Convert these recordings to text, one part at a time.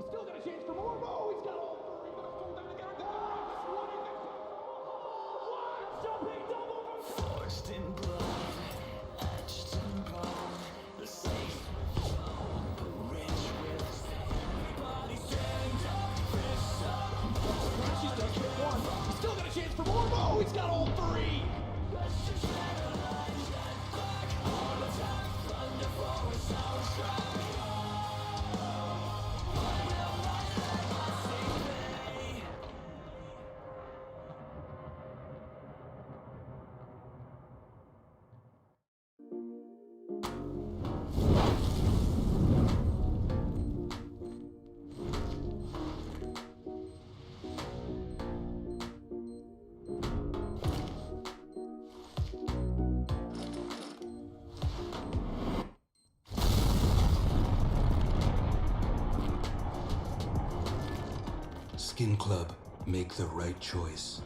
He's still got a chance for more. Oh, he's got all three. Gonna fold them together. What? Jumping double move. Forged in blood, etched in bone, the safe but rich with everybody stand up, fists up. She's done for one. He's still got a chance for more. Oh, he's got all three. Let's just analyze that back. Heart attack, thunder forward, sour strike. Skin Club, make the right choice.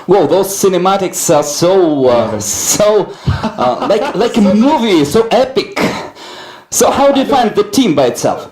Well, those cinematics are like a movie, so epic. So how do you find the team by itself?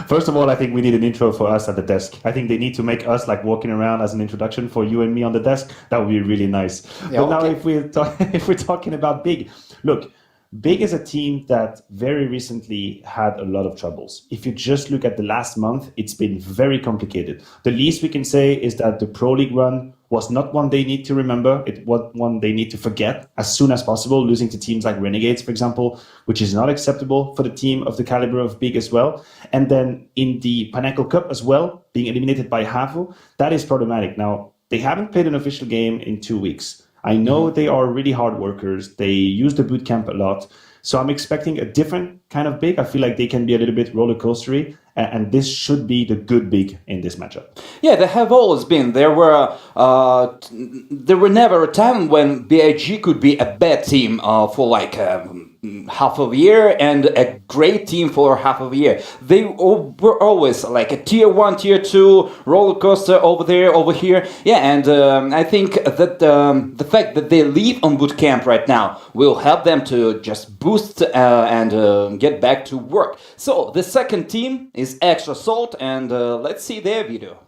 First of all, I think we need an intro for us at the desk. I think they need to make us like walking around as an introduction for you and me on the desk. That would be really nice. Yeah, but now, okay. if we're talking about Big, look, Big is a team that very recently had a lot of troubles. If you just look at the last month, it's been very complicated. The least we can say is that the Pro League run was not one they need to remember. It was one they need to forget as soon as possible, losing to teams like Renegades, for example, which is not acceptable for the team of the caliber of Big as well. And then in the Pinnacle Cup as well, being eliminated by Havu, that is problematic. Now, they haven't played an official game in 2 weeks. I know they are really hard workers. They use the boot camp a lot. So I'm expecting a different kind of Big. I feel like they can be a little bit roller coastery, and this should be the good Big in this matchup. Yeah, they have always been. There were never a time when BIG could be a bad team for like half of a year and a great team for half of a year. They were always like a tier 1, tier 2 roller coaster over there, over here. Yeah, and I think that the fact that they leave on boot camp right now will help them to just boost and get back to work. So the second team is Extra Salt, and let's see their video.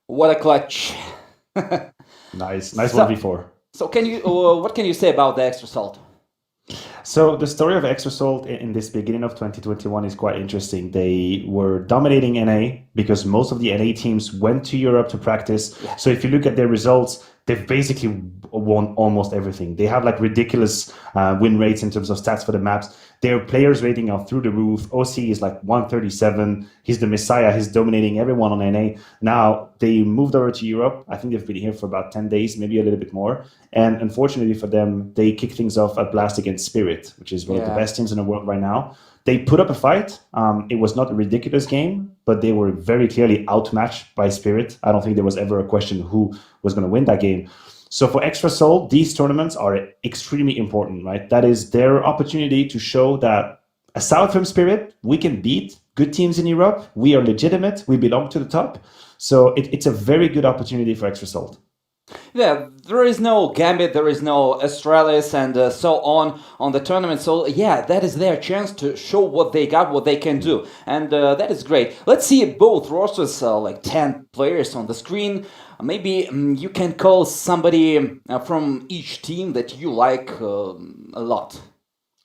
What a clutch! Nice So- 1v4. So can you what can you say about the Extra Salt? So the story of Extra Salt in this beginning of 2021 is quite interesting. They were dominating NA because most of the NA teams went to Europe to practice. So if you look at their results, they've basically won almost everything. They have like ridiculous win rates in terms of stats for the maps. Their players rating are through the roof. OC is like 137. He's the messiah. He's dominating everyone on NA. Now they moved over to Europe. I think they've been here for about 10 days, maybe a little bit more. And unfortunately for them, they kick things off at Blast against Spirit, which is one of the Yeah. best teams in the world right now. They put up a fight. It was not a ridiculous game, but they were very clearly outmatched by Spirit. I don't think there was ever a question who was going to win that game. So for Extra Soul, these tournaments are extremely important, right? That is their opportunity to show that aside from Spirit, we can beat good teams in Europe. We are legitimate. We belong to the top. So it's a very good opportunity for Extra Soul. Yeah, there is no Gambit, there is no Astralis and so on the tournament. So yeah, that is their chance to show what they got, what they can do. And that is great. Let's see both rosters, like 10 players on the screen. Maybe you can call somebody from each team that you like a lot.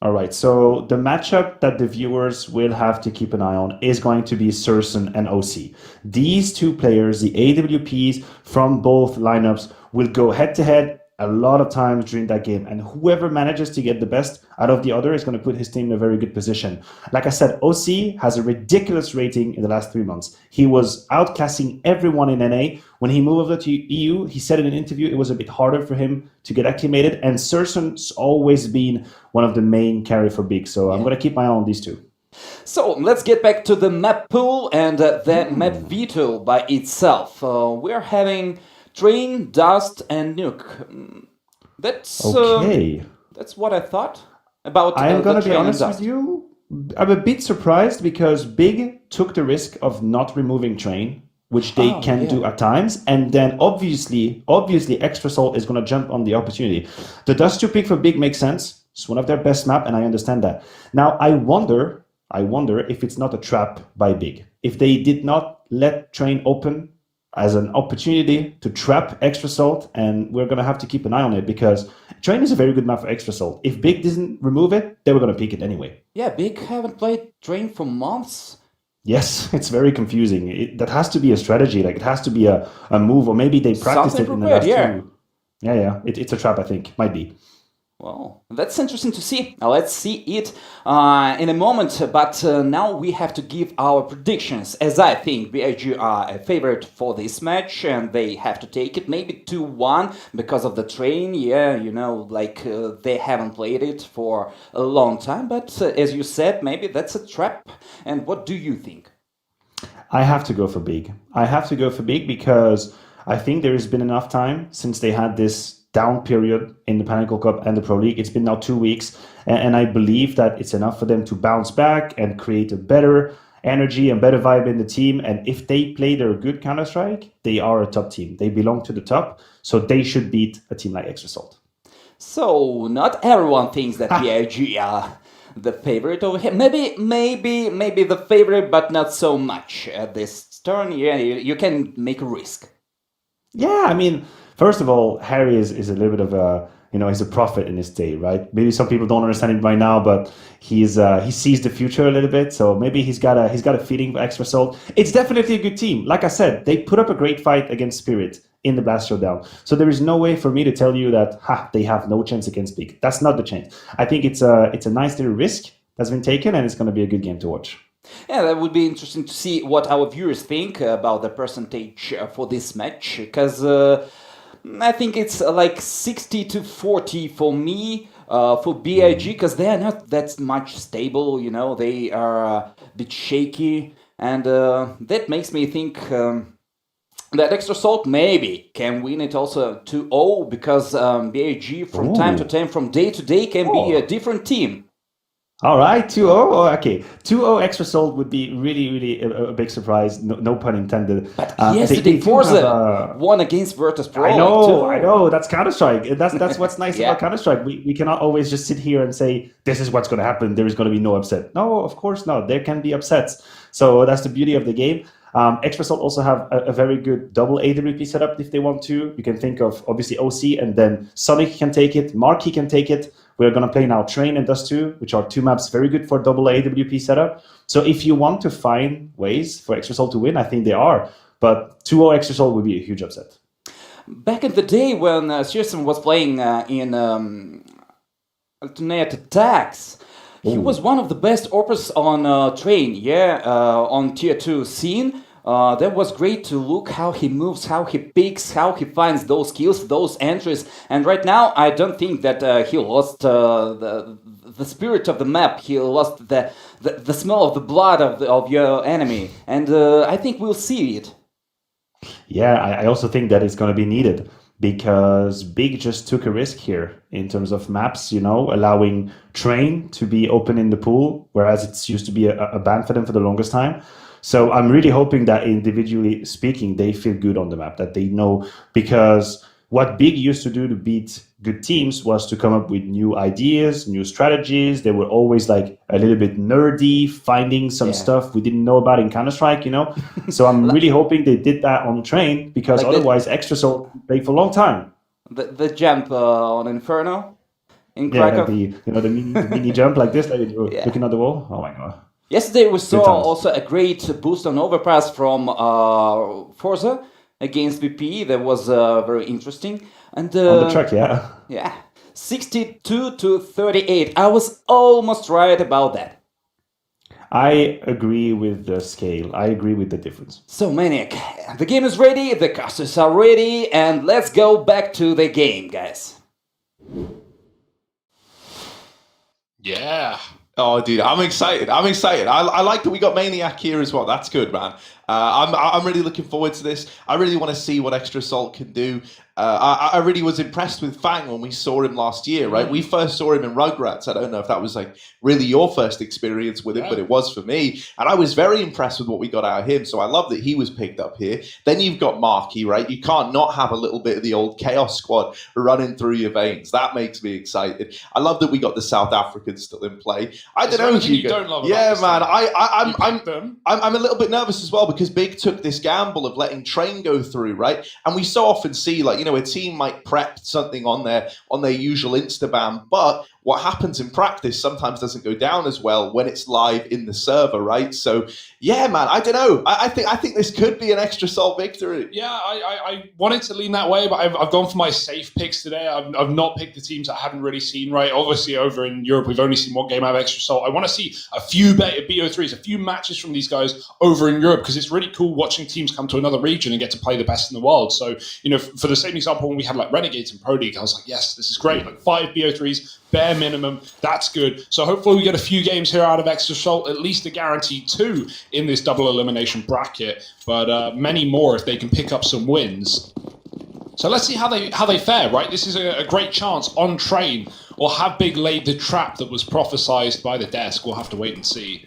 All right, so the matchup that the viewers will have to keep an eye on is going to be Surson and OC. These two players, the AWPs from both lineups, will go head-to-head a lot of times during that game. And whoever manages to get the best out of the other is going to put his team in a very good position. Like I said, OC has a ridiculous rating in the last 3 months. He was outclassing everyone in NA. When he moved over to EU, he said in an interview it was a bit harder for him to get acclimated. And Surson's always been one of the main carry for Big. So I'm going to keep my eye on these two. So let's get back to the map pool and the map veto by itself. We're having Train, Dust, and Nuke. That's Okay. that's what I thought about. I am going to be Train and honest Dust. with you. I'm a bit surprised because Big took the risk of not removing Train, which they can do at times. And then obviously, Extra Salt is going to jump on the opportunity. The Dust 2 pick for Big makes sense. It's one of their best map, and I understand that. Now, I wonder if it's not a trap by Big. If they did not let Train open as an opportunity to trap Extra Salt, and we're going to have to keep an eye on it because Train is a very good map for Extra Salt. If Big doesn't remove it, they were going to pick it anyway. Yeah, Big haven't played Train for months. Yes, it's very confusing. That has to be a strategy. Like it has to be a move, or maybe they practiced Something it in the last prepared, yeah. two. Yeah. It's a trap, I think. Might be. Well, that's interesting to see. Let's see it in a moment. But now we have to give our predictions. As I think BIG are a favorite for this match, and they have to take it maybe 2-1 because of the train. Yeah, they haven't played it for a long time. But as you said, maybe that's a trap. And what do you think? I have to go for big. I have to go for big because I think there has been enough time since they had this down period in the Pinnacle Cup and the Pro League. It's been now 2 weeks, and I believe that it's enough for them to bounce back and create a better energy and better vibe in the team. And if they play their good Counter-Strike, they are a top team. They belong to the top, so they should beat a team like Extrasalt. So not everyone thinks that BIG are the favorite over here. Maybe the favorite, but not so much at this turn. Yeah, you can make a risk. Yeah, I mean, first of all, Harry is a little bit of a, he's a prophet in his day, right? Maybe some people don't understand it by now, but he sees the future a little bit. So maybe he's got a feeling for Extrasalt. It's definitely a good team. Like I said, they put up a great fight against Spirit in the Blast Showdown. So there is no way for me to tell you that they have no chance against Big. That's not the chance. I think it's a nice little risk that's been taken, and it's going to be a good game to watch. Yeah, that would be interesting to see what our viewers think about the percentage for this match, because I think it's like 60-40 for me, for BIG, because they are not that much stable, they are a bit shaky, and that makes me think that Extrasalt maybe can win it also 2-0, because BIG from time to time, from day to day, can be a different team. All right, 2-0. Okay, 2-0 Extrasalt would be really, really a big surprise. No pun intended. But yesterday, Forza won against Virtus.pro. I know. That's Counter-Strike. That's what's nice about Counter-Strike. We cannot always just sit here and say, this is what's going to happen. There is going to be no upset. No, of course not. There can be upsets. So that's the beauty of the game. Extrasalt also have a very good double AWP setup if they want to. You can think of, obviously, OC, and then Sonic can take it. Marquee can take it. We're going to play now Train and Dust 2, which are two maps very good for double AWP setup. So if you want to find ways for Extrasalt to win, I think they are. But 2-0 Extrasalt would be a huge upset. Back in the day when Shearson was playing in Alternate Attacks, he was one of the best AWPers on Train, on Tier 2 scene. That was great to look how he moves, how he picks, how he finds those kills, those entries. And right now, I don't think that he lost the spirit of the map. He lost the smell of the blood of your enemy. And I think we'll see it. Yeah, I also think that it's going to be needed, because Big just took a risk here in terms of maps, allowing Train to be open in the pool, whereas it's used to be a ban for them for the longest time. So I'm really hoping that individually speaking, they feel good on the map, that they know, because what Big used to do to beat good teams was to come up with new ideas, new strategies. They were always like a little bit nerdy, finding some stuff we didn't know about in Counter-Strike, So I'm really hoping they did that on Train, because like otherwise Extrasalt played for a long time. The jump on Inferno in Krakow. Like the mini jump like this, like you're looking at the wall. Oh my God. Yesterday we saw also a great boost on overpass from Forza against VP. That was very interesting. And on the track, yeah, 62-38. I was almost right about that. I agree with the scale. I agree with the difference. So, Maniac, the game is ready, the casters are ready, and let's go back to the game, guys. Yeah. Oh, dude, I'm excited. I like that we got Maniac here as well. That's good, man. I'm really looking forward to this. I really want to see what Extrasalt can do. I really was impressed with Fang when we saw him last year, right? We first saw him in Rugrats. I don't know if that was like really your first experience with him, but it was for me. And I was very impressed with what we got out of him. So I love that he was picked up here. Then you've got Marquee, right? You can't not have a little bit of the old Chaos Squad running through your veins. That makes me excited. I love that we got the South Africans still in play. I don't know if you don't love yeah, man. I'm a little bit nervous as well, because Big took this gamble of letting Train go through, right? And we so often see, like, a team might prep something on their usual Instabam, but what happens in practice sometimes doesn't go down as well when it's live in the server, right? So yeah, man, I don't know. I think this could be an extra salt victory. Yeah, I wanted to lean that way, but I've gone for my safe picks today. I've not picked the teams I haven't really seen, right? Obviously, over in Europe, we've only seen one game out of extra salt. I want to see a few BO3s, a few matches from these guys over in Europe, because it's really cool watching teams come to another region and get to play the best in the world. So, you know, for the same example, when we had like Renegades in Pro League, I was like, yes, this is great. Like 5 BO3s, bare minimum. That's good. So hopefully we get a few games here out of extra salt, at least a guaranteed 2 in this double elimination bracket, but many more if they can pick up some wins. So let's see how they fare, right? This is a great chance on train, or have Big laid the trap that was prophesized by the desk. We'll have to wait and see.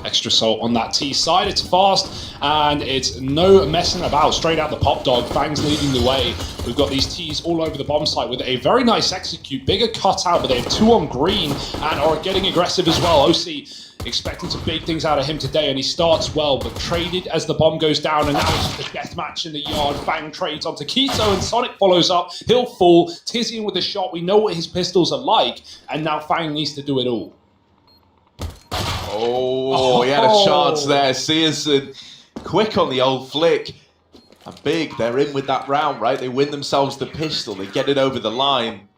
Extra salt on that T side. It's fast and it's no messing about. Straight out the pop dog. Fang's leading the way. We've got these T's all over the bomb site with a very nice execute. Bigger cutout, but they have 2 on green and are getting aggressive as well. OC expecting some big things out of him today, and he starts well, but traded as the bomb goes down, and now it's the death match in the yard. Fang trades onto Keto, and Sonic follows up. He'll fall. Tizian with a shot. We know what his pistols are like, and now Fang needs to do it all. Oh, he had a chance there. Searson quick on the old flick. And Big, they're in with that round, right? They win themselves the pistol. They get it over the line.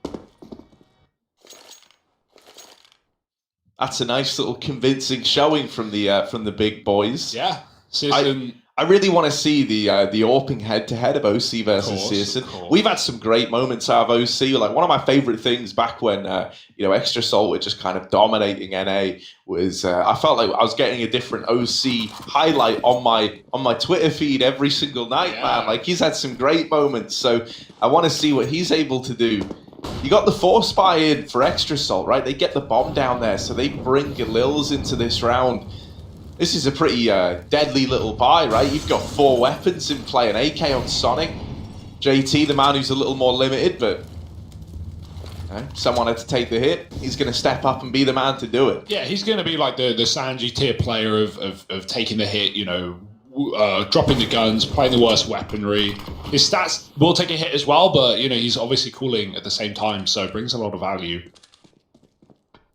That's a nice little convincing showing from the big boys. Yeah. Searson. I really want to see the AWPing head-to-head of OC versus Searson. We've had some great moments out of OC. Like, one of my favorite things back when Extra Salt were just kind of dominating NA was I felt like I was getting a different OC highlight on my Twitter feed every single night, man. Like, he's had some great moments. So I want to see what he's able to do. You got the force buy in for Extra Salt, right? They get the bomb down there, so they bring Galils into this round. This is a pretty deadly little buy, right? You've got 4 weapons in play, an AK on Sonic. JT, the man who's a little more limited, but someone had to take the hit. He's going to step up and be the man to do it. Yeah, he's going to be like the Sanji tier player of taking the hit, dropping the guns, playing the worst weaponry. His stats will take a hit as well, but, he's obviously cooling at the same time, so it brings a lot of value.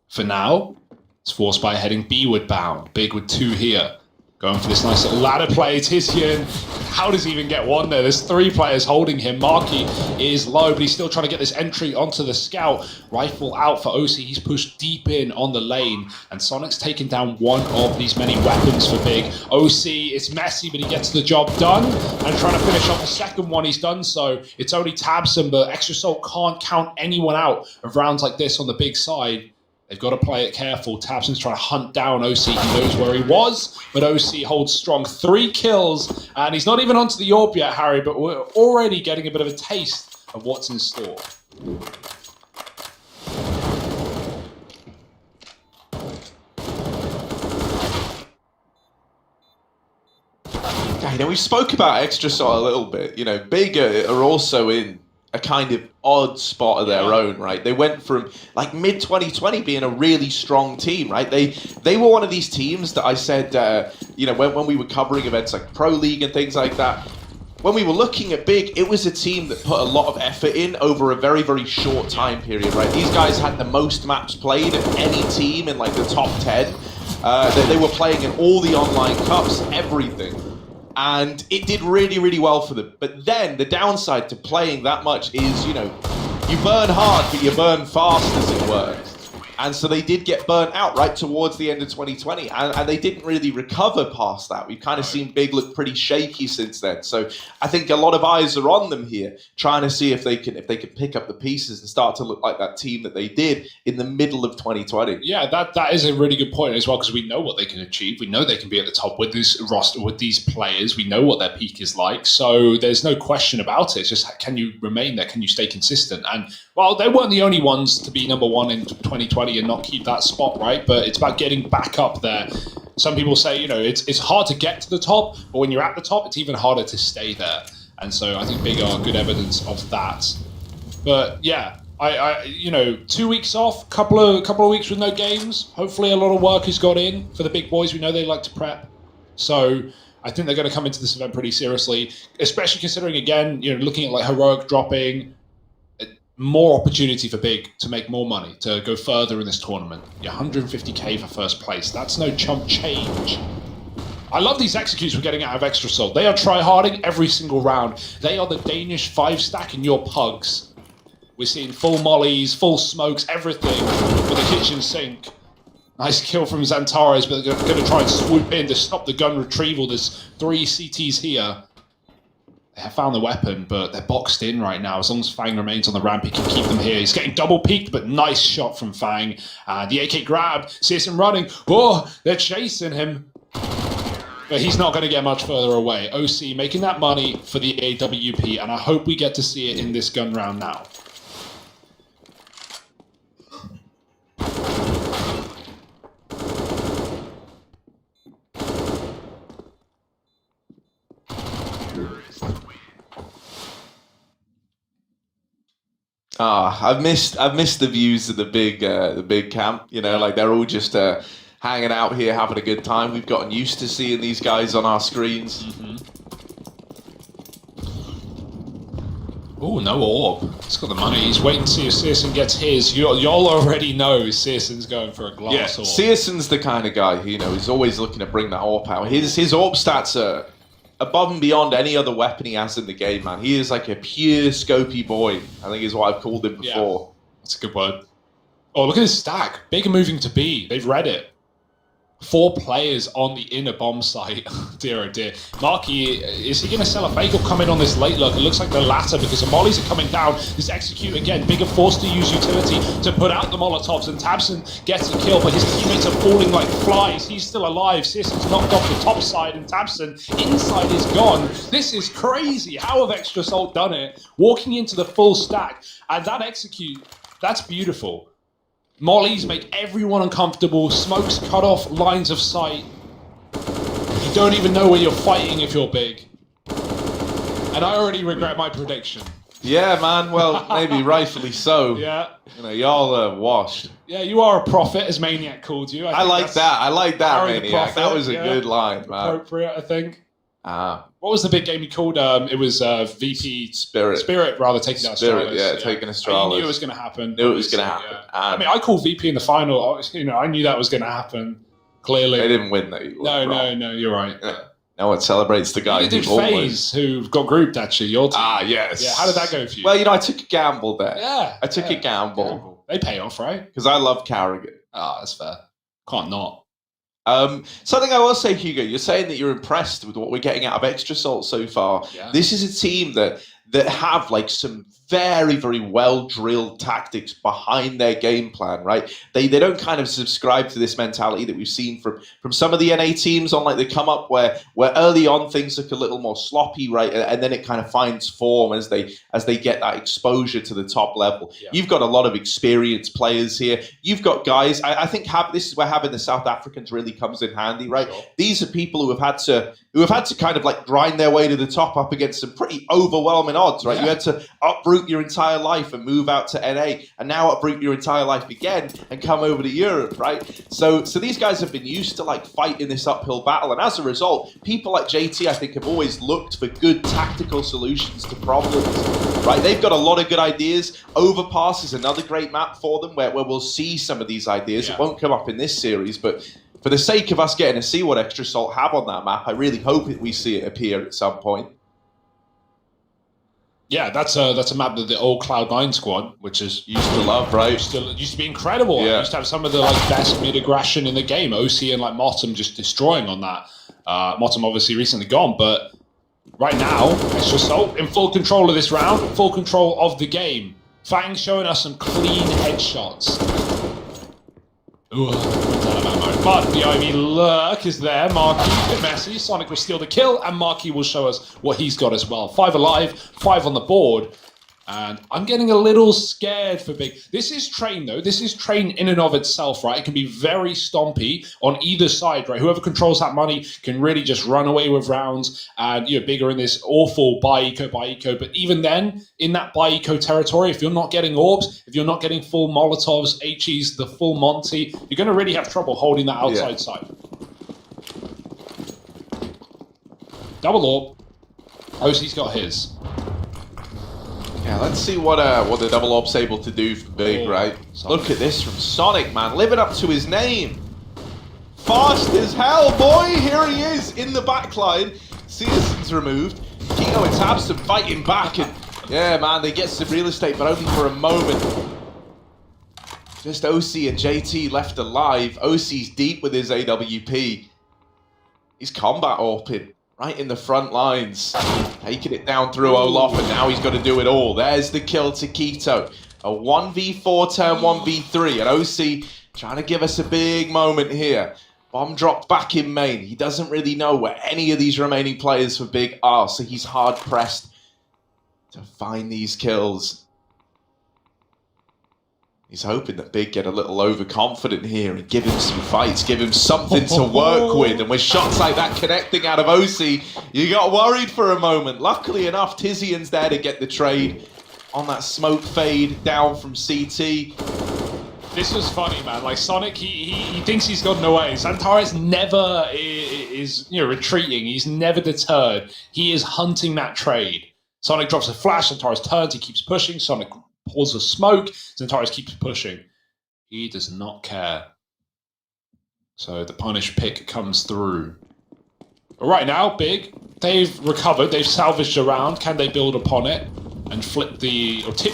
For now, it's forced by heading B-ward bound. Big with 2 here. Going for this nice little ladder play. Tizian, how does he even get 1 there? There's 3 players holding him. Marky is low, but he's still trying to get this entry onto the scout. Rifle out for OC. He's pushed deep in on the lane. And Sonic's taken down 1 of these many weapons for Big. OC, it's messy, but he gets the job done. And trying to finish off the second one, he's done so. It's only Tabson, but Extra Salt can't count anyone out of rounds like this on the Big side. They've got to play it careful. Tabson's trying to hunt down OC. He knows where he was, but OC holds strong. 3 kills, and he's not even onto the AWP yet, Harry, but we're already getting a bit of a taste of what's in store. We spoke about Extra Salt a little bit. Big are also in a kind of odd spot of their own, right? They went from like mid-2020 being a really strong team, right? They were one of these teams that I said, when we were covering events like Pro League and things like that, when we were looking at Big, it was a team that put a lot of effort in over a very, very short time period, right? These guys had the most maps played of any team in like the top 10. They were playing in all the online cups, everything. And it did really, really well for them. But then the downside to playing that much is, you burn hard, but you burn fast, as it were. And so they did get burnt out right towards the end of 2020, and they didn't really recover past that. We've kind of seen Big look pretty shaky since then. So I think a lot of eyes are on them here, trying to see if they can pick up the pieces and start to look like that team that they did in the middle of 2020. Yeah, that is a really good point as well, because we know what they can achieve. We know they can be at the top with this roster, with these players. We know what their peak is like. So there's no question about it. It's just, can you remain there? Can you stay consistent? And well, they weren't the only ones to be number 1 in 2020 and not keep that spot, right? But it's about getting back up there. Some people say, it's hard to get to the top, but when you're at the top, it's even harder to stay there. And so I think Big are good evidence of that. But yeah, I 2 weeks off, couple of weeks with no games. Hopefully a lot of work has got in for the big boys. We know they like to prep. So I think they're going to come into this event pretty seriously, especially considering, again, looking at like Heroic dropping. more opportunity for Big to make more money, to go further in this tournament. Yeah, 150k for first place. That's no chump change. I love these executes we're getting out of Extra Salt. They are try-harding every single round. They are the Danish 5-stack in your pugs. We're seeing full mollies, full smokes, everything for the kitchen sink. Nice kill from Xantares, but they're going to try and swoop in to stop the gun retrieval. There's 3 CTs here. They have found the weapon, but they're boxed in right now. As long as Fang remains on the ramp, he can keep them here. He's getting double peeked, but nice shot from Fang. The AK grabbed, sees him running. Oh, they're chasing him. But he's not going to get much further away. OC making that money for the AWP, and I hope we get to see it in this gun round now. I've missed the views of the big camp. You know, like they're all just hanging out here, having a good time. We've gotten used to seeing these guys on our screens. Oh, no orb. He's got the money. He's waiting to see if Searson gets his. Y'all already know Searson's going for a glass orb. Searson's the kind of guy, you know, he's always looking to bring that orb out. His orb stats are above and beyond any other weapon he has in the game, man. He is like a pure scopy boy, I think is what I've called him before. Yeah, that's a good word. Oh, look at his stack. Big moving to B. They've read it. 4 players on the inner bomb site. Dear oh dear. Marky, is he going to sell a fake or come in on this late look? It looks like the latter because the mollies are coming down. This execute again. Bigger forced to use utility to put out the Molotovs, and Tabson gets a kill, but his teammates are falling like flies. He's still alive. Searson's knocked off the top side, and Tabson inside is gone. This is crazy. How have Extra Salt done it? Walking into the full stack, and that execute, that's beautiful. Mollies make everyone uncomfortable. Smokes cut off lines of sight. You don't even know where you're fighting if you're Big. And I already regret my prediction. Yeah, man. Well, maybe rightfully so. Yeah. You know, y'all are washed. Yeah, you are a prophet, as Maniac called you. I like that, Harry the Maniac. That Prophet, was a good line, man. Appropriate, I think. Ah. What was the big game he called? It was VP Spirit. Spirit, rather, taking out Spirit, Astralis. yeah, taking Astralis. I knew it was going to happen. Knew it was going to happen. Yeah. I mean, I called VP in the final. You know, I knew that was going to happen. Clearly, They didn't win, though. No, you're right. Yeah. No one celebrates the guy You did who always... FaZe, who got grouped, actually, your team. Ah, yes. Yeah, how did that go for you? Well, you know, I took a gamble there. Yeah. I took a gamble. They pay off, right? Because I love Carrigan. Ah, that's fair. Can't not. Something I will say, Hugo, you're saying that you're impressed with what we're getting out of Extra Salt so far. Yeah. This is a team that have like some very, very well-drilled tactics behind their game plan, right? They don't kind of subscribe to this mentality that we've seen from some of the NA teams on like the come up where early on things look a little more sloppy, right? And then it kind of finds form as they get that exposure to the top level. Yeah. You've got a lot of experienced players here. You've got guys, I think this is where having the South Africans really comes in handy, right? Sure. These are people who have had to kind of like grind their way to the top up against some pretty overwhelming odds, right? Yeah. You had to uproot your entire life and move out to NA, and now uproot your entire life again and come over to Europe, right? So these guys have been used to like fighting this uphill battle, and as a result, people like JT, I think, have always looked for good tactical solutions to problems, right? They've got a lot of good ideas. Overpass is another great map for them where we'll see some of these ideas. Yeah. It won't come up in this series, but for the sake of us getting to see what Extra Salt have on that map, I really hope we see it appear at some point. Yeah, that's a map that the old Cloud9 squad, which is used to love, right? Used to be incredible. Yeah. Used to have some of the like best mid aggression in the game. OC and like Motum just destroying on that. Motum obviously recently gone, but right now, Extra Salt in full control of this round, full control of the game. Fang showing us some clean headshots. Ooh, but the Ivy Lurk is there. Marky, a bit messy. Sonic will steal the kill, and Marky will show us what he's got as well. 5 alive, 5 on the board. And I'm getting a little scared for Big. This is Train, though. This is Train in and of itself, right? It can be very stompy on either side, right? Whoever controls that money can really just run away with rounds. And you're bigger in this awful buy eco. But even then, in that buy eco territory, if you're not getting orbs, if you're not getting full Molotovs, HEs, the full Monty, you're going to really have trouble holding that outside side. Double orb. OC's got his. Yeah, let's see what the double orb's able to do for Big, right? Look at this from Sonic, man, living up to his name. Fast as hell, boy! Here he is in the backline. Searson's removed. Kino and Tabson fighting back, and yeah, man, they get some real estate, but only for a moment. Just OC and JT left alive. OC's deep with his AWP. He's combat orping right in the front lines. Taking it down through Olaf, and now he's got to do it all. There's the kill to Keto. A 1v4 turn 1v3, and OC trying to give us a big moment here. Bomb dropped back in main. He doesn't really know where any of these remaining players for Big are, so he's hard pressed to find these kills. He's hoping that Big get a little overconfident here and give him some fights, give him something to work with. And with shots like that connecting out of OC, you got worried for a moment. Luckily enough, Tizian's there to get the trade on that smoke fade down from CT. This was funny, man. Like Sonic, he thinks he's gotten away. Xantares never is retreating. He's never deterred. He is hunting that trade. Sonic drops a flash. Xantares turns. He keeps pushing. Sonic pulls a smoke. Xantares keeps pushing. He does not care. So the punish pick comes through. But right now, Big, they've recovered. They've salvaged a round. Can they build upon it and tip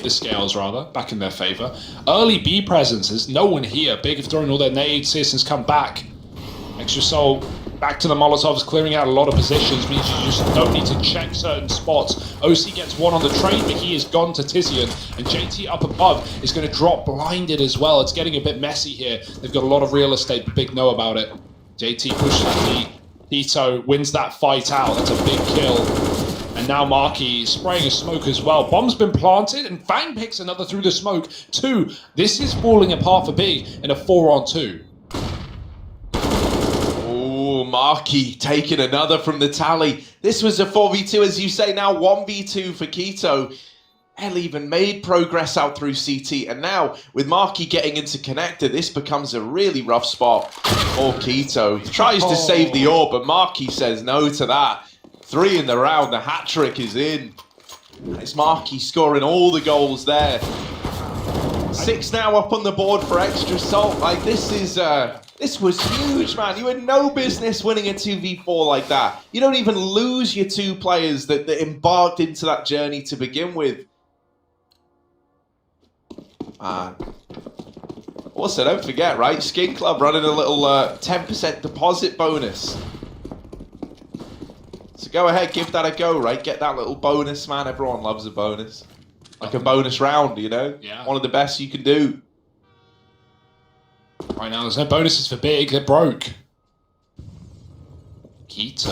the scales rather back in their favor? Early B presence. There's no one here. Big have thrown all their nades. Citizens come back. Extra Soul back to the Molotovs, clearing out a lot of positions. Means you just don't need to check certain spots. OC gets one on the trade, but he is gone to Tizian. And JT up above is going to drop blinded as well. It's getting a bit messy here. They've got a lot of real estate, but Big know about it. JT pushes the Tito, wins that fight out. That's a big kill. And now Marky spraying a smoke as well. Bomb's been planted, and Fang picks another through the smoke. 2. This is falling apart for Big in a 4-on-2. Oh, Marky taking another from the tally. This was a 4v2, as you say, now 1v2 for Keto. El even made progress out through CT, and now with Marky getting into connector, this becomes a really rough spot for Keto. He tries to save the orb, but Marky says no to that. 3 in the round, the hat trick is in. It's Marky scoring all the goals there. 6 now up on the board for Extra Salt. Like, this was huge, man. You had no business winning a 2v4 like that. You don't even lose your 2 players that embarked into that journey to begin with. Man. Also, don't forget, right? Skin Club running a little 10% deposit bonus. So go ahead, give that a go, right? Get that little bonus, man. Everyone loves a bonus. Like a bonus round, you know? Yeah. One of the best you can do. Right now, there's no bonuses for Big. They're broke. Keto,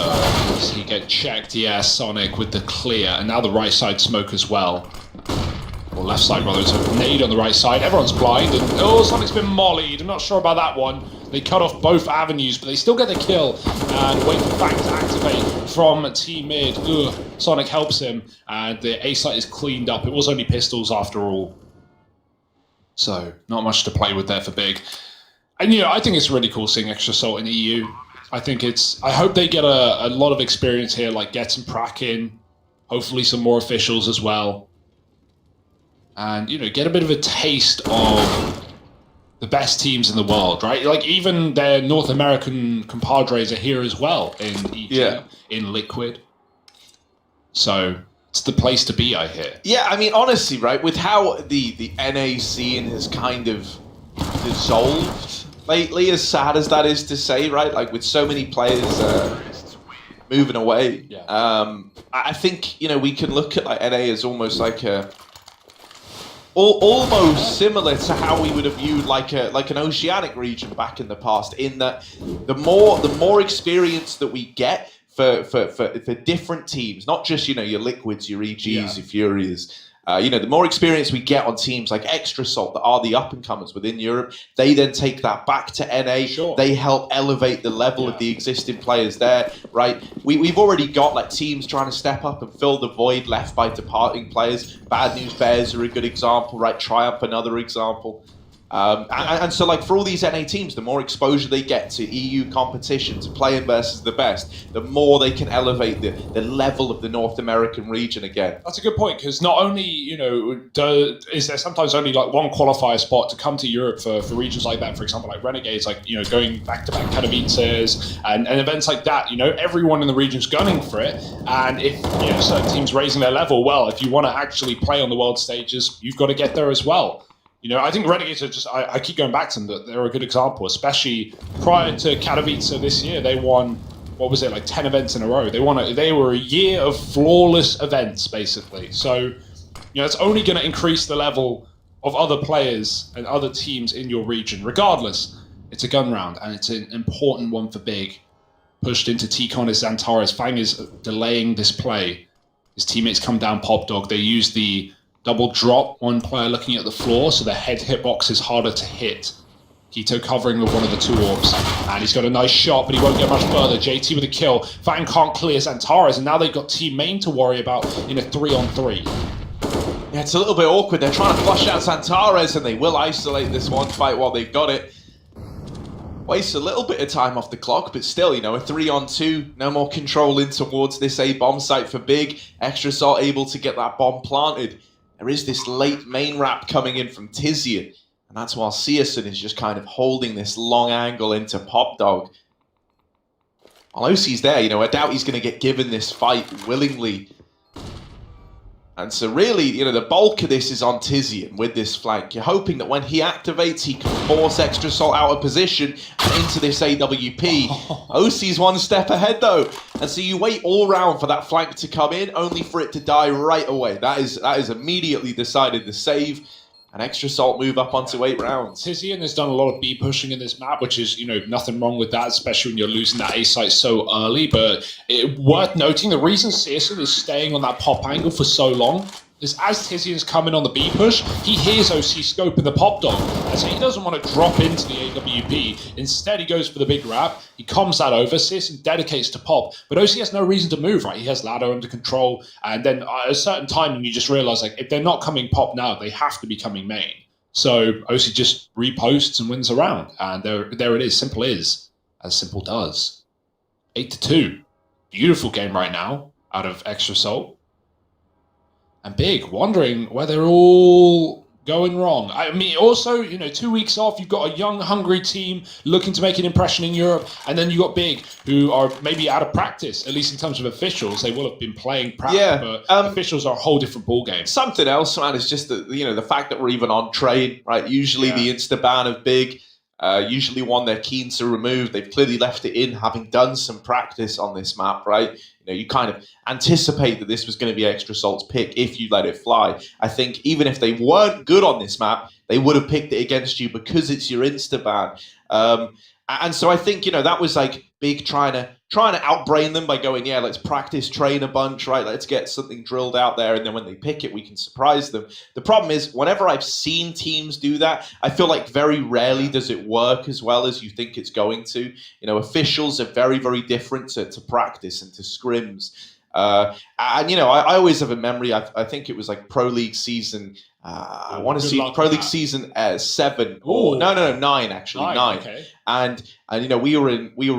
does he get checked? Yeah, Sonic with the clear. And now the right side smoke as well. Or left side, rather. It's a nade on the right side. Everyone's blind. And oh, Sonic's been mollied. I'm not sure about that one. They cut off both avenues, but they still get the kill. And wait for Fang to activate from T-mid. Ugh. Sonic helps him. And the A site is cleaned up. It was only pistols after all. So, not much to play with there for Big. And, I think it's really cool seeing Extra Salt in EU. I hope they get a lot of experience here, like get some prac in. Hopefully some more officials as well. And, get a bit of a taste of the best teams in the world, right? Like, even their North American compadres are here as well in ET, in Liquid. So, it's the place to be, I hear. Yeah, I mean, honestly, right, with how the NA scene has kind of dissolved lately, as sad as that is to say, right? Like, with so many players moving away. Yeah. I think, we can look at like NA as almost like almost similar to how we would have viewed like an oceanic region back in the past, in that the more experience that we get for different teams, not just your Liquids, your EGs, your Furias. The more experience we get on teams like Extra Salt that are the up-and-comers within Europe, they then take that back to NA. Sure. They help elevate the level of the existing players there, right? We've already got like teams trying to step up and fill the void left by departing players. Bad News Bears are a good example, right? Triumph, another example. And so, like, for all these NA teams, the more exposure they get to EU competition, to playing versus the best, the more they can elevate the level of the North American region again. That's a good point, because not only, is there sometimes only like one qualifier spot to come to Europe for regions like that, for example, like Renegades, like, going back-to-back Katowices and events like that, everyone in the region's gunning for it. And if, certain teams raising their level, well, if you want to actually play on the world stages, you've got to get there as well. I think Renegades are just, I keep going back to them, that they're a good example, especially prior to Katowice this year. They won, what was it, like 10 events in a row. They were a year of flawless events, basically. So, it's only going to increase the level of other players and other teams in your region. Regardless, it's a gun round, and it's an important one for Big. Pushed into T-Con is Xantares. Fang is delaying this play. His teammates come down Pop Dog. They use the double drop, one player looking at the floor, so the head hitbox is harder to hit. Keto covering with one of the 2 orbs, and he's got a nice shot, but he won't get much further. JT with a kill. Fang can't clear Xantares, and now they've got Team Main to worry about in a 3-on-3. Yeah, it's a little bit awkward. They're trying to flush out Xantares, and they will isolate this one fight while they've got it. Wastes a little bit of time off the clock, but still, a 3-on-2, no more control in towards this A bomb site for Big. Extra Salt able to get that bomb planted. There is this late main wrap coming in from Tizian, and that's while Searson is just kind of holding this long angle into Pop Dog. While OC's there, I doubt he's going to get given this fight willingly. And so really, the bulk of this is on Tizian with this flank. You're hoping that when he activates, he can force Extra Salt out of position and into this AWP. OC's one step ahead, though. And so you wait all round for that flank to come in, only for it to die right away. That is immediately decided to save. And Extra Salt move up onto 8 rounds. Tizian has done a lot of B pushing in this map, which is, nothing wrong with that, especially when you're losing that A site so early. But worth noting, the reason Searson is staying on that pop angle for so long is as Tizian's coming on the B push, he hears OC scope in the Pop Dog. And so he doesn't want to drop into the AWP. Instead, he goes for the big wrap. He comes that over. Searson dedicates to Pop. But OC has no reason to move, right? He has ladder under control. And then at a certain time, you just realize, like, if they're not coming Pop now, they have to be coming main. So OC just reposts and wins a round. And there it is. Simple is, as simple does. 8-2. Beautiful game right now out of Extra Salt. And Big, wondering where they're all going wrong. I mean, also, 2 weeks off, you've got a young, hungry team looking to make an impression in Europe, and then you've got Big, who are maybe out of practice, at least in terms of officials. They will have been playing practice, but officials are a whole different ballgame. Something else, man, is just the fact that we're even on train, right? Usually the insta-ban of Big, usually one they're keen to remove. They've clearly left it in, having done some practice on this map, right? You kind of anticipate that this was going to be Extra Salt's pick if you let it fly. I think even if they weren't good on this map, they would have picked it against you because it's your insta-ban. And so I think, that was like Big trying to outbrain them by going, yeah, let's practice, train a bunch, right? Let's get something drilled out there. And then when they pick it, we can surprise them. The problem is, whenever I've seen teams do that, I feel like very rarely does it work as well as you think it's going to. Officials are very, very different to practice and to scrims. And, I always have a memory, I think it was like Pro League season, I want to see Pro League season 7 or no 9 actually 9. Okay. And we were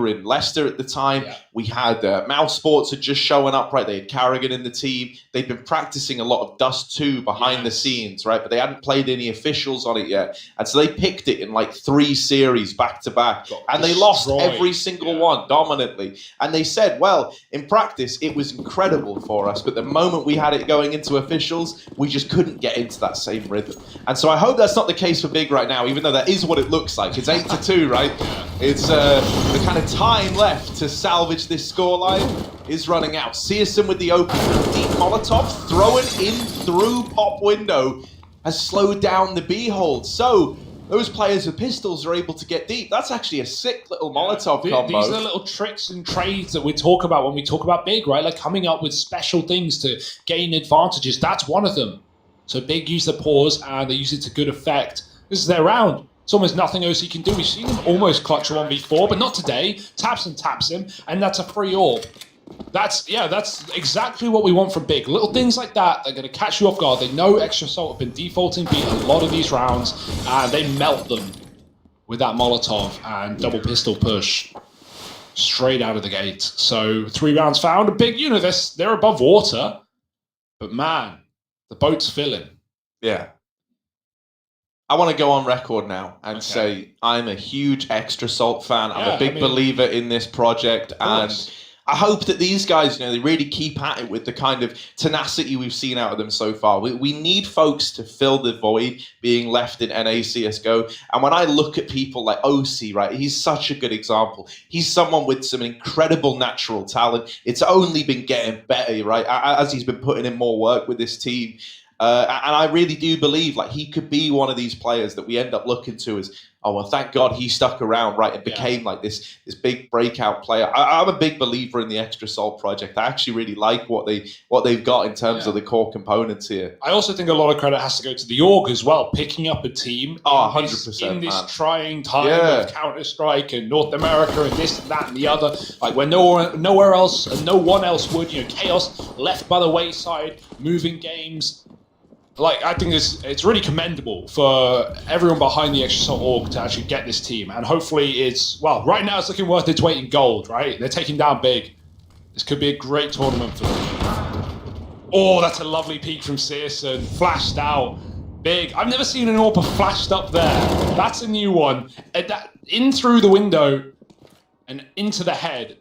in Leicester at the time. Yeah. We had Mouse Sports had just showing up, right? They had Carrigan in the team. They'd been practicing a lot of Dust 2 behind the scenes, right? But they hadn't played any officials on it yet. And so they picked it in like 3 series back to back. And they lost every single one dominantly. And they said, well, in practice, it was incredible for us. But the moment we had it going into officials, we just couldn't get into that same rhythm. And so I hope that's not the case for Big right now, even though that is what it looks like. It's 8-2, right? It's the kind of time left to salvage this scoreline is running out. Searson with the open deep Molotov thrown in through Pop window has slowed down the B hold. So those players with pistols are able to get deep. That's actually a sick little Molotov combo. These are little tricks and trades that we talk about when we talk about Big, right? Like coming up with special things to gain advantages. That's one of them. So Big use the pause and they use it to good effect. This is their round. It's almost nothing OC can do. We've seen them almost clutch a 1v4, but not today. Taps him, and that's a free orb. That's exactly what we want from Big. Little things like that, they're going to catch you off guard. They know Extra Assault have been defaulting beat a lot of these rounds, and they melt them with that Molotov and double pistol push straight out of the gate. So 3 rounds found. A Big, they're above water, but man, the boat's filling. Yeah. I want to go on record now and say I'm a huge Extra Salt fan. I'm a big believer in this project, and I hope that these guys, they really keep at it with the kind of tenacity we've seen out of them so far. We need folks to fill the void being left in NA CSGO. And when I look at people like OC, right, he's such a good example. He's someone with some incredible natural talent. It's only been getting better, right, as he's been putting in more work with this team. And I really do believe like he could be one of these players that we end up looking to as, oh, well, thank God he stuck around, right, and became like this big breakout player. I'm a big believer in the Extra Salt project. I actually really like what they've got in terms of the core components here. I also think a lot of credit has to go to the org as well, picking up a team 100%, in this trying time of Counter-Strike and North America and this and that and the other. Like when nowhere else and no one else would, Chaos left by the wayside, moving games. Like, I think it's really commendable for everyone behind the Extra Salt org to actually get this team. And hopefully right now it's looking worth its weight in gold, right? They're taking down Big. This could be a great tournament for them. Oh, that's a lovely peek from Searson. Flashed out. Big. I've never seen an AWPer flashed up there. That's a new one. In through the window and into the head.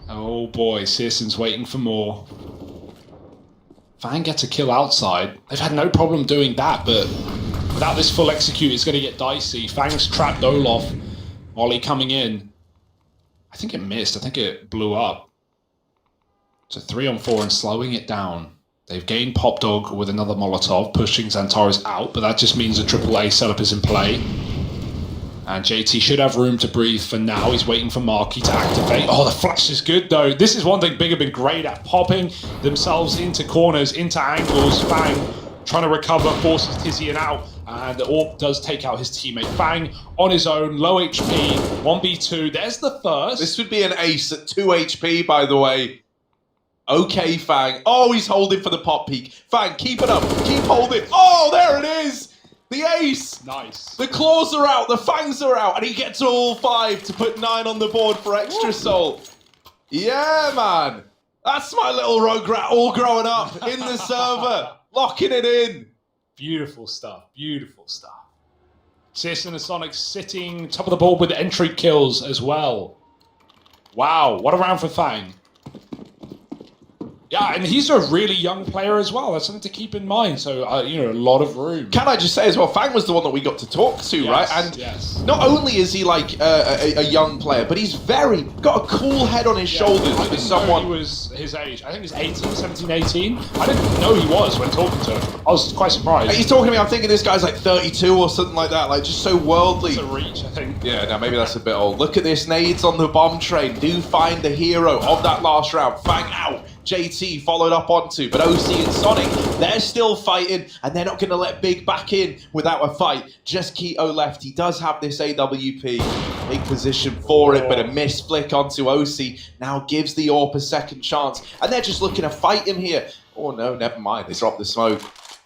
Oh boy, Searson's waiting for more. Fang gets a kill outside. They've had no problem doing that, but without this full execute, it's going to get dicey. Fang's trapped Olaf. Ollie coming in. I think it missed. I think it blew up. It's a 3-on-4 and slowing it down. They've gained Pop Dog with another Molotov, pushing Xantares out, but that just means a AAA setup is in play. And JT should have room to breathe for now. He's waiting for Marky to activate. Oh, the flash is good, though. This is one thing Big have been great at, popping themselves into corners, into angles. Fang trying to recover, forces Tizian out, and the AWP does take out his teammate. Fang on his own, low HP, 1v2. There's the first. This would be an ace at 2 HP, by the way. Okay, Fang. Oh, he's holding for the pop peak. Fang, keep it up. Keep holding. Oh, there it is. The ace! Nice. The claws are out, the fangs are out, and he gets all 5 to put 9 on the board for Extra Salt. Yeah, man. That's my little Rugrat all growing up in the server, locking it in. Beautiful stuff, beautiful stuff. Searson and Sonic sitting top of the board with entry kills as well. Wow, what a round for Fang. Yeah, and he's a really young player as well. That's something to keep in mind. So, a lot of room. Can I just say as well, Fang was the one that we got to talk to, right? And not only is he like a young player, but he's got a cool head on his shoulders. I didn't know he was his age. I think he's 18, 17, 18. I didn't know he was when talking to him. I was quite surprised. He's talking to me, I'm thinking this guy's like 32 or something like that, like just so worldly. It's a reach, I think. Yeah, no, maybe that's a bit old. Look at this, nades on the bomb train. Do find the hero of that last round. Fang out. JT followed up onto, but OC and Sonic, they're still fighting, and they're not going to let Big back in without a fight. Just Keto left. He does have this AWP. Big position for it, but a missed flick onto OC now gives the AWP a second chance, and they're just looking to fight him here. Oh no, never mind. They dropped the smoke.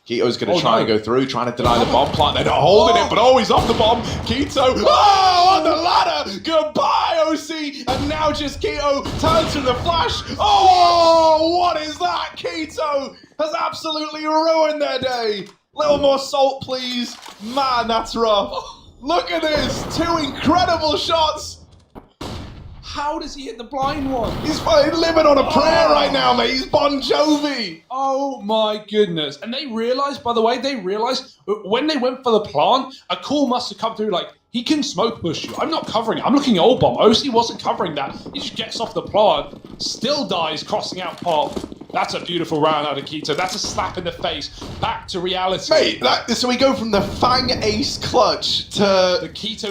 Keto's going to try and go through, trying to deny the bomb plant. They're not holding it, but he's off the bomb. Keto, on the ladder. Goodbye, OC. And now just Keto turns to the flash. Oh, what is that? Keto has absolutely ruined their day. Little more salt, please. Man, that's rough. Look at this. 2 incredible shots. How does he hit the blind one? He's living on a prayer right now, mate. He's Bon Jovi. Oh my goodness. And they realized, by the way, when they went for the plant, a call must have come through like, he can smoke push you. I'm not covering it. I'm looking at old bomb. OC wasn't covering that. He just gets off the plant, still dies, crossing out pop. That's a beautiful round out of Keto. That's a slap in the face. Back to reality. Mate, so we go from the Fang ace clutch to the Keto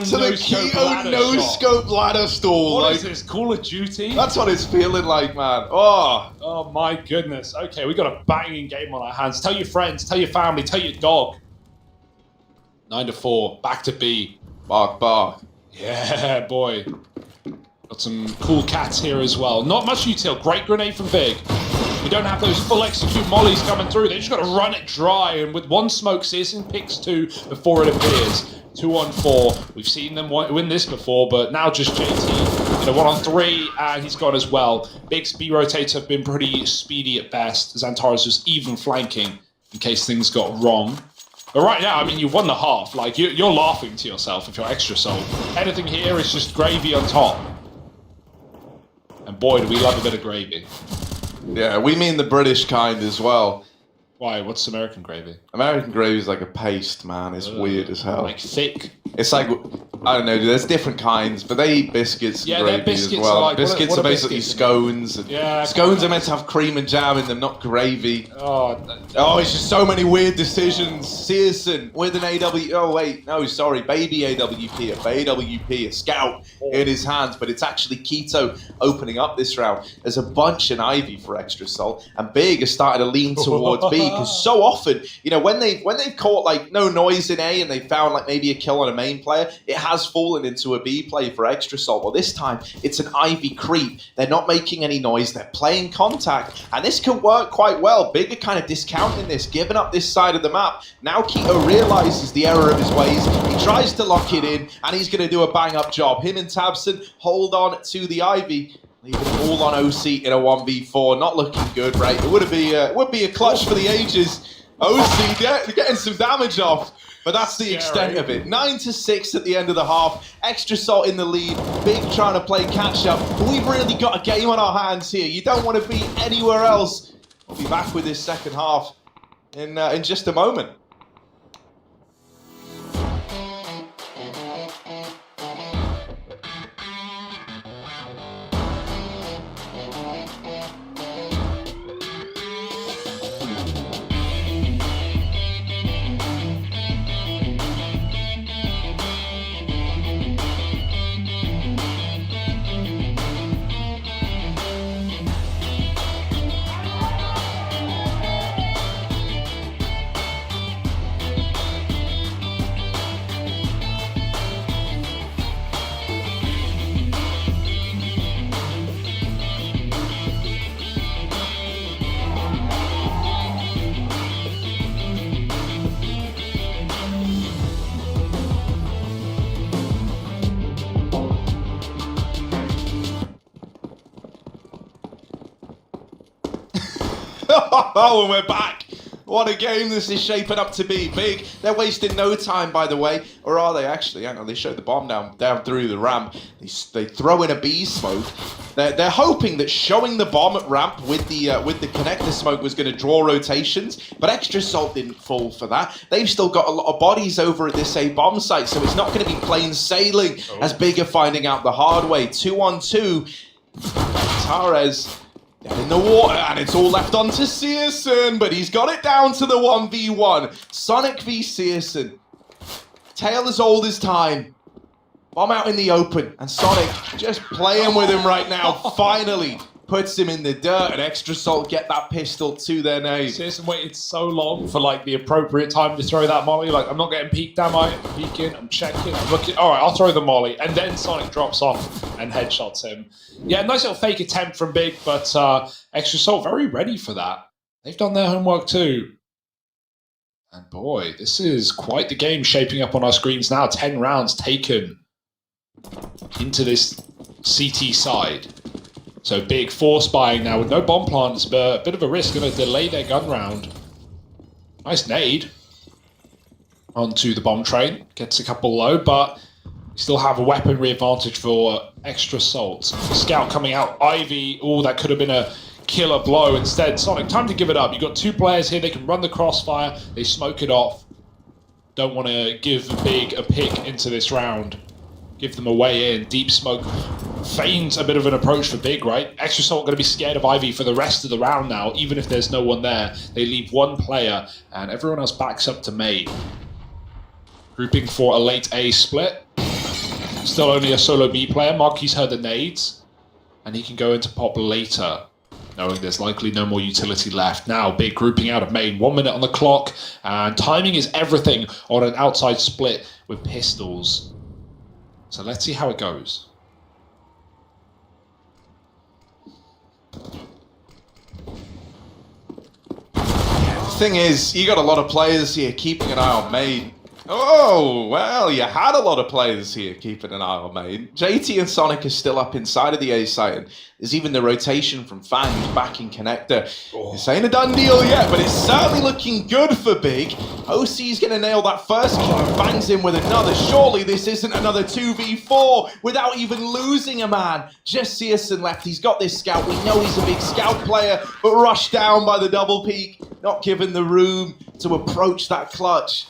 no-scope ladder stall. What is this, Call of Duty? That's what it's feeling like, man. Oh my goodness. Okay, we got a banging game on our hands. Tell your friends, tell your family, tell your dog. 9-4, back to B. Bark, bark. Yeah, boy. Got some cool cats here as well. Not much util. Great grenade from Big. We don't have those full execute mollies coming through. They just got to run it dry. And with one smoke, Searson picks 2 before it appears. 2 on 4. We've seen them win this before, but now just JT. You know, 1 on 3, and he's gone as well. Big's B rotates have been pretty speedy at best. Xantare's just even flanking in case things got wrong. But right now, I mean, you've won the half. Like, you're laughing to yourself if you're extra soul. Anything here is just gravy on top. And boy, do we love a bit of gravy. Yeah, we mean the British kind as well. Why? What's American gravy? American gravy is like a paste, man. It's weird as hell. Like thick. It's like, I don't know, there's different kinds, but they eat biscuits and gravy biscuits as well. are like, biscuits what are are basically biscuits? scones. And Yeah, scones are meant to have cream and jam in them, not gravy. Oh, it's just so many weird decisions. Searson with an AW. Oh, wait. No, sorry. Baby AWP. A AWP. A scout in his hands. But it's actually Keto opening up this round. There's a bunch in Ivy for extra salt. And Big has started to lean towards B. Because so often, you know, when they've caught like no noise in A and they found like maybe a kill on a main player, it has fallen into a B play for extra salt. Well, this time it's an Ivy creep. They're not making any noise. They're playing contact. And this can work quite well. Big are kind of discounting this, giving up this side of the map. Now Keto realizes the error of his ways. He tries to lock it in, and he's going to do a bang-up job. Him and Tabson hold on to the Ivy. Leaving it all on OC in a 1v4. Not looking good, right? It would be a clutch for the ages. OC getting some damage off. But that's the extent of it. 9-6 at the end of the half. Extra salt in the lead. Big trying to play catch up. But we've really got a game on our hands here. You don't want to be anywhere else. We'll be back with this second half in just a moment. Oh, and we're back. What a game this is shaping up to be. Big. They're wasting no time, by the way. Or are they actually? Hang on, they showed the bomb down through the ramp. They throw in a B smoke. They're hoping that showing the bomb at ramp with the connector smoke was going to draw rotations, but extra salt didn't fall for that. They've still got a lot of bodies over at this A bomb site, so it's not going to be plain sailing as Big are finding out the hard way. 2-on-2. Tares in the water, and it's all left on to Searson, but he's got it down to the 1v1. Sonic v Searson. Tale as old as time. Bomb out in the open, and Sonic just playing with him right now. Finally puts him in the dirt, and extra salt get that pistol to their name. Searson waited so long for like the appropriate time to throw that molly. Like, I'm not getting peeked, am I? I'm peeking, I'm checking, I'm looking. All right, I'll throw the molly, and then Sonic drops off and headshots him. Yeah, nice little fake attempt from Big, but extra salt very ready for that. They've done their homework too. And boy, this is quite the game shaping up on our screens now. 10 rounds taken into this CT side. So Big force buying now with no bomb plants, but a bit of a risk, going to delay their gun round. Nice nade onto the bomb train. Gets a couple low, but we still have a weaponry advantage for extra salt. Scout coming out. Ivy, oh, that could have been a killer blow. Instead, Sonic, time to give it up. You've got 2 players here. They can run the crossfire. They smoke it off. Don't want to give Big a pick into this round. Give them a way in. Deep smoke feigns a bit of an approach for Big, right? Extra Salt going to be scared of Ivy for the rest of the round now, even if there's no one there. They leave 1 player, and everyone else backs up to May. Grouping for a late A split. Still only a solo B player. Marquis heard the nades, and he can go into pop later, knowing there's likely no more utility left. Now, Big grouping out of main. 1 minute on the clock, and timing is everything on an outside split with pistols. So let's see how it goes. thing is, you got a lot of players here keeping an eye on main. Oh, well, you had a lot of players here keeping an eye on main. JT and Sonic are still up inside of the A site, and there's even the rotation from Fang back in connector. This ain't a done deal yet, but it's certainly looking good for Big. OC's going to nail that first kill and Fang's in with another. Surely this isn't another 2v4 without even losing a man. Just Searson left. He's got this scout. We know he's a big scout player, but rushed down by the double peak, not given the room to approach that clutch.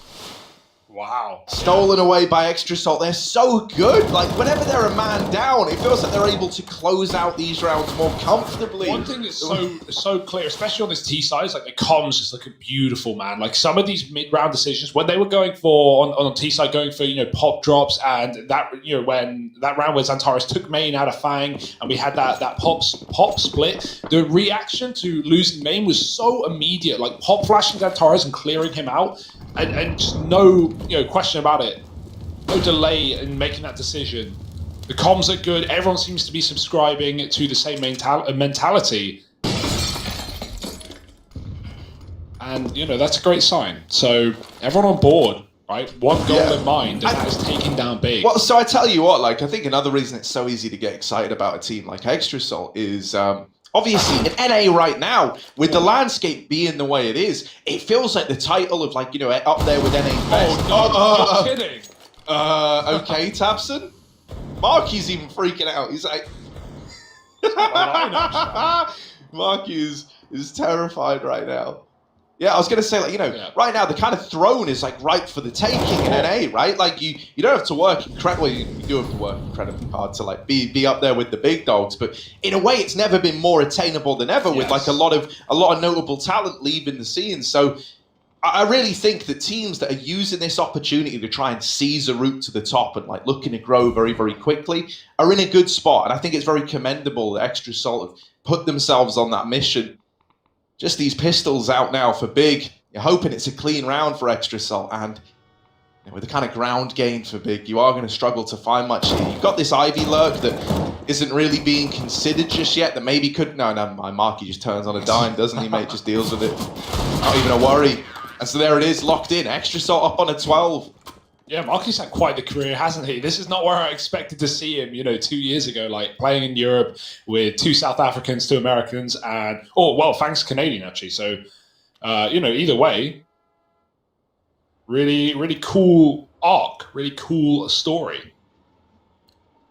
Wow. Stolen away by Extra Salt. They're so good. Like, whenever they're a man down, it feels like they're able to close out these rounds more comfortably. One thing that's so clear, especially on this T side, is like the comms just look beautiful, man. Like some of these mid-round decisions, when they were going for on T side, going for pop drops, and that when that round where Xantares took main out of Fang, and we had that pop split, the reaction to losing main was so immediate. Like pop flashing Xantares and clearing him out, and just no question about it. No delay in making that decision. The comms are good. Everyone seems to be subscribing to the same mentality. And, that's a great sign. So, everyone on board, right? One goal in mind, and that is taking down Big. Well, so I tell you what, like, I think another reason it's so easy to get excited about a team like Extra Salt is... obviously, in NA right now, with the landscape being the way it is, it feels like the title of, like, up there with NA Best. Oh, no, you're kidding. Okay, Tabson? Marky's even freaking out. He's like... Marky is terrified right now. Yeah, I was going to say, like, right now, the kind of throne is, like, ripe for the taking in NA, right? Like, you don't have to work incredibly... Well, you do have to work incredibly hard to, like, be up there with the big dogs, but in a way, it's never been more attainable than ever with, like, a lot of notable talent leaving the scene. So I really think that teams that are using this opportunity to try and seize a route to the top and, like, looking to grow very, very quickly are in a good spot. And I think it's very commendable that Extra Salt have put themselves on that mission. Just these pistols out now for Big. You're hoping it's a clean round for Extra Salt, and with the kind of ground gain for Big, you are going to struggle to find much here. You've got this Ivy lurk that isn't really being considered just yet, that maybe could... No, my Marky just turns on a dime, doesn't he, mate? Just deals with it. Not even a worry. And so there it is, locked in. Extra Salt up on a 12. Yeah, Marky's had quite the career, hasn't he? This is not where I expected to see him, 2 years ago, like playing in Europe with 2 South Africans, 2 Americans, and Fang's Canadian actually. So, either way, really, really cool arc, really cool story.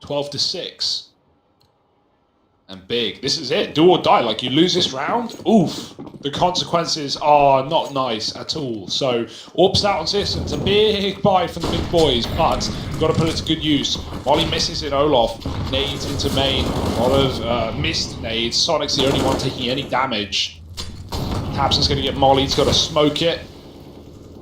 12-6. And Big. This is it. Do or die. Like, you lose this round, oof. The consequences are not nice at all. So, Orps out on Searson. It's a big buy from the big boys, but you've got to put it to good use. Molly misses in Olaf. Nades into main. A lot of missed nades. Sonic's the only one taking any damage. Tabson's going to get Molly. He's got to smoke it.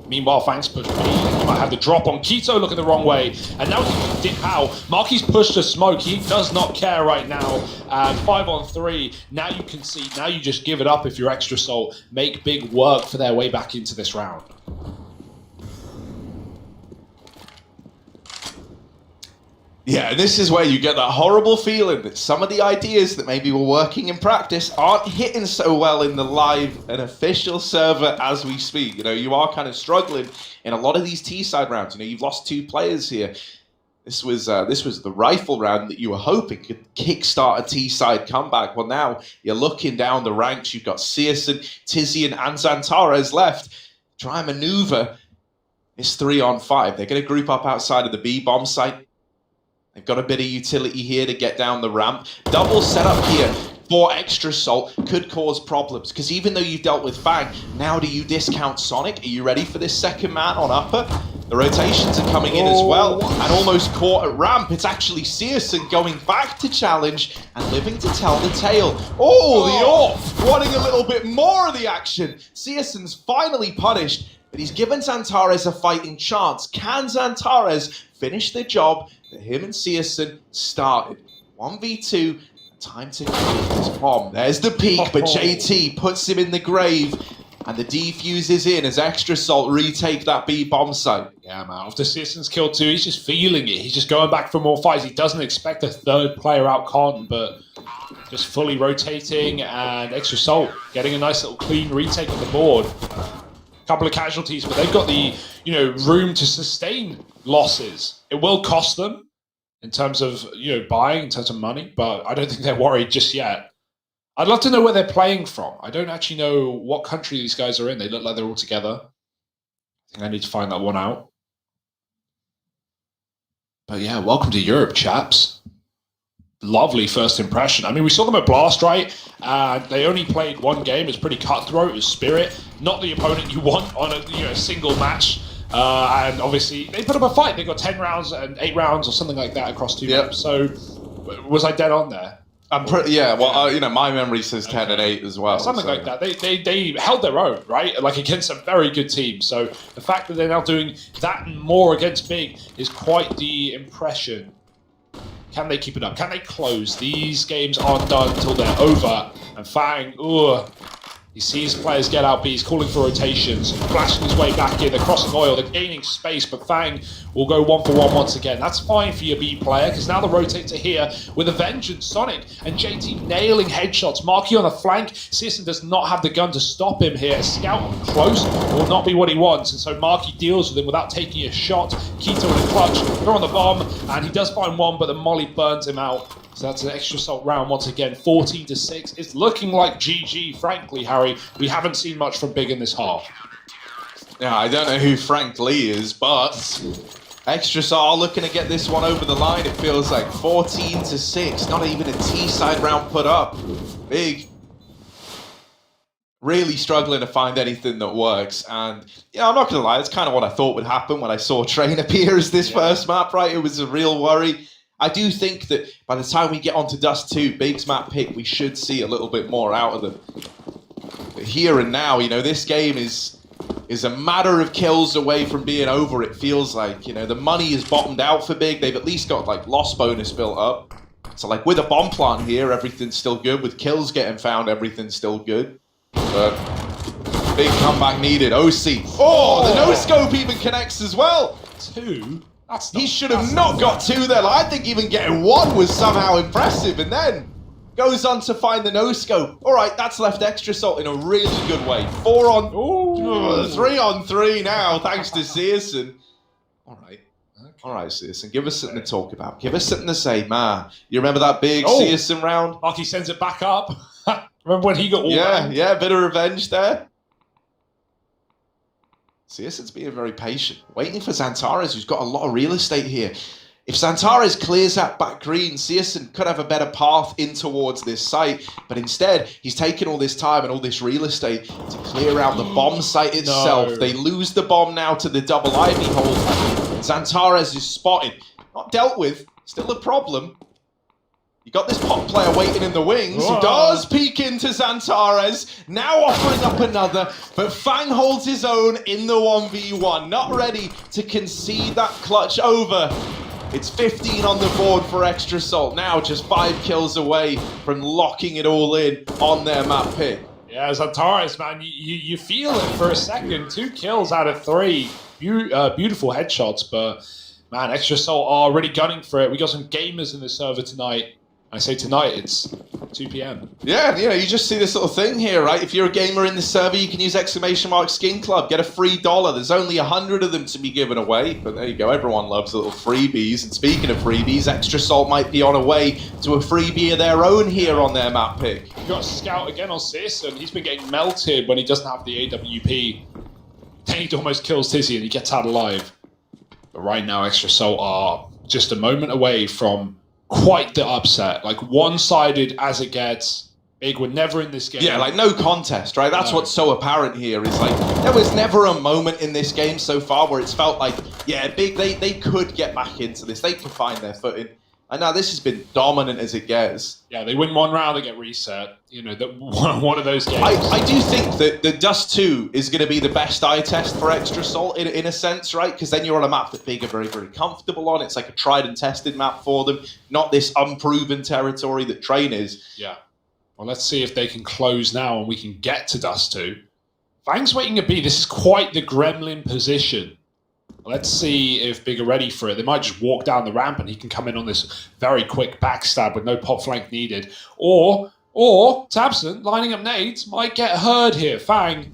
Meanwhile, Fang's pushed B. He might have the drop on Keto looking the wrong way. And now he can dip out. Marky's pushed to smoke. He does not care right now. And 5-on-3. Now you can see. Now you just give it up if you're Extra Salt. Make Big work for their way back into this round. Yeah, and this is where you get that horrible feeling that some of the ideas that maybe were working in practice aren't hitting so well in the live and official server as we speak. You are kind of struggling in a lot of these T-side rounds. You've lost 2 players here. This was the rifle round that you were hoping could kickstart a T-side comeback. Well, now you're looking down the ranks. You've got Searson, Tizian, and Xantares left. Try and maneuver. It's 3-on-5. They're going to group up outside of the B bomb site. They've got a bit of utility here to get down the ramp. Double setup here for Extra Salt could cause problems, because even though you've dealt with Fang, now do you discount Sonic? Are you ready for this second man on upper? The rotations are coming in as well, and almost caught at ramp. It's actually Searson going back to challenge and living to tell the tale. Oh, the AWP wanting a little bit more of the action. Searson's finally punished, but he's given Xantares a fighting chance. Can Xantares finish the job that him and Searson started? 1v2, time to kill this bomb. There's the peak, but JT puts him in the grave, and the defuse is in as Extra Salt retake that B bomb site. Yeah, man. After Searson's killed 2, he's just feeling it. He's just going back for more fights. He doesn't expect a 3rd player out con, but just fully rotating, and Extra Salt getting a nice little clean retake of the board. couple of casualties, but they've got the room to sustain losses. It will cost them in terms of buying, in terms of money, but I don't think they're worried just yet. I'd love to know where they're playing from. I don't actually know what country these guys are in. They look like they're all together. I think I need to find that one out. But yeah, welcome to Europe, chaps. Lovely first impression. I mean, we saw them at Blast, right? And they only played one game. It was pretty cutthroat. It was Spirit. Not the opponent you want on a single match. And obviously, they put up a fight. They got 10 rounds and 8 rounds or something like that across 2 maps. So, was I dead on there? My memory says 10 and 8 as well. Something like that. They held their own, right? Like against a very good team. So the fact that they're now doing that and more against Big is quite the impression. Can they keep it up? Can they close? These games aren't done until they're over. And Fang, he sees players get out B. He's calling for rotations, flashing his way back in. They're crossing oil. They're gaining space, but Fang will go 1-for-1 once again. That's fine for your B player, because now the rotates are here with a vengeance. Sonic and JT nailing headshots. Marky on the flank. Searson does not have the gun to stop him here. A scout close will not be what he wants, and so Marky deals with him without taking a shot. Keto in the clutch. They're on the bomb, and he does find one, but the molly burns him out. So that's an extra assault round once again, 14-6. It's looking like GG, frankly, Harry. We haven't seen much from Big in this half. Yeah, I don't know who Frank Lee is, but Extra are looking to get this one over the line. It feels like 14-6. Not even a T-side round put up. Big really struggling to find anything that works. And I'm not going to lie, it's kind of what I thought would happen when I saw Train appear as this first map, right? It was a real worry. I do think that by the time we get onto Dust 2, Big's map pick, we should see a little bit more out of them. But here and now, this game is a matter of kills away from being over, it feels like. The money is bottomed out for Big. They've at least got, loss bonus built up. So, with a bomb plant here, everything's still good. With kills getting found, everything's still good. But big comeback needed. OC. Oh, the no-scope even connects as well. 2? He should have not got 2 there. I think even getting 1 was somehow impressive. And then goes on to find the no-scope. All right, that's left Extra Salt in a really good way. 3 on 3 now, thanks to Searson. All right. All right, Searson, give us something to talk about. Give us something to say, man. You remember that big Searson round? Marky sends it back up. Remember when he got all round? Yeah, a bit of revenge there. Searson's being very patient, waiting for Xantares, who's got a lot of real estate here. If Xantares clears that back green, Searson could have a better path in towards this site, but instead, he's taken all this time and all this real estate to clear out the bomb site itself. No. They lose the bomb now to the double Ivy hole. Xantares is spotted, not dealt with, still a problem. You got this pop player waiting in the wings, who does peek into Xantares, now offering up another, but Fang holds his own in the 1v1, not ready to concede that clutch over. It's 15 on the board for Extra Salt, now just 5 kills away from locking it all in on their map pick. Yeah, Xantares, man, you feel it for a second. 2 kills out of 3. Beautiful headshots, but man, Extra Salt are really gunning for it. We got some gamers in the server tonight. I say tonight, it's 2 p.m. Yeah, you just see this little thing here, right? If you're a gamer in the server, you can use !Skin Club, get a free $1. There's only 100 of them to be given away, but there you go, everyone loves little freebies. And speaking of freebies, Extra Salt might be on a way to a freebie of their own here on their map pick. You got a scout again on Searson. He's been getting melted when he doesn't have the AWP. Then he almost kills Tizzy and he gets out alive. But right now, Extra Salt are just a moment away from quite the upset, one-sided as it gets. Big were never in this game. Yeah, no contest, right? That's what's so apparent here is there was never a moment in this game so far where it's felt like, Big, they could get back into this. They could find their footing. And now this has been dominant as it gets. Yeah, they win one round, they get reset. One of those games. I do think that the Dust 2 is going to be the best eye test for Extra Salt in a sense, right? Because then you're on a map that Big are very, very comfortable on. It's like a tried and tested map for them, not this unproven territory that Train is. Yeah. Well, let's see if they can close now and we can get to Dust 2. Fang's waiting a B. This is quite the gremlin position. Let's see if Big are ready for it. They might just walk down the ramp and he can come in on this very quick backstab with no pop flank needed. Or Tabson, lining up nades, might get heard here. Fang,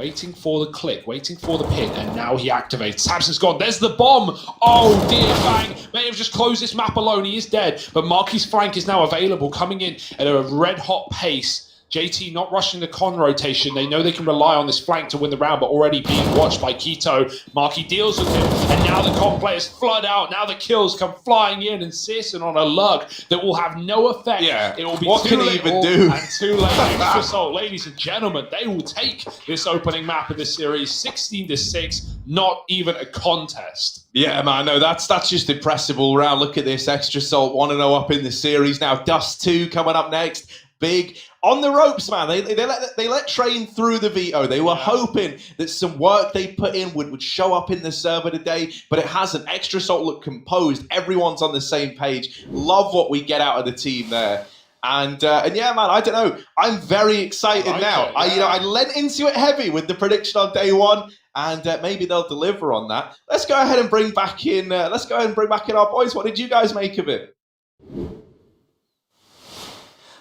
waiting for the click, waiting for the pin, and now he activates. Samson's gone. There's the bomb. Oh dear, Fang may have just closed this map alone. He is dead, but Marky's flank is now available, coming in at a red-hot pace. JT not rushing the con rotation. They know they can rely on this flank to win the round, but already being watched by Keto. Marky deals with him, and now the con players flood out. Now the kills come flying in, and Searson on a lug that will have no effect. Yeah. It will be What too can he late even do? and too late. Extra Assault, ladies and gentlemen, they will take this opening map of this series 16-6, not even a contest. Yeah, man, no, that's just impressive all round. Look at this, Extra Salt 1-0 up in the series now. Dust 2 coming up next. Big on the ropes, man. They let Train through the veto. They were hoping that some work they put in would show up in the server today, but it hasn't. Extra Salt look composed. Everyone's on the same page. Love what we get out of the team there. And yeah, man, I don't know. I'm very excited now. I lent into it heavy with the prediction on day one, and maybe they'll deliver on that. Let's go ahead and bring back in. Our boys. What did you guys make of it?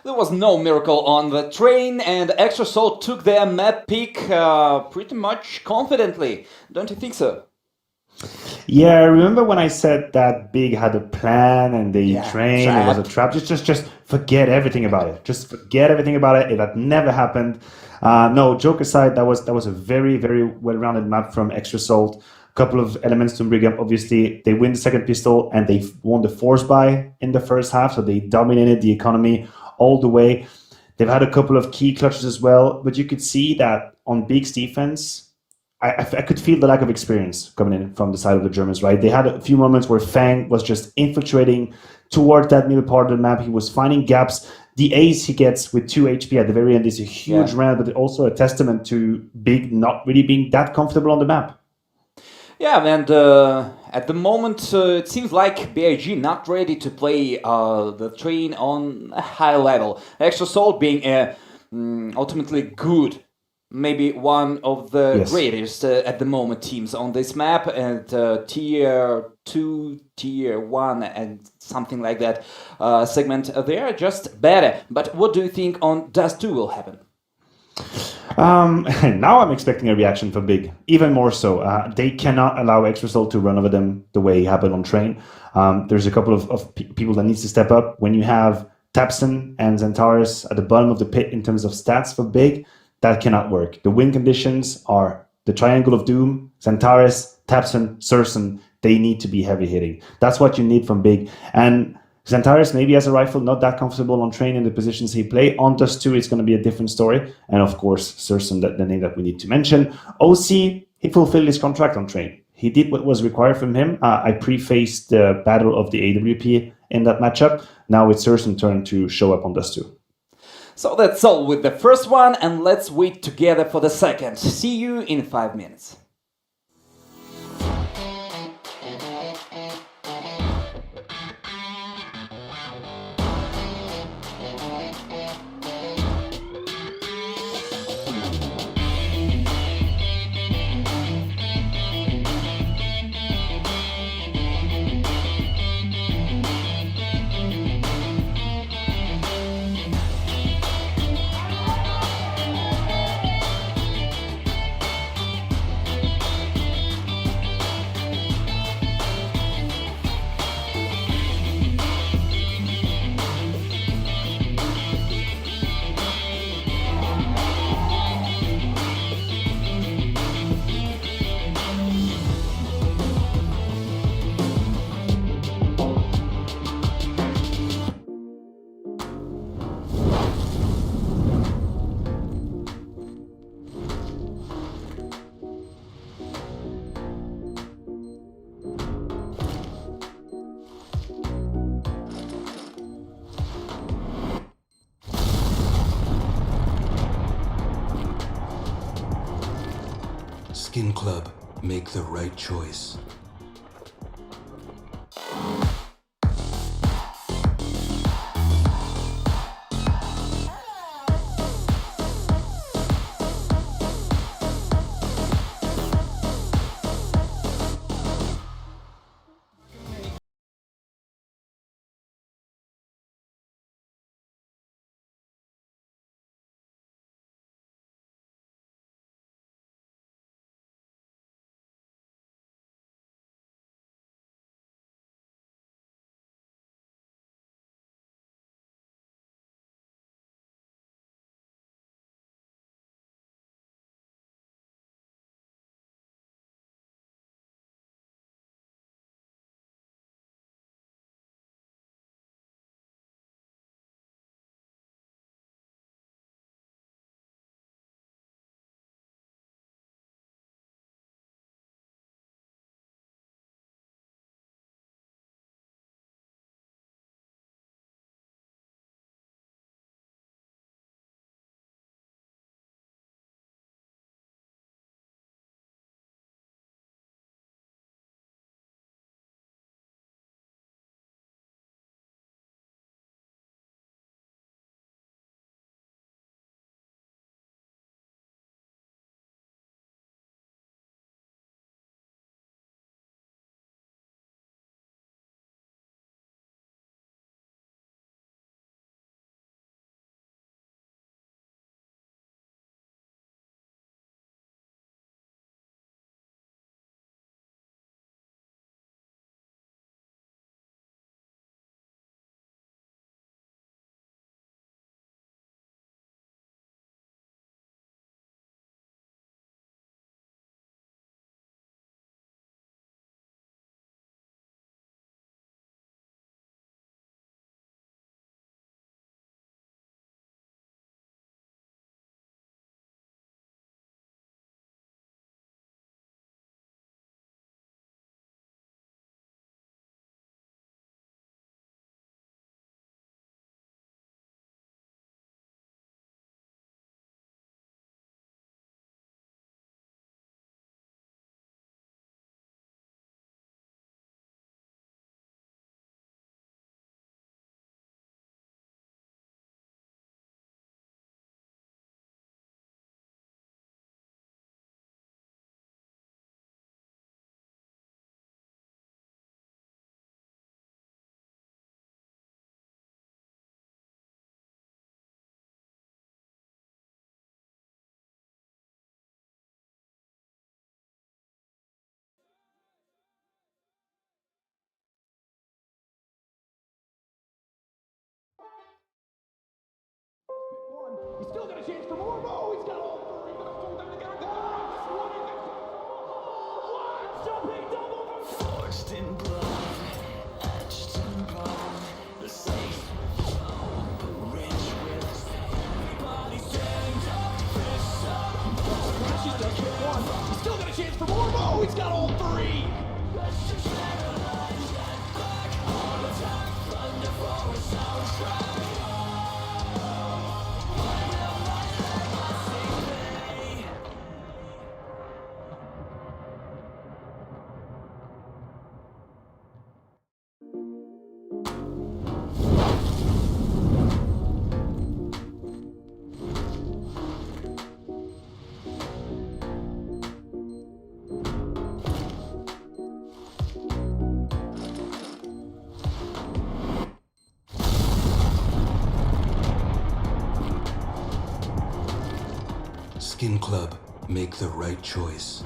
There was no miracle on the train, and Extra Soul took their map pick pretty much confidently. Don't you think so? Yeah, remember when I said that Big had a plan and they trained, it was a trap? Just forget everything about it. Just forget everything about it. That never happened. No, joke aside, that was a very, very well-rounded map from Extra Salt. A couple of elements to bring up. Obviously, they win the second pistol and they won the force buy in the first half, so they dominated the economy all the way. They've had a couple of key clutches as well, but you could see that on Big's defense, I could feel the lack of experience coming in from the side of the Germans, right? They had a few moments where Fang was just infiltrating toward that middle part of the map. He was finding gaps. The ace he gets with 2 HP at the very end is a huge round, but also a testament to Big not really being that comfortable on the map. Yeah, and at the moment it seems like BIG not ready to play the train on a high level. Extra Soul being ultimately good, maybe one of the greatest at the moment teams on this map, and tier 2, tier 1 and something like that segment, they are just better. But what do you think on Dust 2 will happen? Now I'm expecting a reaction from Big, even more so. They cannot allow Extra Soul to run over them the way it happened on Train. There's a couple of people that needs to step up. When you have Tapson and Xantares at the bottom of the pit in terms of stats for Big, that cannot work. The win conditions are the Triangle of Doom, Xantares, Tapson, Searson. They need to be heavy hitting. That's what you need from Big. And Xantares maybe as a rifle, not that comfortable on Train in the positions he play. On Dust 2, it's going to be a different story. And of course, Searson, the name that we need to mention. OC, he fulfilled his contract on Train. He did what was required from him. I prefaced the battle of the AWP in that matchup. Now it's Searson's turn to show up on Dust 2. So that's all with the first one, and let's wait together for the second. See you in 5 minutes. Skin Club, make the right choice. He's still got a chance for more. Oh, he's got all three. Gonna fall down the guard. What? Jumping double move. Forged in blood, etched in bone. The safe phone, but rich with everybody stand up, fist up. She's just hit one. He's still got a chance for more. Oh, he's got all three. Let's just analyze that black heart attack. Thunder for a soundtrack. Skin Club, make the right choice.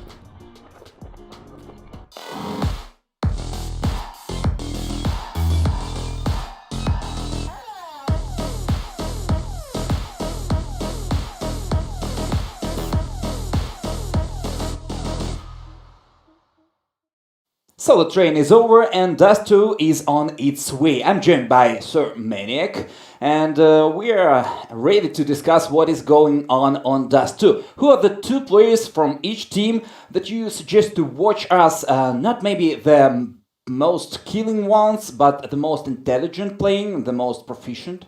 So the train is over and Dust 2 is on its way. I'm joined by Sir Maniac and we are ready to discuss what is going on Dust 2. Who are the two players from each team that you suggest to watch us? Not maybe the most killing ones, but the most intelligent playing, the most proficient?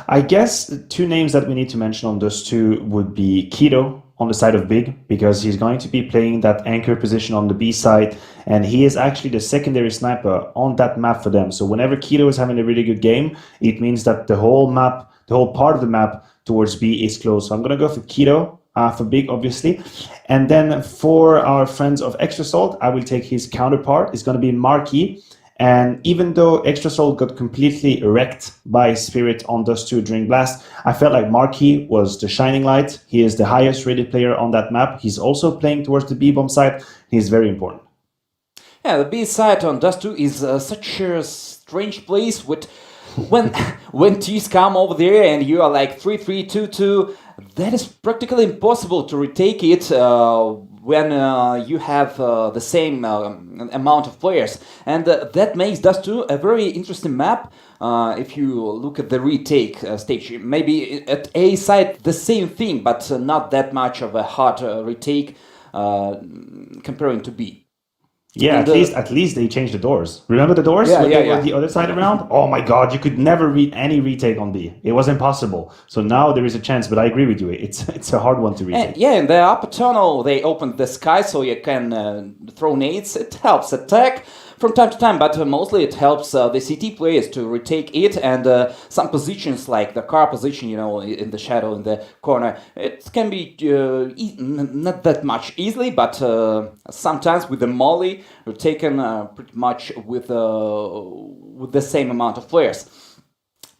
I guess the two names that we need to mention on those two would be Keto on the side of Big, because he's going to be playing that anchor position on the B side, and he is actually the secondary sniper on that map for them. So whenever Keto is having a really good game, it means that the whole map, the whole part of the map towards B is closed. So I'm going to go for Keto, for Big, obviously. And then for our friends of Extra Salt, I will take his counterpart. It's going to be Marquis. And even though Extra Salt got completely wrecked by Spirit on Dust 2 during Blast, I felt like Marquis was the shining light. He is the highest rated player on that map. He's also playing towards the B-bomb side. He's very important. Yeah, the B side on Dust 2 is such a strange place with when T's come over there and you are like 3-3-2-2, that is practically impossible to retake it when you have the same amount of players. And that makes Dust 2 a very interesting map. If you look at the retake stage, maybe at A side the same thing, but not that much of a hard retake comparing to B. Yeah, And, at least they changed the doors. Remember the doors? Yeah, when yeah, they were yeah. the other side around? Oh my god, you could never read any retake on B. It was impossible. So now there is a chance, but I agree with you. It's a hard one to retake. And, yeah, in the upper tunnel they opened the sky so you can throw nades. It helps attack from time to time, but mostly it helps the CT players to retake it, and some positions like the car position, you know, in the shadow in the corner, it can be not that much easily, but sometimes with the molly you're taken pretty much with the same amount of players.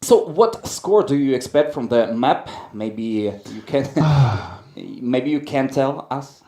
So what score do you expect from the map? Maybe you can maybe you can tell us.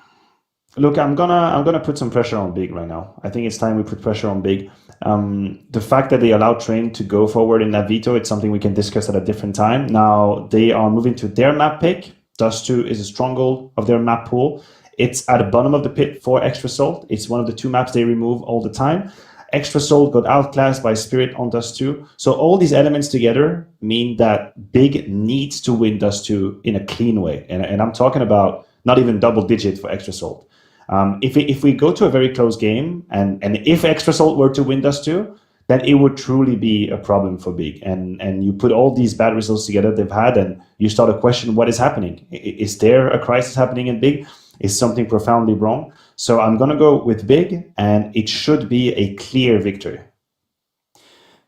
Look, I'm gonna put some pressure on Big right now. I think it's time we put pressure on Big. The fact that they allowed Train to go forward in that veto, it's something we can discuss at a different time. Now they are moving to their map pick. Dust 2 is a stronghold of their map pool. It's at the bottom of the pit for Extra Salt. It's one of the two maps they remove all the time. Extra Salt got outclassed by Spirit on Dust 2. So all these elements together mean that Big needs to win Dust 2 in a clean way. And I'm talking about not even double digit for Extra Salt. If we go to a very close game, and if Extra Salt were to win Dust 2, then it would truly be a problem for Big. And you put all these bad results together they've had, and you start to question what is happening. Is there a crisis happening in Big? Is something profoundly wrong? So I'm going to go with Big, and it should be a clear victory.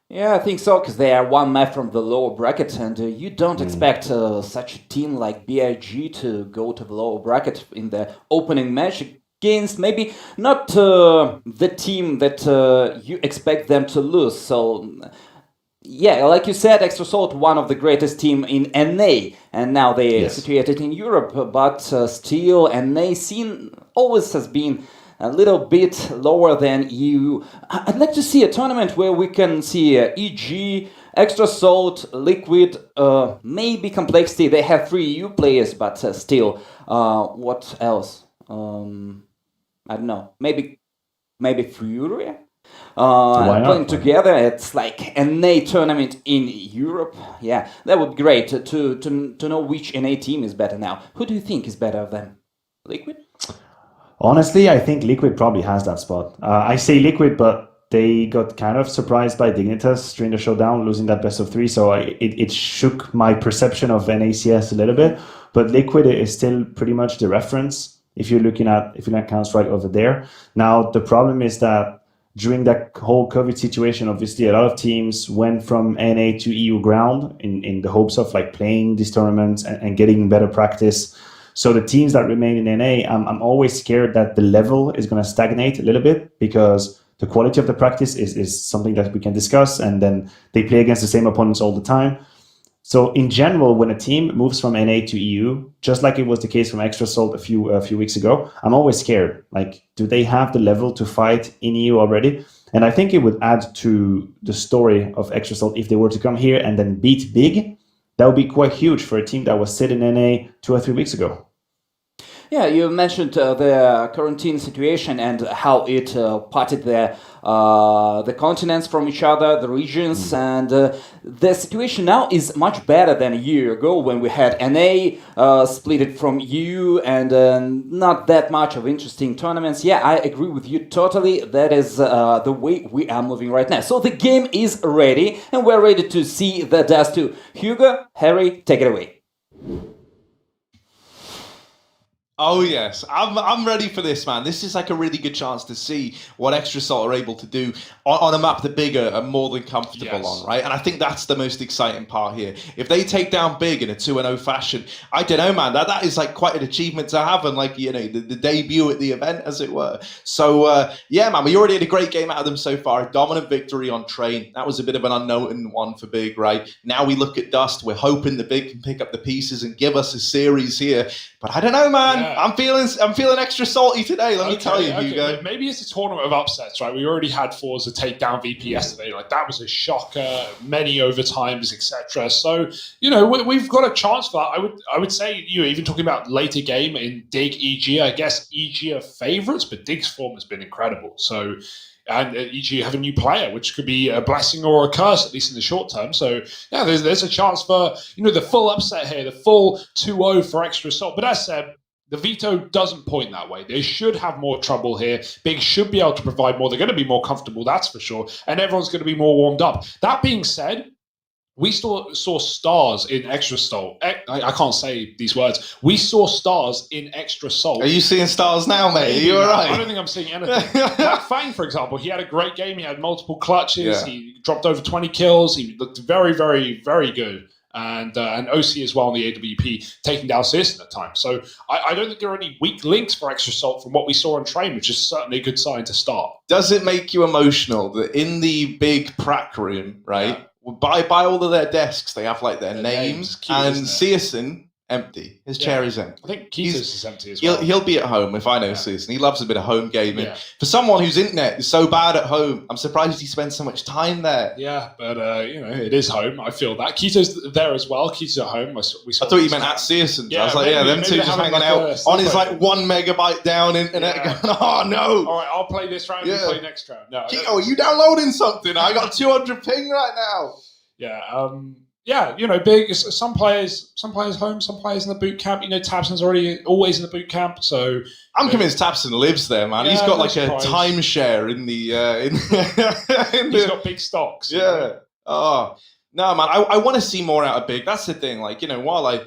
Yeah, I think so, because they are one map from the lower bracket, and you don't expect such a team like BIG to go to the lower bracket in the opening match against maybe not the team that you expect them to lose. So, yeah, like you said, Extra Salt, one of the greatest team in NA, and now they are situated in Europe, but still NA scene always has been a little bit lower than EU. I'd like to see a tournament where we can see EG Extra Salt, Liquid, maybe Complexity. They have 3 EU players, but still. What else? I don't know. Maybe Fury. Why not? Playing together, it's like an NA tournament in Europe. Yeah, that would be great to know which NA team is better now. Who do you think is better of them? Liquid? Honestly, I think Liquid probably has that spot. I say Liquid, but they got kind of surprised by Dignitas during the showdown, losing that best of 3. So it shook my perception of NACS a little bit. But Liquid is still pretty much the reference if you're looking at Counter-Strike over there. Now, the problem is that during that whole COVID situation, obviously a lot of teams went from NA to EU ground in the hopes of like playing these tournaments and getting better practice. So the teams that remain in NA, I'm always scared that the level is going to stagnate a little bit because the quality of the practice is something that we can discuss, and then they play against the same opponents all the time. So in general, when a team moves from NA to EU, just like it was the case from Extra Salt a few weeks ago, I'm always scared. Like, do they have the level to fight in EU already? And I think it would add to the story of Extra Salt if they were to come here and then beat Big. That would be quite huge for a team that was sitting in NA 2 or 3 weeks ago. Yeah, you mentioned the quarantine situation and how it parted the continents from each other, the regions, and the situation now is much better than a year ago when we had NA split it from EU and not that much of interesting tournaments. Yeah, I agree with you totally. That is the way we are moving right now. So the game is ready, and we're ready to see the Dust 2. Hugo, Harry, take it away. Oh yes, I'm ready for this, man. This is like a really good chance to see what Extra Salt are able to do on a map that Big are more than comfortable on, right? And I think that's the most exciting part here. If they take down Big in a 2-0 fashion, I don't know, man. That is like quite an achievement to have, and like, you know, the debut at the event, as it were. So yeah, man, we already had a great game out of them so far. A dominant victory on Train. That was a bit of an unknown one for Big, right? Now we look at Dust. We're hoping that Big can pick up the pieces and give us a series here. But I don't know, man. Yeah. I'm feeling extra salty today. Let me tell you, Hugo. Maybe it's a tournament of upsets, right? We already had Forza take down VP yesterday. Like, that was a shocker. Many overtimes, etc. So, you know, we've got a chance for that. I would say, you know, even talking about later game in Dig, EG. I guess EG are favourites, but Dig's form has been incredible. So. And EG have a new player, which could be a blessing or a curse, at least in the short term. So, yeah, there's a chance for, you know, the full upset here, the full 2-0 for Extra Salt. But as said, the veto doesn't point that way. They should have more trouble here. Big should be able to provide more. They're going to be more comfortable, that's for sure. And everyone's going to be more warmed up. That being said, we saw stars in Extra Salt. I can't say these words. We saw stars in Extra Salt. Are you seeing stars now, mate? Are you all right? I don't think I'm seeing anything. Black Fang, for example, he had a great game. He had multiple clutches. Yeah. He dropped over 20 kills. He looked very, very, very good. And OC as well on the AWP, taking down Citizen at times. So I don't think there are any weak links for Extra Salt from what we saw on Train, which is certainly a good sign to start. Does it make you emotional that in the big prac room, right? Yeah. By all of their desks, they have like their names cute, and Searson empty. His chair is empty. I think Ketos is empty as well. He'll be at home if I know Searson. He loves a bit of home gaming. Yeah. For someone whose internet is so bad at home, I'm surprised he spends so much time there. Yeah, but you know, it is home. I feel that. Ketos there as well. Ketos at home. I thought you meant at Searson's. Yeah, I was like, maybe, them two just hanging like out on his like 1 megabyte down internet going, oh no. All right, I'll play this round, you play next round. No, Keto, are you downloading something? I got 200 ping right now. Yeah, yeah, you know, Big. Some players home, some players in the boot camp. You know, Tabson's always in the boot camp. So I'm convinced Tabson lives there, man. Yeah, he's got like a timeshare in the. He's got big stocks. Yeah. You know? Oh no, man. I want to see more out of Big. That's the thing. Like, you know, while I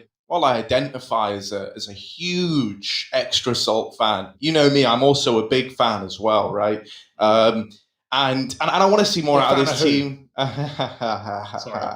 identify as a huge Extra Salt fan, you know me, I'm also a big fan as well, right? And I want to see more out of this team. I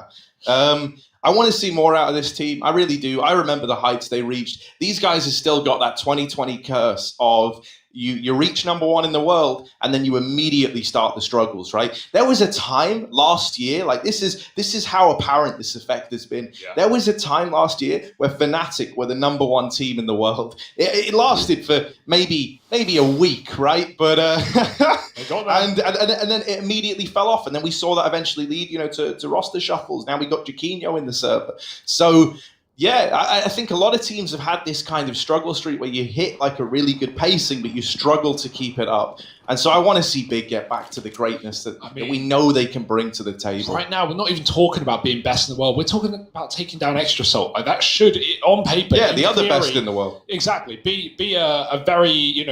want to see more out of this team. I really do. I remember the heights they reached. These guys have still got that 2020 curse of you reach number 1 in the world, and then you immediately start the struggles, right? There was a time last year, like this is how apparent this effect has been. Yeah. There was a time last year where Fnatic were the number 1 team in the world. It lasted for maybe a week, right? But and then it immediately fell off, and then we saw that eventually lead, to roster shuffles. Now we got Jaquinho in the server, so. Yeah, I think a lot of teams have had this kind of struggle streak where you hit like a really good pacing, but you struggle to keep it up. And so I want to see Big get back to the greatness that we know they can bring to the table. Right now, we're not even talking about being best in the world. We're talking about taking down Extra Salt. Like, that should, on paper, yeah, in the other theory, best in the world. Exactly. Be a very,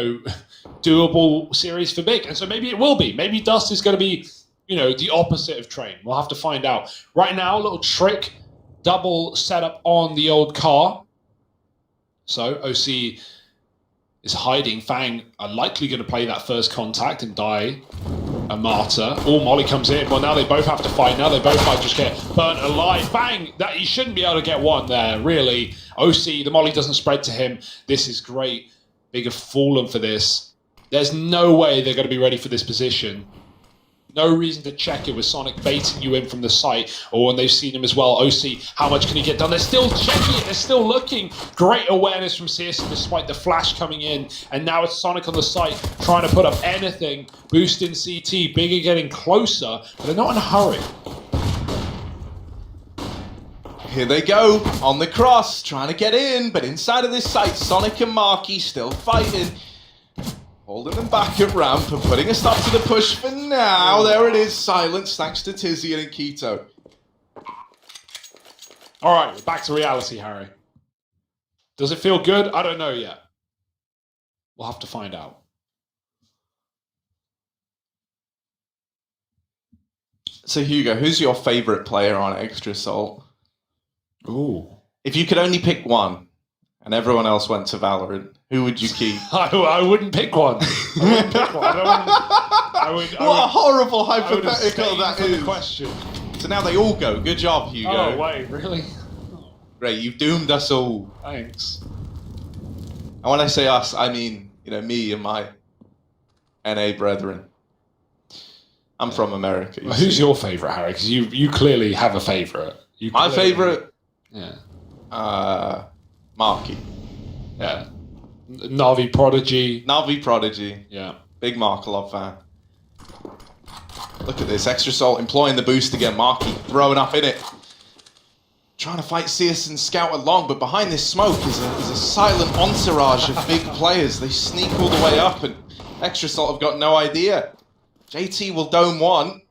doable series for Big. And so maybe it will be. Maybe Dust is going to be, the opposite of Train. We'll have to find out. Right now, a little trick. Double setup on the old car. So OC is hiding. Fang are likely going to play that first contact and die a martyr. Molly comes in. Well, now they both have to fight. Now they both might just get burnt alive. Fang, he shouldn't be able to get one there, really. OC, the Molly doesn't spread to him. This is great. Big have fallen for this. There's no way they're going to be ready for this position. No reason to check it with Sonic baiting you in from the site, or when they've seen him as well. OC, how much can he get done? They're still checking it. They're still looking. Great awareness from Searson despite the flash coming in. And now it's Sonic on the site trying to put up anything. Boosting CT. Bigger getting closer, but they're not in a hurry. Here they go on the cross, trying to get in, but inside of this site, Sonic and Marky still fighting. Holding them back at ramp and putting a stop to the push for now. There it is, silence thanks to Tizian and Keto. All right, we're back to reality, Harry. Does it feel good? I don't know yet. We'll have to find out. So Hugo, who's your favorite player on Extra Salt? Ooh. If you could only pick one and everyone else went to Valorant, who would you keep? I wouldn't pick one. What a horrible hypothetical that is. The question. So now they all go. Good job, Hugo. Oh, wait, really? Great, you've doomed us all. Thanks. And when I say us, I mean, me and my NA brethren. I'm from America. Well, who's your favourite, Harry? Because you clearly have a favourite. My favourite? Yeah. Marky. Yeah. Navi Prodigy. Navi Prodigy. Yeah. Big Markelov fan. Look at this. Extra Salt employing the boost again. Marky throwing up in it. Trying to fight Searson Scout along, but behind this smoke is a silent entourage of big players. They sneak all the way up, and Extra Salt have got no idea. JT will dome one.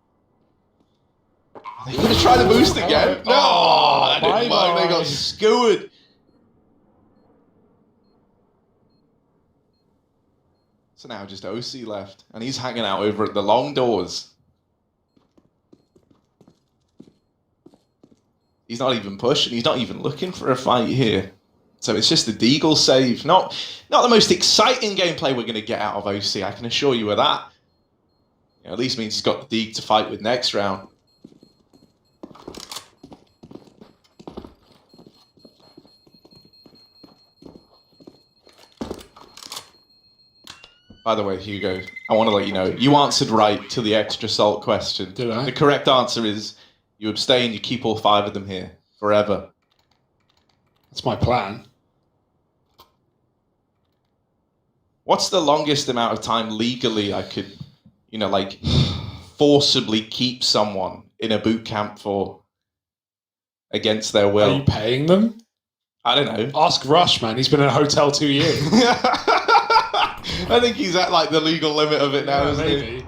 Are they going to try the boost again? No, that didn't work. They got skewered. So now just OC left, and he's hanging out over at the long doors. He's not even pushing. He's not even looking for a fight here. So it's just the Deagle save. Not the most exciting gameplay we're going to get out of OC, I can assure you of that. At least means he's got the Deagle to fight with next round. By the way, Hugo, I want to let you know, you answered right to the Extra Salt question. Did I? The correct answer is you abstain, you keep all 5 of them here forever. That's my plan. What's the longest amount of time legally I could, forcibly keep someone in a boot camp for against their will? Are you paying them? I don't know. Ask Rush, man. He's been in a hotel 2 years. I think he's at the legal limit of it now, isn't maybe. he?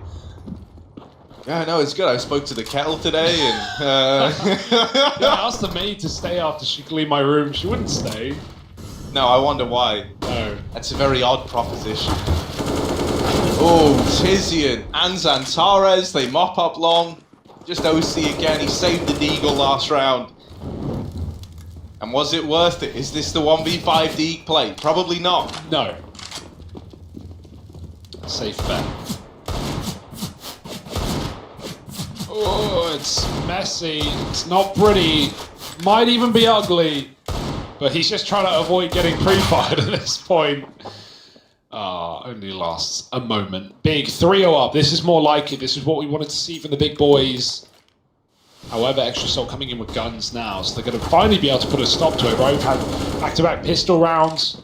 Yeah, no, it's good. I spoke to the kettle today, and I asked the maid to stay after she cleaned my room. She wouldn't stay. No, I wonder why. No. That's a very odd proposition. Oh, Tizian and Zantares, they mop up long. Just OC again. He saved the Deagle last round. And was it worth it? Is this the 1v5 Deagle play? Probably not. No. Safe bet. Oh, it's messy. It's not pretty. Might even be ugly. But he's just trying to avoid getting pre-fired at this point. Only lasts a moment. Big 3-0 up. This is more like it. This is what we wanted to see from the big boys. However, Extra Soul coming in with guns now, so they're going to finally be able to put a stop to it, right? We've had back-to-back pistol rounds.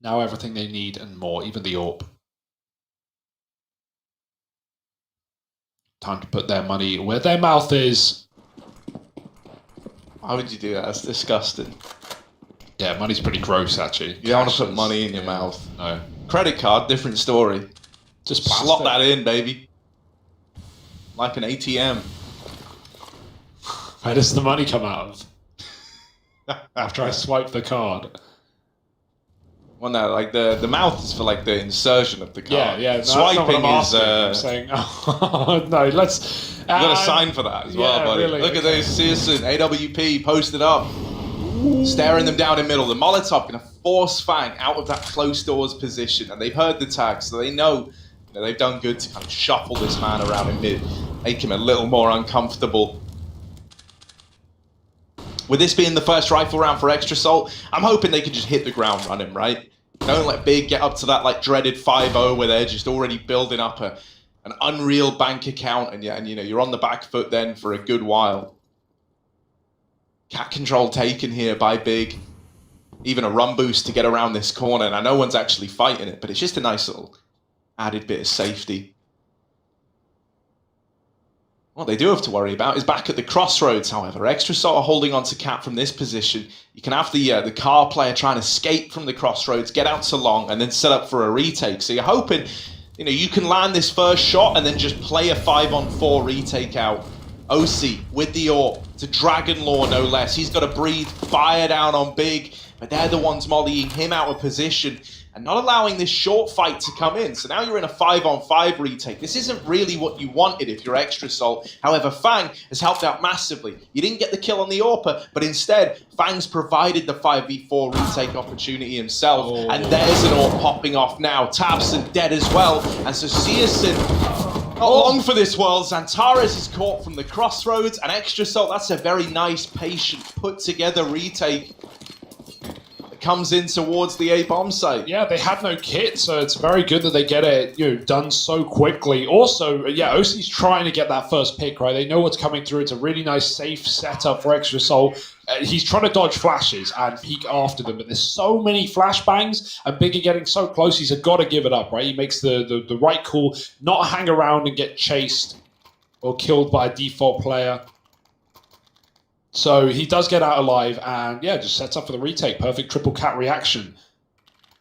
Now everything they need and more, even the AWP. Time to put their money where their mouth is. Why would you do that? That's disgusting. Yeah, money's pretty gross, actually. You don't want to put money in your mouth. No. Credit card, different story. Just Slot that in, baby. Like an ATM. Where does the money come out of? After I swipe the card. Well, no, like the mouth is for like the insertion of the card. Yeah. No, Swiping is. I'm saying, oh, no, let's. You got a sign for that as well, buddy. Really, Look at those. Searson, AWP posted up. Staring them down in middle. The Molotov going to force Fang out of that close doors position. And they've heard the tag, so they know they've done good to kind of shuffle this man around in mid. Make him a little more uncomfortable. With this being the first rifle round for Extra Soul, I'm hoping they can just hit the ground running, right? Don't let Big get up to that like dreaded 5-0 where they're just already building up an unreal bank account. And you're on the back foot then for a good while. Cat control taken here by Big. Even a run boost to get around this corner. And I know one's actually fighting it, but it's just a nice little added bit of safety. What they do have to worry about is back at the crossroads, however. Extra Soul are holding on to Cat from this position. You can have the car player try and escape from the crossroads, get out to long, and then set up for a retake. So you're hoping, you can land this first shot and then just play a 5-on-4 retake out. OC with the AWP to Dragon Law, no less. He's got to breathe fire down on Big, but they're the ones mollying him out of position and not allowing this short fight to come in. So now you're in a 5-on-5 retake. This isn't really what you wanted if you're Extra Soul. However, Fang has helped out massively. You didn't get the kill on the AWPer, but instead, Fang's provided the 5v4 retake opportunity himself. Oh. And there's an AWP popping off now. Tabson dead as well. And so Searson, not long for this world. Xantares is caught from the crossroads. And Extra Soul, that's a very nice, patient, put-together retake. Comes in towards the A bomb site. Yeah, they had no kit, so it's very good that they get it done so quickly. Also, OC's trying to get that first pick, right? They know what's coming through. It's a really nice, safe setup for Extra Soul. He's trying to dodge flashes and peek after them, but there's so many flashbangs, and Big are getting so close, he's got to give it up, right? He makes the right call, not hang around and get chased or killed by a default player. So he does get out alive and, just sets up for the retake. Perfect triple cat reaction.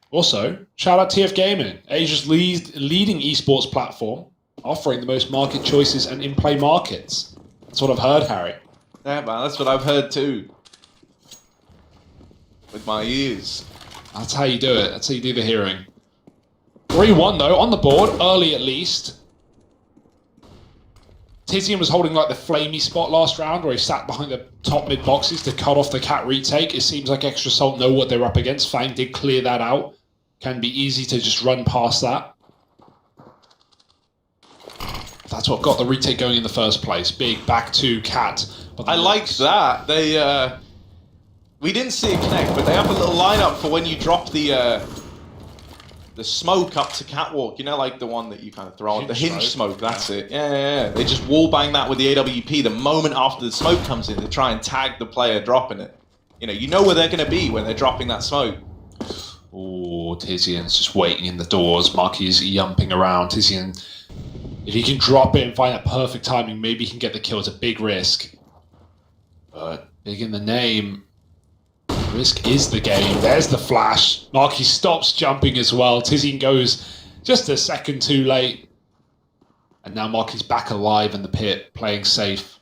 Also, shout out TF Gaming, Asia's leading esports platform, offering the most market choices and in-play markets. That's what I've heard, Harry. Yeah, man, that's what I've heard too. With my ears. That's how you do it. That's how you do the hearing. 3-1 though, on the board, early at least. Tizian was holding like the flamey spot last round where he sat behind the top mid boxes to cut off the cat retake. It seems like Extra Soul know what they're up against. Fang did clear that out. Can be easy to just run past that. That's what got the retake going in the first place. Big back to Cat. I liked that. They we didn't see it connect, but they have a little lineup for when you drop the smoke up to catwalk, like the one that you kind of throw on. The hinge smoke, that's it. Yeah. They just wall bang that with the AWP the moment after the smoke comes in to try and tag the player dropping it. You know where they're going to be when they're dropping that smoke. Oh, Tizian's just waiting in the doors. Marky's yumping around. Tizian, if he can drop it and find that perfect timing, maybe he can get the kill. It's a big risk. But big in the name. Risk is the game. There's the flash. Marky stops jumping as well. Tizian goes just a second too late. And now Marky's back alive in the pit, playing safe.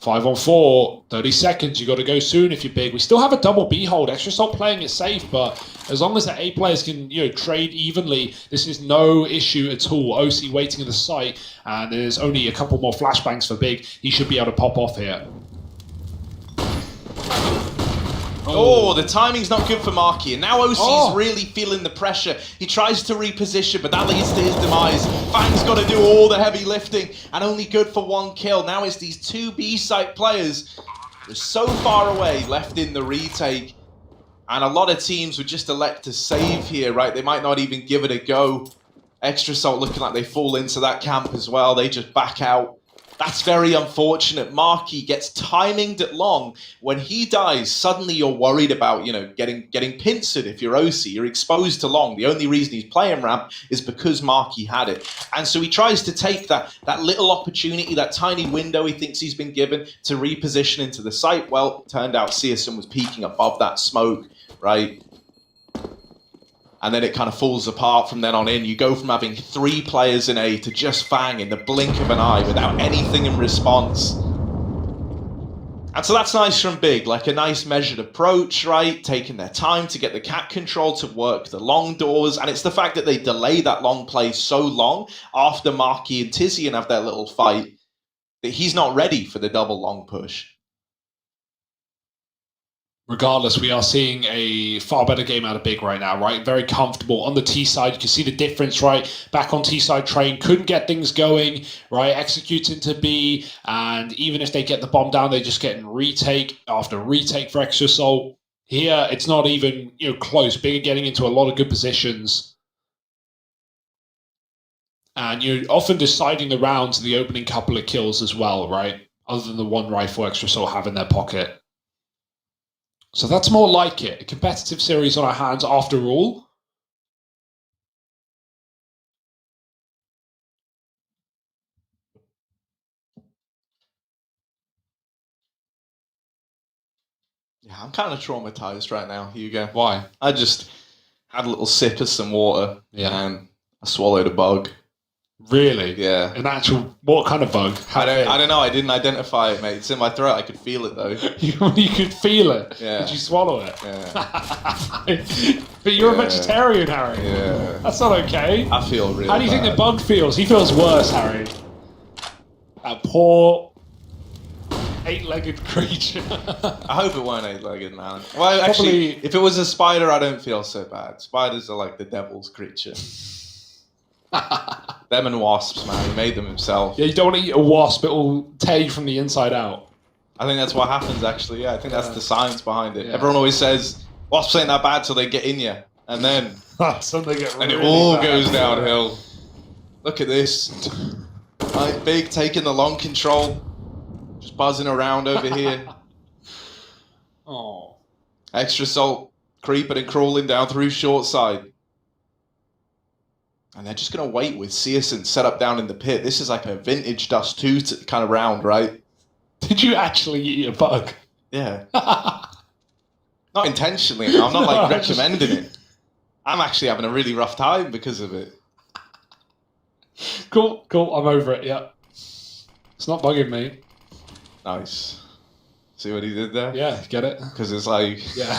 5-on-4, 30 seconds. You got to go soon if you're Big. We still have a double B hold. Extra Soul playing it safe, but as long as the A players can trade evenly, this is no issue at all. OC waiting in the site, and there's only a couple more flashbangs for Big. He should be able to pop off here. Oh, the timing's not good for Marky, and now OC's really feeling the pressure. He tries to reposition, but that leads to his demise. Fang's got to do all the heavy lifting, and only good for one kill. Now it's these two B-site players. They're so far away, left in the retake. And a lot of teams would just elect to save here, right? They might not even give it a go. Extra Salt looking like they fall into that camp as well. They just back out. That's very unfortunate. Marky gets timinged at long. When he dies, suddenly you're worried about, getting pincered if you're OC. You're exposed to long. The only reason he's playing ramp is because Marky had it. And so he tries to take that little opportunity, that tiny window he thinks he's been given to reposition into the site. Well, it turned out Searson was peeking above that smoke, right? And then it kind of falls apart from then on in. You go from having 3 players in A to just Fang in the blink of an eye without anything in response. And so that's nice from Big, like a nice measured approach, right? Taking their time to get the cat control to work the long doors. And it's the fact that they delay that long play so long after Marky and Tizian have their little fight that he's not ready for the double long push. Regardless, we are seeing a far better game out of Big right now, right? Very comfortable. On the T side, you can see the difference, right? Back on T side, Train couldn't get things going, right? Executes into B, and even if they get the bomb down, they're just getting retake after retake for Extra Soul. Here, it's not even close. Big are getting into a lot of good positions. And you're often deciding the rounds the opening couple of kills as well, right? Other than the one rifle Extra Soul have in their pocket. So that's more like it. A competitive series on our hands after all. Yeah, I'm kind of traumatized right now, Hugo. Why? I just had a little sip of some water and I swallowed a bug. Really? Yeah. An actual, what kind of bug? I don't know. I didn't identify it, mate. It's in my throat. I could feel it, though. You could feel it? Yeah. Did you swallow it? Yeah. But you're a vegetarian, Harry. Yeah. That's not okay. I feel really How do you think bad. the bug feels? He feels worse, Harry. That poor 8-legged creature. I hope it weren't 8-legged, man. Well, actually, if it was a spider, I don't feel so bad. Spiders are like the devil's creature. Them and wasps, man. He made them himself. Yeah, you don't want to eat a wasp. It will tear you from the inside out. I think that's what happens, actually. Yeah, I think that's the science behind it. Yeah. Everyone always says, wasps ain't that bad till they get in you. And then... Something get and it really all bad. goes downhill. Look at this. Right, Big taking the long control. Just buzzing around over here. Oh. Extra Salt creeping and crawling down through short side. And they're just going to wait with Searson set up down in the pit. This is like a vintage Dust 2 kind of round, right? Did you actually eat a bug? Yeah. Not intentionally. I'm not like recommending it. I'm actually having a really rough time because of it. Cool. I'm over it, yeah. It's not bugging me. Nice. See what he did there? Yeah, get it? Because it's like... Yeah.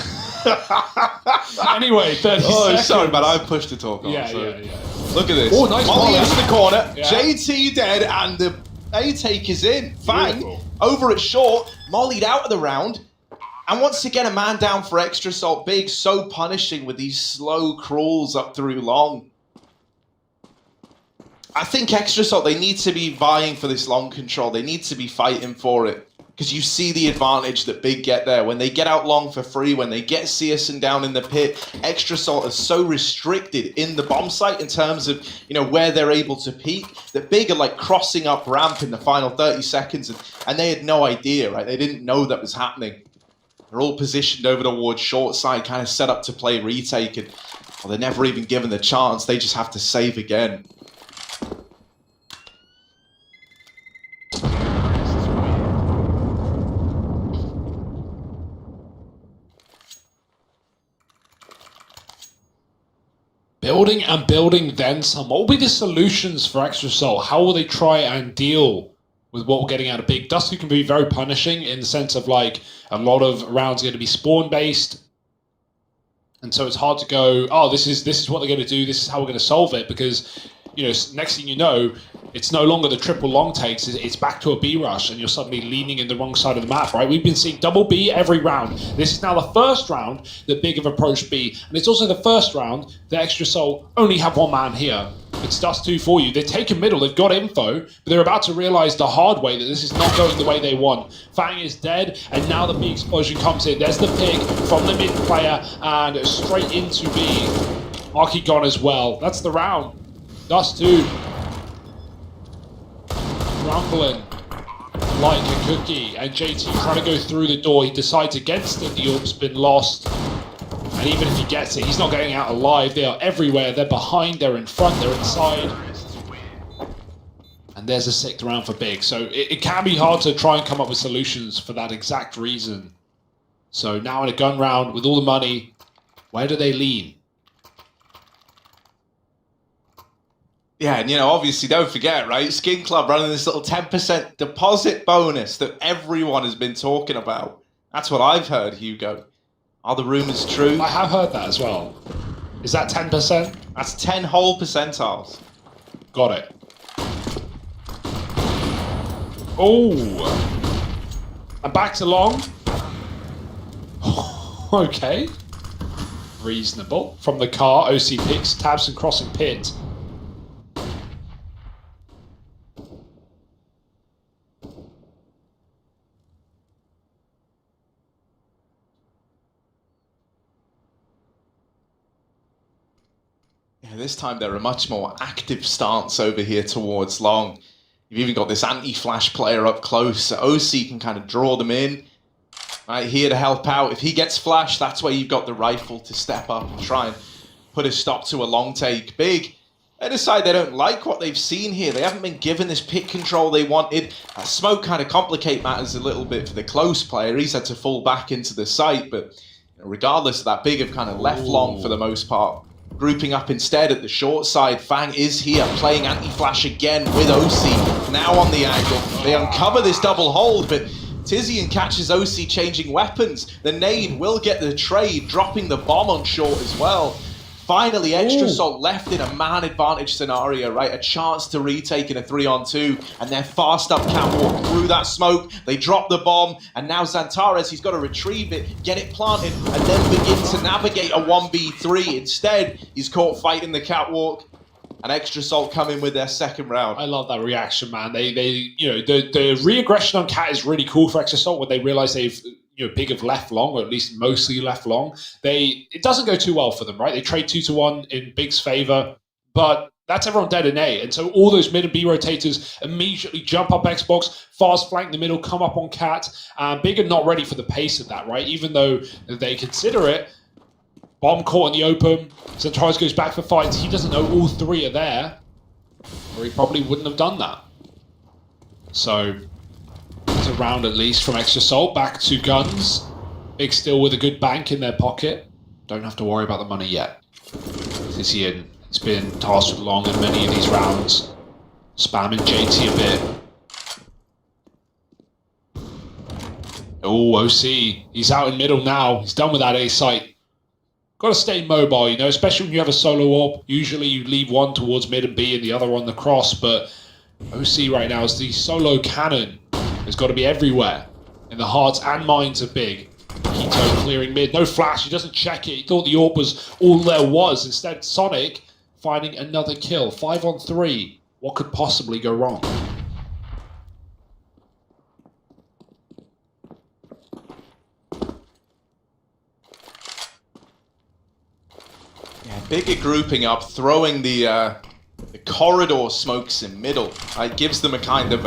Anyway, 30 Oh, seconds. sorry, but I pushed the talk on. Yeah. Look at this. Oh, nice Molly volley. into the corner. Yeah. JT dead, and the A-take is in. Fang Beautiful. over at short, mollied out of the round. And once again, a man down for Extra Salt. Big, so punishing with these slow crawls up through long. I think Extra Salt, they need to be vying for this long control. They need to be fighting for it. Because you see the advantage that Big get there. When they get out long for free, when they get Searson down in the pit, Extra Salt is so restricted in the bomb site in terms of, where they're able to peak, that Big are like crossing up ramp in the final 30 seconds, and they had no idea, right? They didn't know that was happening. They're all positioned over towards short side, kind of set up to play retake, and they're never even given the chance. They just have to save again. Building and building, then some. What will be the solutions for Extra Soul? How will they try and deal with what we're getting out of Big? Dusty can be very punishing in the sense of like a lot of rounds are going to be spawn based, and so it's hard to go, oh, this is what they're going to do. This is how we're going to solve it, because next thing you know, it's no longer the triple long takes. It's back to a B rush, and you're suddenly leaning in the wrong side of the map, right? We've been seeing double B every round. This is now the first round that Big have approached B, and it's also the first round that Extra Soul only have one man here. It's Dust 2 for you. They've taken middle, they've got info, but they're about to realize the hard way that this is not going the way they want. Fang is dead, and now the B explosion comes in. There's the pick from the mid player, and straight into B. Marky gone as well. That's the round. Dust 2. Rumbling like a cookie, and JT trying to go through the door. He decides against it. The orb's been lost. And even if he gets it, he's not getting out alive. They are everywhere. They're behind, they're in front, they're inside. And there's a 6th round for Big. So it can be hard to try and come up with solutions for that exact reason. So now in a gun round with all the money, where do they lean? Yeah, and obviously don't forget, right? Skin Club running this little 10% deposit bonus that everyone has been talking about. That's what I've heard, Hugo. Are the rumors true? I have heard that as well. Is that 10%? That's 10 whole percentiles. Got it. Oh. And back to long. Okay. Reasonable. From the car, OC picks, tabs and crossing pit. This time they're a much more active stance over here towards long. You've even got this anti-flash player up close, so OC can kind of draw them in. Right, here to help out. If he gets flashed, that's where you've got the rifle to step up and try and put a stop to a long take. Big, they decide they don't like what they've seen here. They haven't been given this pick control they wanted. Smoke kind of complicate matters a little bit for the close player. He's had to fall back into the site, but regardless of that, Big have kind of left long for the most part. Grouping up instead at the short side. Fang is here, playing anti-flash again with OC. Now on the angle. They uncover this double hold, but Tizian catches OC changing weapons. The nade will get the trade, dropping the bomb on short as well. Finally, Extra Salt left in a man advantage scenario, right? A chance to retake in a 3-on-2, and they're fast up catwalk through that smoke. They drop the bomb, and now Xantares, he's got to retrieve it, get it planted, and then begin to navigate a 1v3. Instead, he's caught fighting the catwalk, and Extra Salt come in with their 2nd round. I love that reaction, man. The re-aggression on Cat is really cool for Extra Salt when they realize they've Big have left long, or at least mostly left long. It doesn't go too well for them, right? They trade 2-1 in Big's favor, but that's everyone dead in A. And so all those mid and B rotators immediately jump up Xbox, fast flank the middle, come up on Cat. Big are not ready for the pace of that, right? Even though they consider it. Bomb caught in the open. Xantares goes back for fights. He doesn't know all 3 are there, or he probably wouldn't have done that. So a round at least from Extra Salt. Back to guns. Big still with a good bank in their pocket. Don't have to worry about the money yet. Tizian has been tasked with long in many of these rounds. Spamming JT a bit. Oh, OC. He's out in middle now. He's done with that A site. Got to stay mobile, especially when you have a solo orb. Usually you leave one towards mid and B and the other on the cross, but OC right now is the solo cannon. It's got to be everywhere, in the hearts and minds of Big. Keto clearing mid, no flash, he doesn't check it. He thought the orb was all there was. Instead, Sonic finding another kill. 5-on-3. What could possibly go wrong? Yeah, Big are grouping up, throwing the corridor smokes in middle. It gives them a kind of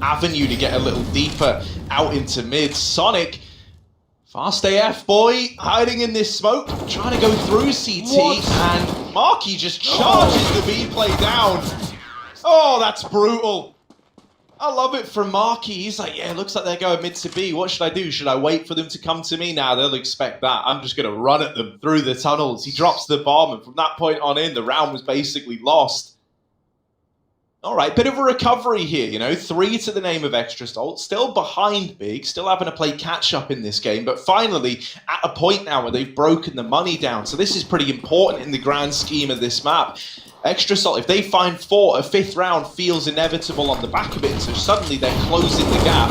avenue to get a little deeper out into mid. Sonic, fast AF boy, hiding in this smoke, trying to go through CT, and Marky just charges the B play down. Oh, that's brutal. I love it from Marky. He's like, yeah, it looks like they're going mid to B. What should I do? Should I wait for them to come to me? Now they'll expect that. I'm just going to run at them through the tunnels. He drops the bomb, and from that point on in, the round was basically lost. All right, bit of a recovery here, 3 to the name of Extra Salt, still behind Big, still having to play catch-up in this game, but finally at a point now where they've broken the money down, so this is pretty important in the grand scheme of this map. Extra Salt, if they find 4, a 5th round feels inevitable on the back of it, so suddenly they're closing the gap.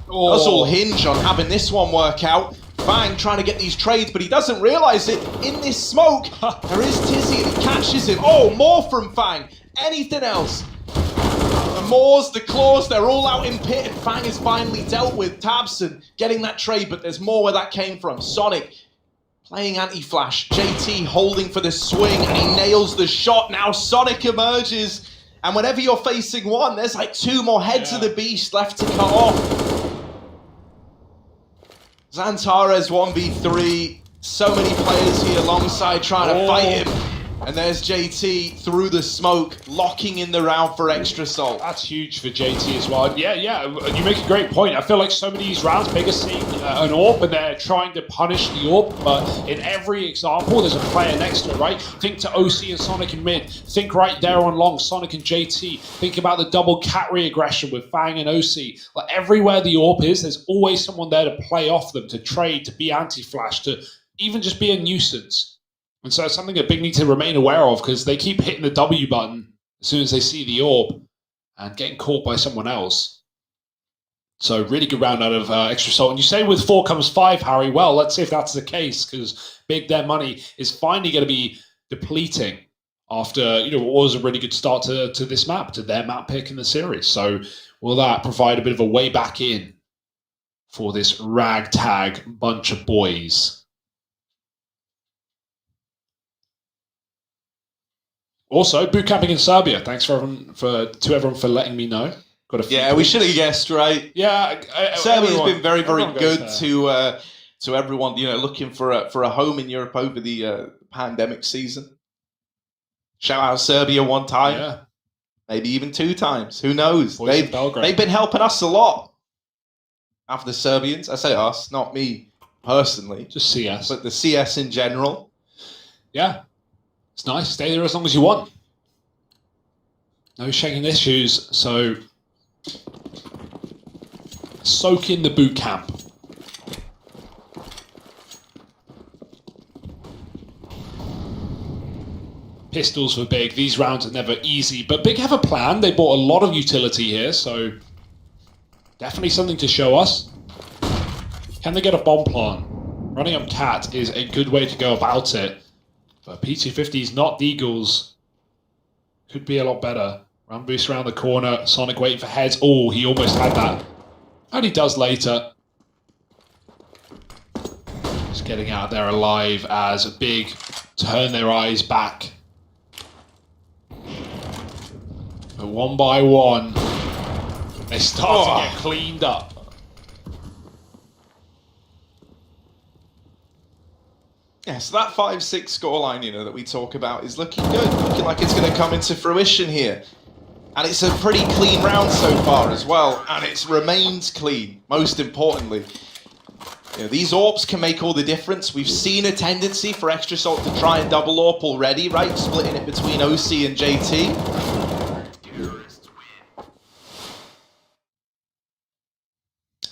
Does all hinge on having this one work out. Fang trying to get these trades, but he doesn't realize it. In this smoke, there is Tizzy, and he catches him. Oh, more from Fang. Anything else? The Maws, the Claws, they're all out in pit, and Fang is finally dealt with. Tabson getting that trade, but there's more where that came from. Sonic playing anti-flash. JT holding for the swing, and he nails the shot. Now Sonic emerges, and whenever you're facing one, there's like 2 more heads of the beast left to cut off. Xantares 1v3, so many players here alongside trying to fight him. And there's JT through the smoke, locking in the round for extra salt. That's huge for JT as well. Yeah, you make a great point. I feel like so many of these rounds, Big are seeing an AWP and they're trying to punish the AWP, but in every example, there's a player next to it, right? Think to OC and Sonic in mid. Think right there on long, Sonic and JT. Think about the double cat re-aggression with Fang and OC. Like everywhere the AWP is, there's always someone there to play off them, to trade, to be anti-flash, to even just be a nuisance. And so it's something that Big need to remain aware of because they keep hitting the W button as soon as they see the AWP and getting caught by someone else. So really good round out of Extra Salt. And you say with 4 comes 5, Harry. Well, let's see if that's the case because Big, their money is finally going to be depleting after what was a really good start to this map, to their map pick in the series. So will that provide a bit of a way back in for this ragtag bunch of boys? Also, boot camping in Serbia. Thanks to everyone for letting me know. Got a few we points. should have guessed, right? Yeah, Serbia's been very, very good goes to everyone. Looking for a home in Europe over the pandemic season. Shout out Serbia 1 time, maybe even 2 times. Who knows? They've been helping us a lot. After the Serbians, I say us, not me personally, just CS, but the CS in general. Yeah. It's nice. Stay there as long as you want. No shaking issues. So soak in the boot camp. Pistols for Big. These rounds are never easy, but Big have a plan. They bought a lot of utility here, so definitely something to show us. Can they get a bomb plant? Running up Cat is a good way to go about it. But P250's not Eagles. Could be a lot better. Run boost around the corner. Sonic waiting for heads. Oh, he almost had that. And he does later. Just getting out there alive as Big turn their eyes back. But 1 by 1, they start to get cleaned up. Yeah, so that 5-6 scoreline, that we talk about is looking good, looking like it's going to come into fruition here. And it's a pretty clean round so far as well, and it's remained clean, most importantly. These AWPs can make all the difference. We've seen a tendency for Extra Salt to try and double AWP already, right? Splitting it between OC and JT.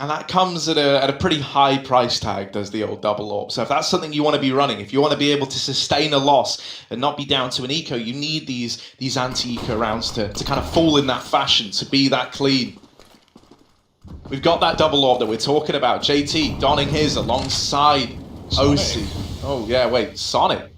And that comes at a pretty high price tag, does the old double AWP. So if that's something you want to be running, if you want to be able to sustain a loss and not be down to an eco, you need these anti-eco rounds to kind of fall in that fashion, to be that clean. We've got that double AWP that we're talking about. JT donning his alongside Sonic. OC. Oh, yeah, wait, Sonic.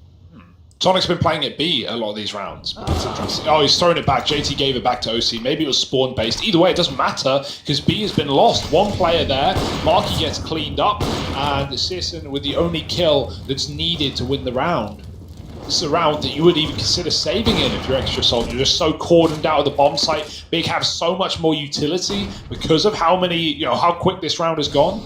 Sonic's been playing at B a lot of these rounds. That's interesting. Oh, he's thrown it back. JT gave it back to OC. Maybe it was spawn-based. Either way, it doesn't matter, because B has been lost. 1 player there. Marky gets cleaned up, and Searson with the only kill that's needed to win the round. This is a round that you would even consider saving in if you're Extra Salt. You're just so cordoned out of the bomb site. Big have so much more utility because of how many, how quick this round has gone.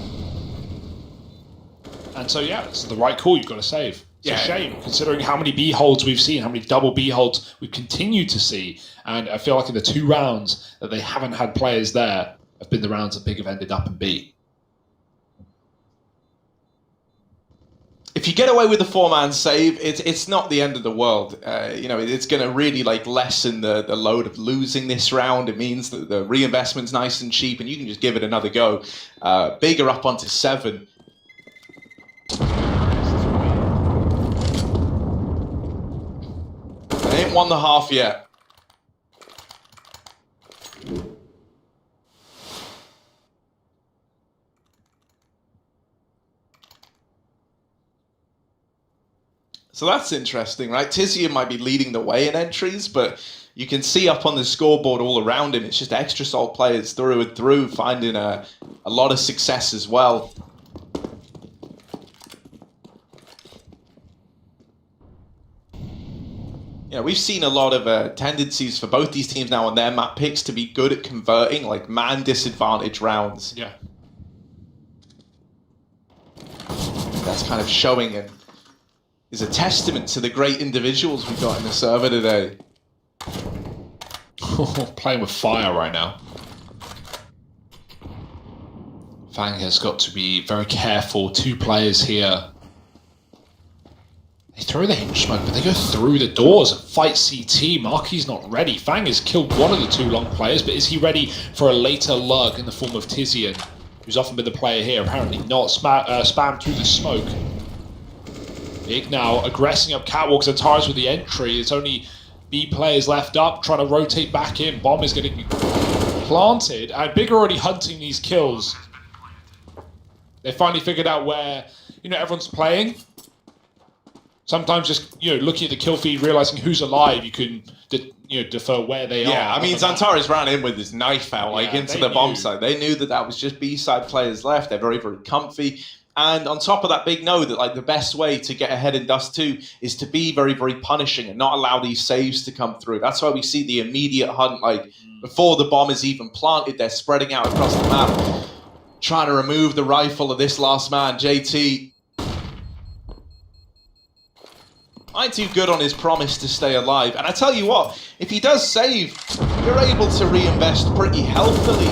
And so, yeah, it's the right call. You've got to save. It's a shame, considering how many B holds we've seen, how many double B holds we've continued to see. And I feel like in the 2 rounds that they haven't had players there have been the rounds that Big have ended up in B. If you get away with the 4-man save, it's not the end of the world. It's going to really lessen the load of losing this round. It means that the reinvestment's nice and cheap, and you can just give it another go. Big are up onto 7. They ain't won the half yet. So that's interesting, right? Tizian might be leading the way in entries, but you can see up on the scoreboard all around him, it's just Extra Salt players through and through, finding a lot of success as well. Yeah, we've seen a lot of tendencies for both these teams now on their map picks to be good at converting, like, man disadvantage rounds. Yeah. That's kind of showing and is a testament to the great individuals we've got in the server today. Playing with fire right now. Fang has got to be very careful. 2 players here. They throw the hinge smoke, but they go through the doors and fight CT. Marky's not ready. Fang has killed one of the 2 long players, but is he ready for a later lug in the form of Tizian, who's often been the player here? Apparently not. Spam through the smoke. Big now aggressing up catwalks and tires with the entry. It's only B players left up, trying to rotate back in. Bomb is getting planted, and Big are already hunting these kills. They finally figured out where, everyone's playing. Sometimes just, looking at the kill feed, realizing who's alive, you can, defer where they are. Yeah, I mean, Xantares ran in with his knife out, into the bomb site. They knew that was just B-side players left. They're very, very comfy. And on top of that, Big know that, the best way to get ahead in Dust 2 is to be very, very punishing and not allow these saves to come through. That's why we see the immediate hunt, before the bomb is even planted, they're spreading out across the map, trying to remove the rifle of this last man, JT. Ain't too good on his promise to stay alive. And I tell you what, if he does save, you're able to reinvest pretty healthily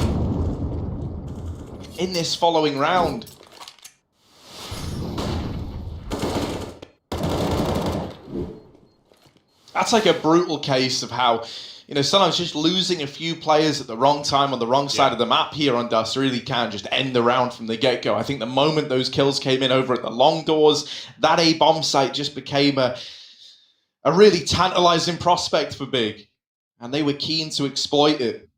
in this following round. That's like a brutal case of how, sometimes just losing a few players at the wrong time on the wrong side of the map here on Dust really can just end the round from the get-go. I think the moment those kills came in over at the long doors, that A bomb site just became a really tantalizing prospect for Big, and they were keen to exploit it.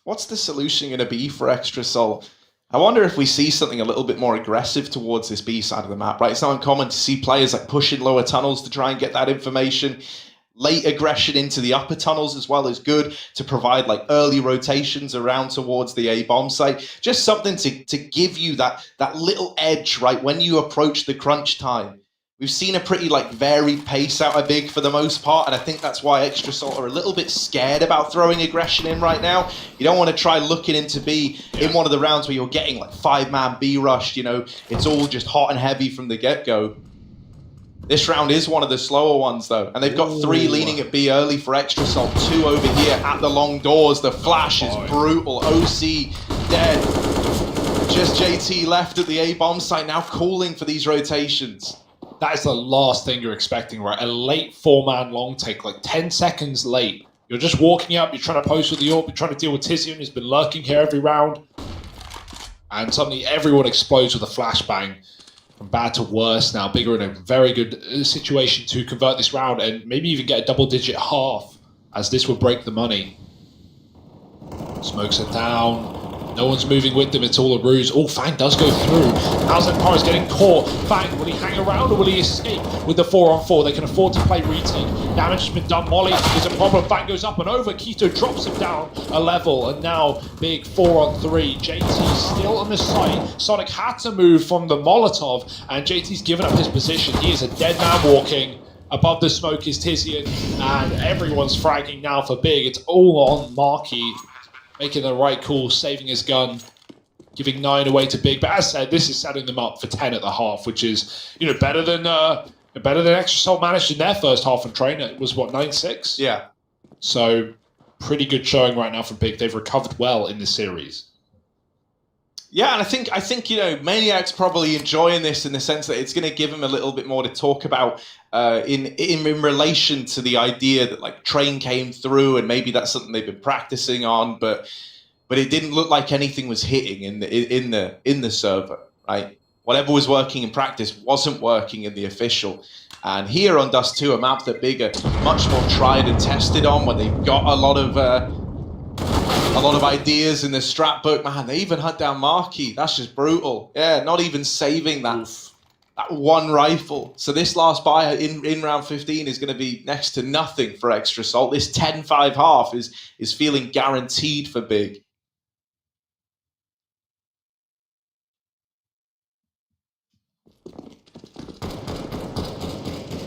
What's the solution going to be for Extra Soul? I wonder if we see something a little bit more aggressive towards this B side of the map, right? It's not uncommon to see players pushing lower tunnels to try and get that information. Late aggression into the upper tunnels as well is good to provide early rotations around towards the A bomb site. Just something to give you that little edge, right, when you approach the crunch time. We've seen a pretty varied pace out of Big for the most part, and I think that's why Extra Salt are a little bit scared about throwing aggression in right now. You don't want to try looking into B in one of the rounds where you're getting 5-man B rushed, it's all just hot and heavy from the get-go. This round is one of the slower ones though, and they've got 3 leaning at B early for Extra Salt, 2 over here at the long doors. The flash is brutal. OC dead. Just JT left at the A bomb site, now calling for these rotations. That is the last thing you're expecting, right? A late 4-man long take, 10 seconds late. You're just walking up, you're trying to post with the AWP, you're trying to deal with Tizian, who's been lurking here every round. And suddenly everyone explodes with a flashbang. From bad to worse now. Big are in a very good situation to convert this round and maybe even get a double-digit half, as this would break the money. Smokes it down. No one's moving with them, it's all a ruse. Oh, Fang does go through. Alzheimer's is getting caught. Fang, will he hang around or will he escape with the 4-on-4? They can afford to play retake. Damage has been done. Molly is a problem. Fang goes up and over. Keto drops him down a level. And now Big 4-on-3. JT still on the site. Sonic had to move from the Molotov, and JT's given up his position. He is a dead man walking. Above the smoke is Tizian, and everyone's fragging now for Big. It's all on Marky. Making the right call, saving his gun, giving 9 away to Big. But as said, this is setting them up for 10 at the half, which is better than Extra Salt managed in their first half on train. It was 9-6. Yeah. So pretty good showing right now from Big. They've recovered well in this series. Yeah, and I think Maniac's probably enjoying this in the sense that it's going to give him a little bit more to talk about in relation to the idea that train came through, and maybe that's something they've been practicing on, but it didn't look like anything was hitting in the server, right? Whatever was working in practice wasn't working in the official. And here on Dust 2, a map that Big are much more tried and tested on, when they've got a lot of A lot of ideas in the strat book. Man, they even hunt down Markey. That's just brutal. Yeah, not even saving that one rifle. So this last buy in round 15 is going to be next to nothing for Extra Salt. This 10-5 half is feeling guaranteed for Big.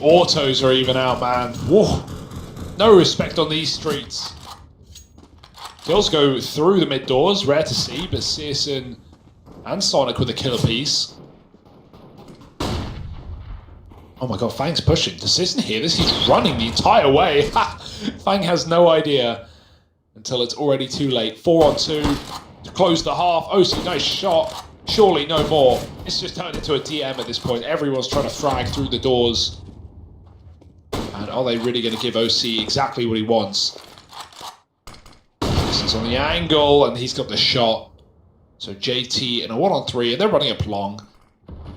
Autos are even out, man. Whoa. No respect on these streets. Kills go through the mid doors. Rare to see, but Searson and Sonic with a killer piece. Oh my god, Fang's pushing. Does Searson hear this? He's running the entire way. Fang has no idea until it's already too late. 4 on 2 to close the half. OC, nice shot. Surely no more. It's just turned into a DM at this point. Everyone's trying to frag through the doors. And are they really going to give OC exactly what he wants? This is on the angle, and he's got the shot. So JT in a 1-on-3, and they're running up long.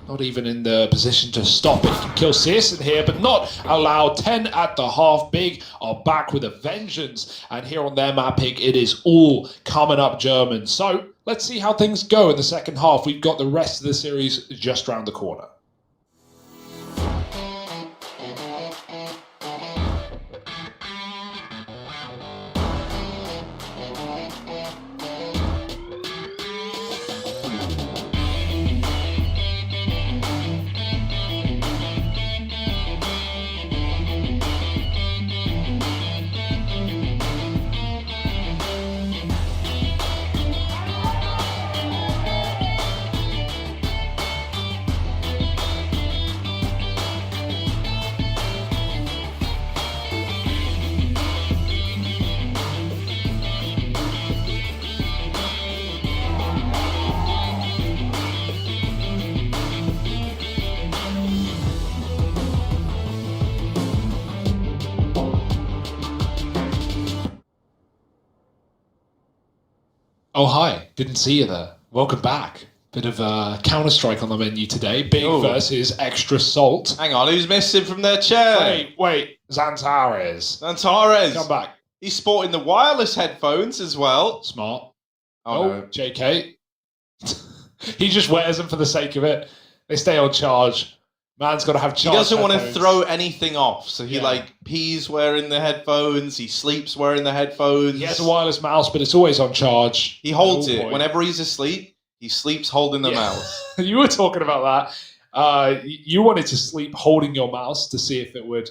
Not even in the position to stop it. He can kill Searson here, but not allowed. 10 at the half. Big are back with a vengeance. And here on their map pick, it is all coming up German. So let's see how things go in the second half. We've got the rest of the series just around the corner. Oh, hi. Didn't see you there. Welcome back. Bit of Counter-Strike on the menu today. Big versus Extra Salt. Hang on, who's missing from their chair? Wait. Zantares. Zantares. Come back. He's sporting the wireless headphones as well. Smart. Oh, no. JK. He just wears them for the sake of it. They stay on charge. Man's got to have charge. He doesn't want to headphones. throw anything off, so he like pees wearing the headphones. He sleeps wearing the headphones. He has a wireless mouse, but it's always on charge. He holds it whenever he's asleep. He sleeps holding the mouse. You were talking about that. You wanted to sleep holding your mouse to see if it would,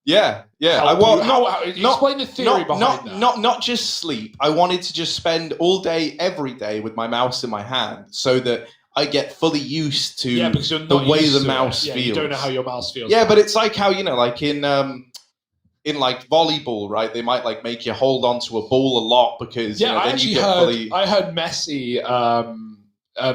Yeah. explain the theory behind that. Not just sleep. I wanted to just spend all day, every day with my mouse in my hand, so that I get fully used to because you're not the way used the to mouse it. feels. You don't know how your mouse feels. Yeah, but it's like how, like in like volleyball, right? They might like make you hold on to a ball a lot because then you get fully... I heard Messi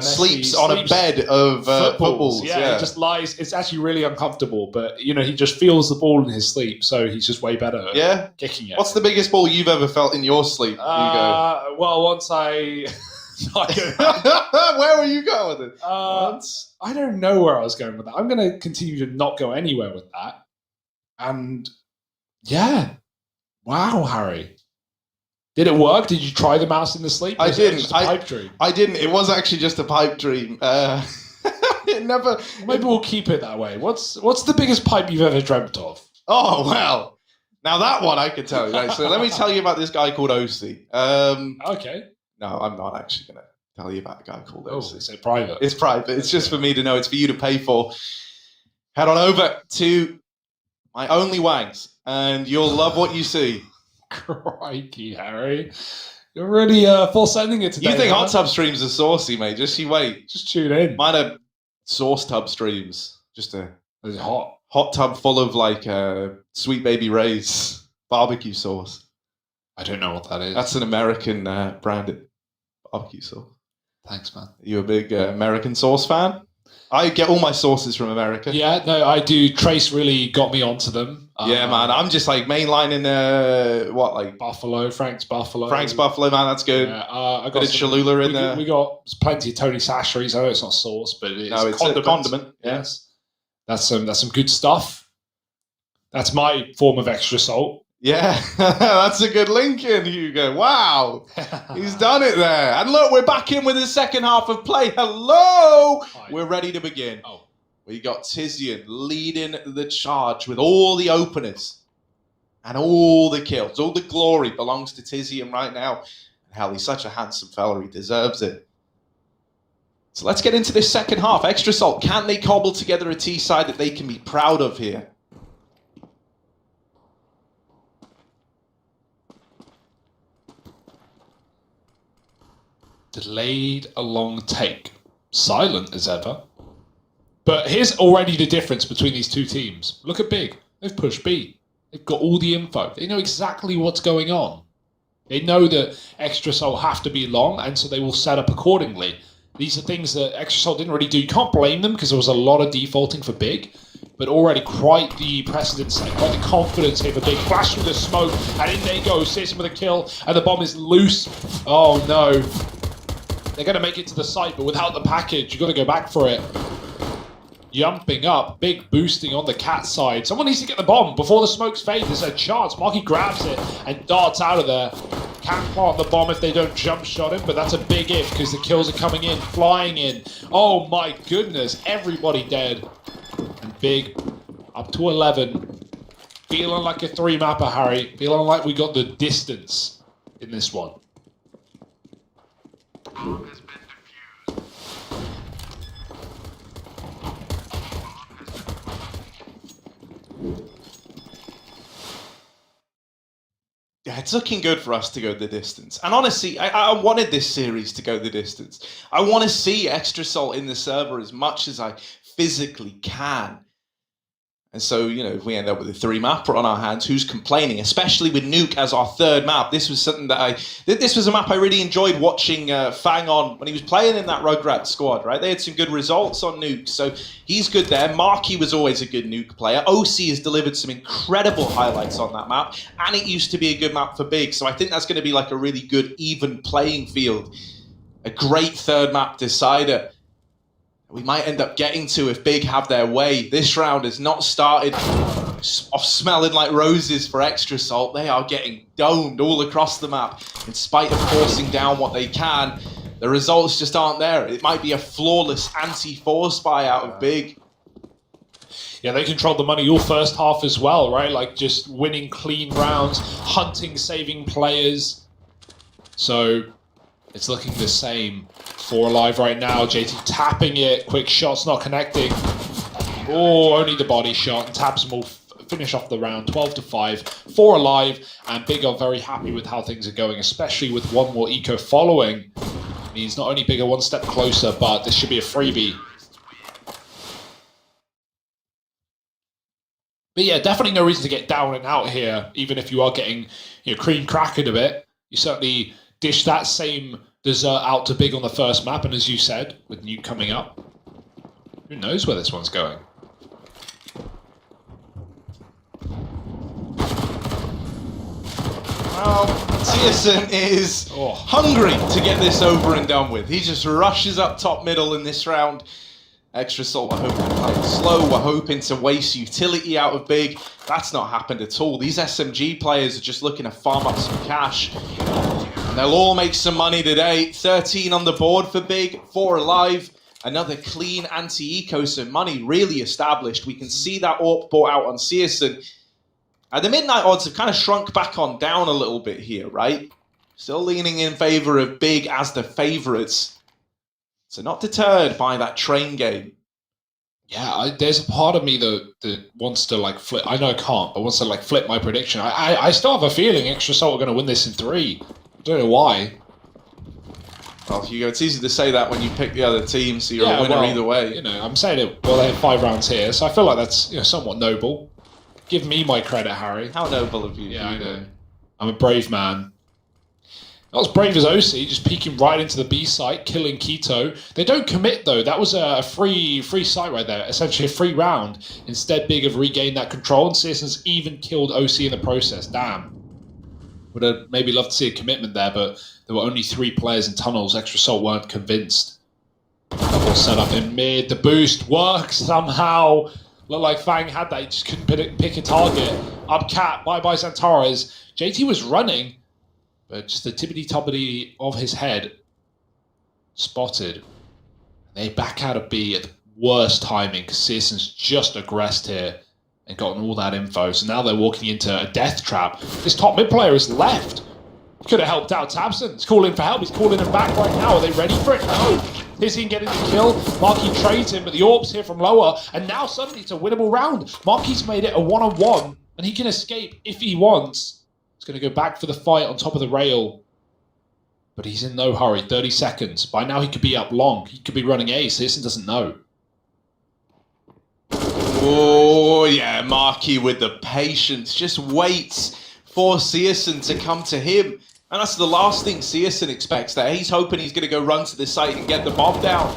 sleeps on a bed of footballs. Yeah, he just lies. It's actually really uncomfortable, but he just feels the ball in his sleep, so he's just way better at kicking it. What's the biggest ball you've ever felt in your sleep? Hugo? Well, once I Where were you going with it? I don't know where I was going with that. I'm going to continue to not go anywhere with that. And yeah, wow, Harry. Did it work? Did you try the mouse in the sleep? I didn't. Just a pipe dream? I didn't. It was actually just a pipe dream. It never. Maybe we'll keep it that way. What's the biggest pipe you've ever dreamt of? Oh well, now that one I can tell you. Right, so let me tell you about this guy called OC. Okay. No, I'm not actually going to tell you about a guy called OC. Is it private? It's private. It's just for me to know. It's for you to pay for. Head on over to my Only Wangs, and you'll love what you see. Crikey, Harry. You're really full-sending it today. You think hot tub streams are saucy, mate. Just you wait. Just tune in. Mine are sauce tub streams. Just a Is it hot? Hot tub full of like Sweet Baby Ray's barbecue sauce. I don't know what that is. That's an American branded barbecue sauce. Thanks, man. Are you a big American sauce fan? I get all my sauces from America. Yeah, no, I do. Trace really got me onto them. Yeah, man. I'm just like mainlining Buffalo, Frank's Buffalo. Frank's Buffalo, man. That's good. Yeah, I got bit of Cholula in there. We got plenty of Tony Sacheries. I know it's not sauce, but it's a condiment. Yes, that's some good stuff. That's my form of extra salt. Yeah, that's a good link in, Hugo. Wow, he's done it there. And look, we're back in with the second half of play. Hello, we're ready to begin. Oh. We got Tizian leading the charge with all the openers and all the kills. All the glory belongs to Tizian right now. Hell, he's such a handsome fella. He deserves it. So let's get into this second half. Extra Salt, can they cobble together a T side that they can be proud of here? Delayed a long take. Silent as ever. But here's already the difference between these two teams. Look at Big. They've pushed B. They've got all the info. They know exactly what's going on. They know that Extra Soul have to be long, and so they will set up accordingly. These are things that Extra Soul didn't really do. You can't blame them because there was a lot of defaulting for Big. But already quite the precedent set, quite the confidence here for Big. Flash through the smoke, and in they go. Searson with a kill, and the bomb is loose. Oh no. They're going to make it to the site, but without the package, you've got to go back for it. Jumping up, Big boosting on the cat side. Someone needs to get the bomb before the smokes fade. There's a chance. Marky grabs it and darts out of there. Can't plant the bomb if they don't jump shot him, but that's a big if because the kills are coming in, flying in. Oh my goodness, everybody dead. And Big up to 11. Feeling like a 3-mapper, Harry. Feeling like we got the distance in this one. Yeah, it's looking good for us to go the distance. And honestly, I wanted this series to go the distance. I want to see Extra Salt in the server as much as I physically can. And so, you know, if we end up with a 3-mapper on our hands, who's complaining? Especially with Nuke as our third map. This was something that this was a map I really enjoyed watching Fang on when he was playing in that Rugrats squad, right? They had some good results on Nuke, so he's good there. Marky was always a good Nuke player. OC has delivered some incredible highlights on that map, and it used to be a good map for Big, so I think that's going to be like a really good, even playing field. A great third map decider. We might end up getting to if Big have their way. This round has not started off smelling like roses for Extra Salt. They are getting domed all across the map. In spite of forcing down what they can, the results just aren't there. It might be a flawless anti-force buy out of Big. Yeah, they controlled the money all first half as well, right? Like just winning clean rounds, hunting, saving players. So it's looking the same. 4 alive right now. JT tapping it. Quick shots not connecting. Oh, only the body shot. And Tabs will finish off the round. 12-5. 4 alive. And Big are very happy with how things are going, especially with one more eco following. Means not only Big are one step closer, but this should be a freebie. But yeah, definitely no reason to get down and out here, even if you are getting cream crackered a bit. You certainly dish that same dessert out to Big on the first map, and as you said, with Nuke coming up, who knows where this one's going? Well, Searson is hungry to get this over and done with. He just rushes up top middle in this round. Extra Salt, we're hoping to play it slow. We're hoping to waste utility out of Big. That's not happened at all. These SMG players are just looking to farm up some cash. And they'll all make some money today. 13 on the board for Big, 4 alive. Another clean anti-eco, so money really established. We can see that AWP bought out on Searson. The midnight odds have kind of shrunk back on down a little bit here, right? Still leaning in favor of Big as the favorites. So not deterred by that train game. Yeah, there's a part of me that wants to like flip. I know I can't, but wants to like flip my prediction. I still have a feeling Extra Salt are going to win this in 3. I don't know why. Well, Hugo, it's easy to say that when you pick the other team, so you're a winner either way. You know, I'm saying it. Well, they have 5 rounds here, so I feel like that's somewhat noble. Give me my credit, Harry. How noble of you. Yeah, Hugo. I know. I'm a brave man. Not as brave as OC, just peeking right into the B site, killing Keto. They don't commit though. That was a free site right there, essentially a free round. Instead, Big have regained that control, and Searson's even killed OC in the process. Damn. Would have maybe loved to see a commitment there, but there were only 3 players in tunnels. Extra Salt weren't convinced. Double set up in mid. The boost works somehow. Looked like Fang had that, he just couldn't pick a target. Up cat, bye-bye Xantares. JT was running, but just the tippity-toppity of his head spotted. They back out of B at the worst timing because Searson's just aggressed here and gotten all that info. So now they're walking into a death trap. This top mid player is left. Could have helped out Tabson. He's calling for help. He's calling him back right now. Are they ready for it? No. Tizzy getting the kill. Marquis trades him, but the orb's here from lower. And now suddenly it's a winnable round. Marquis made it a one-on-one, and he can escape if he wants. He's going to go back for the fight on top of the rail. But he's in no hurry. 30 seconds. By now he could be up long. He could be running A. Searson doesn't know. Oh, yeah. Marquis with the patience. Just waits for Searson to come to him. And that's the last thing Searson expects there. He's hoping he's going to go run to the site and get the bomb down.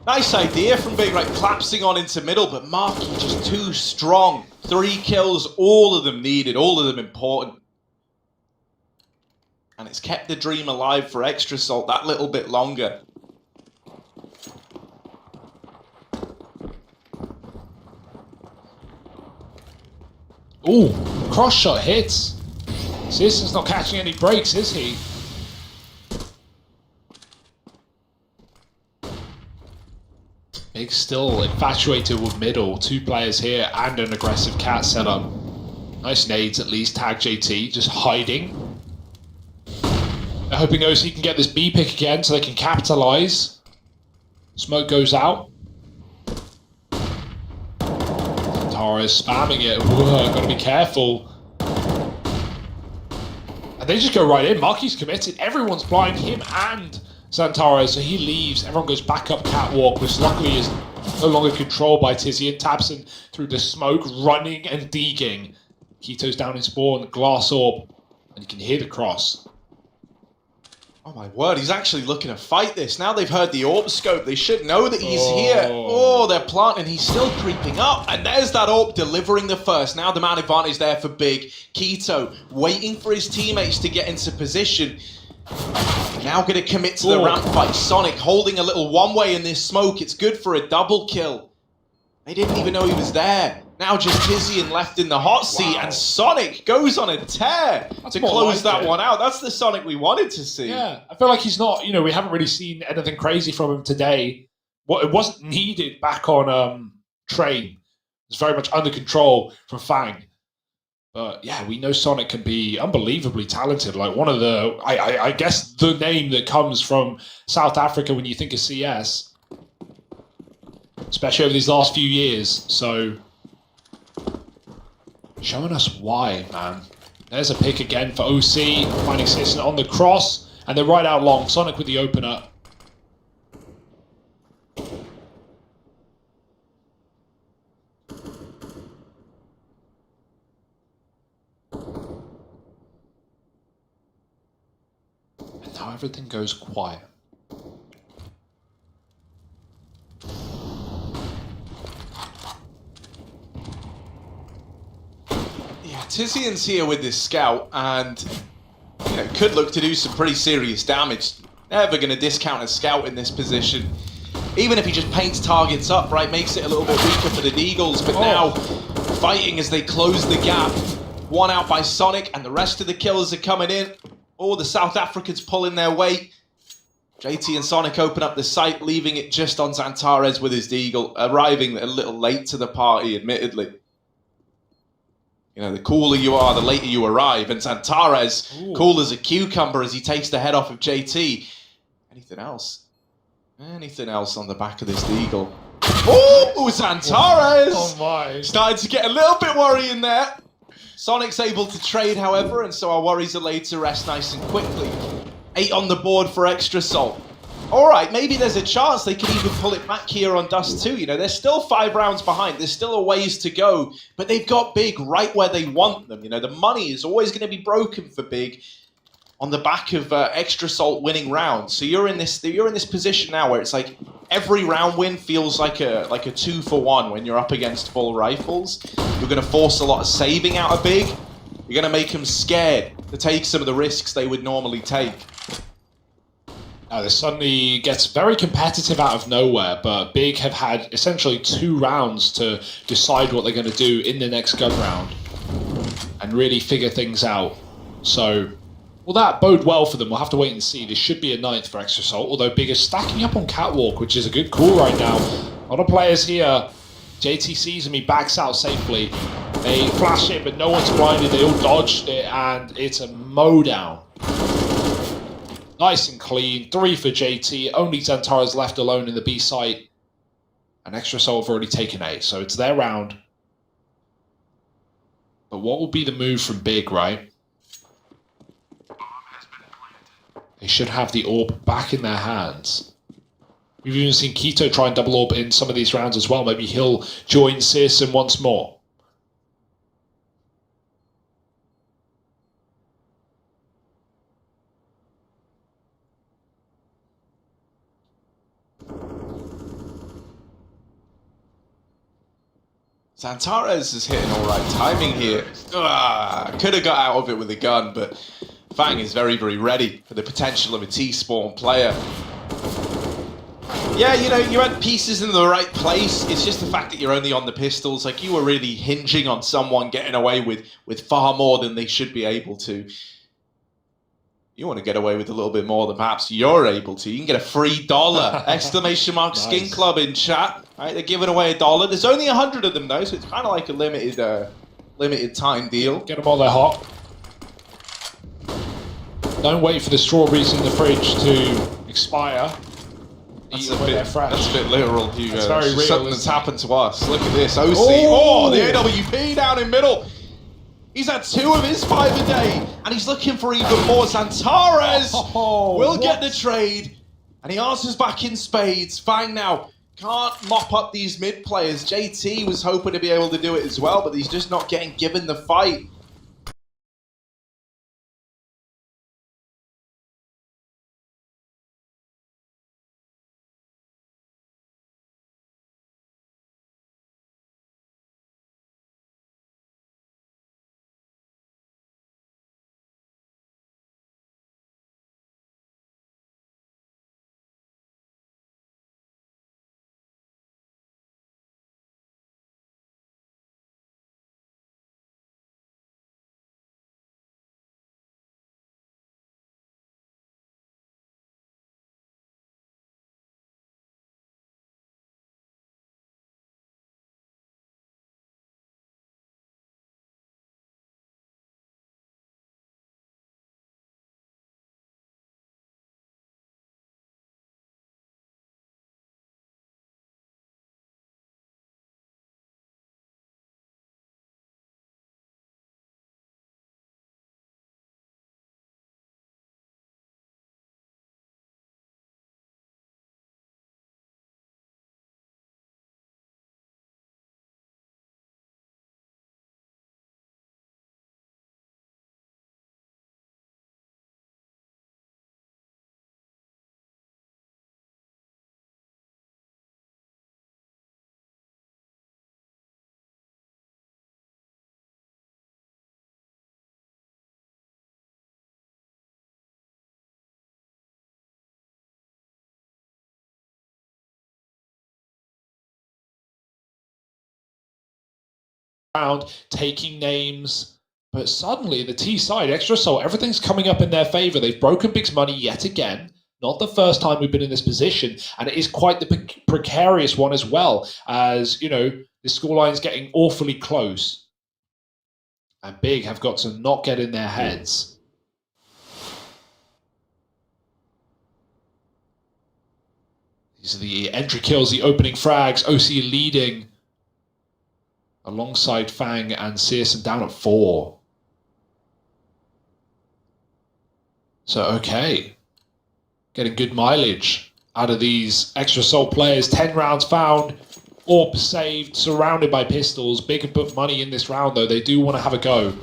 Nice idea from Big, right? Collapsing on into middle, but Marquis just too strong. 3 kills, all of them needed, all of them important. And it's kept the dream alive for Extra Salt that little bit longer. Ooh, cross shot hits. Searson's not catching any breaks, is he? Big still infatuated with middle. 2 players here and an aggressive cat setup. Nice nades at least. Tag JT just hiding. They're hoping OC can get this B pick again so they can capitalize. Smoke goes out. Tara is spamming it. Whoa, gotta be careful. And they just go right in. Marquis committed. Everyone's blind, him and Xantares, so he leaves. Everyone goes back up catwalk, which luckily is no longer controlled by Tizzy, and Tabson through the smoke, running and deeging. Keto's down in spawn, glass orb, and you can hear the cross. Oh my word, he's actually looking to fight this. Now they've heard the orb scope, they should know that he's here. Oh, they're planting, he's still creeping up. And there's that orb delivering the first. Now the man advantage there for Big. Keto waiting for his teammates to get into position. Now going to commit to the ramp fight. Sonic holding a little one-way in this smoke. It's good for a double kill. They didn't even know he was there. Now just Tizian left in the hot seat, and Sonic goes on a tear to close that one out. That's the Sonic we wanted to see. Yeah, I feel like he's not, we haven't really seen anything crazy from him today. It wasn't needed back on Train. It's very much under control from Fang. But yeah, we know Sonic can be unbelievably talented. Like one of the, I guess the name that comes from South Africa when you think of CS. Especially over these last few years. So, showing us why, man. There's a pick again for OC. Finding Searson on the cross. And they're right out long. Sonic with the opener. And now everything goes quiet. Tizian's here with this scout and could look to do some pretty serious damage. Never going to discount a scout in this position. Even if he just paints targets up, right, makes it a little bit weaker for the Deagles. But now, fighting as they close the gap. One out by Sonic and the rest of the killers are coming in. Oh, the South Africans pulling their weight. JT and Sonic open up the site, leaving it just on Xantares with his Deagle, arriving a little late to the party, admittedly. The cooler you are, the later you arrive. And Xantares, cool as a cucumber as he takes the head off of JT. Anything else? Anything else on the back of this Deagle? Oh, Xantares! Oh my. Starting to get a little bit worrying there. Sonic's able to trade, however, and so our worries are laid to rest nice and quickly. 8 on the board for Extra Salt. All right, maybe there's a chance they could even pull it back here on Dust 2. They're still 5 rounds behind. There's still a ways to go, but they've got Big right where they want them. The money is always going to be broken for Big on the back of Extra Salt winning rounds. So you're in this position now where it's like every round win feels like a 2-for-1 when you're up against full rifles. You're going to force a lot of saving out of Big. You're going to make them scared to take some of the risks they would normally take. This suddenly gets very competitive out of nowhere, but Big have had essentially 2 rounds to decide what they're going to do in the next gun round and really figure things out. So, will that bode well for them? We'll have to wait and see. This should be a 9th for Extra Assault, although Big is stacking up on Catwalk, which is a good call right now. A lot of players here. JT sees him, he backs out safely. They flash it, but no one's blinded. They all dodged it, and it's a mow down. Nice and clean. 3 for JT. Only Xantara's left alone in the B site. And Extra Assault have already taken A, so it's their round. But what will be the move from Big, right? They should have the orb back in their hands. We've even seen Keto try and double orb in some of these rounds as well. Maybe he'll join Searson once more. Xantares is hitting all right timing here. Could have got out of it with a gun, but Fang is very, very ready for the potential of a T-spawn player. Yeah, you know, you had pieces in the right place. It's just the fact that you're only on the pistols. Like, you were really hinging on someone getting away with far more than they should be able to. You want to get away with a little bit more than perhaps you're able to. You can get a free $! Exclamation mark Nice. Skin Club in chat. Right, they're giving away $1. There's only 100 of them though, so it's kind of like a limited time deal. Get them while they're hot. Don't wait for the strawberries in the fridge to expire. That's Eat a them when bit, they're fresh. that's a bit literal, Hugo. That's very It's real, something that's isn't it? happened to us. Look at this. OC. Oh! Oh, the AWP down in middle. He's had 2 of his 5 a day, and he's looking for even more. Xantares will get the trade, and he answers back in spades. Fang now can't mop up these mid players. JT was hoping to be able to do it as well, but he's just not getting given the fight. Round, taking names, but suddenly the T side, Extra Assault, everything's coming up in their favor. They've broken Big's money yet again. Not the first time we've been in this position, and it is quite the precarious one as well, as, you know, the scoreline's getting awfully close. And Big have got to not get in their heads. These are the entry kills, the opening frags, OC leading alongside Fang and Searson down at 4. So, okay. Getting good mileage out of these Extra Assault players. 10 rounds found, orb saved, surrounded by pistols. Big have put money in this round, though. They do want to have a go.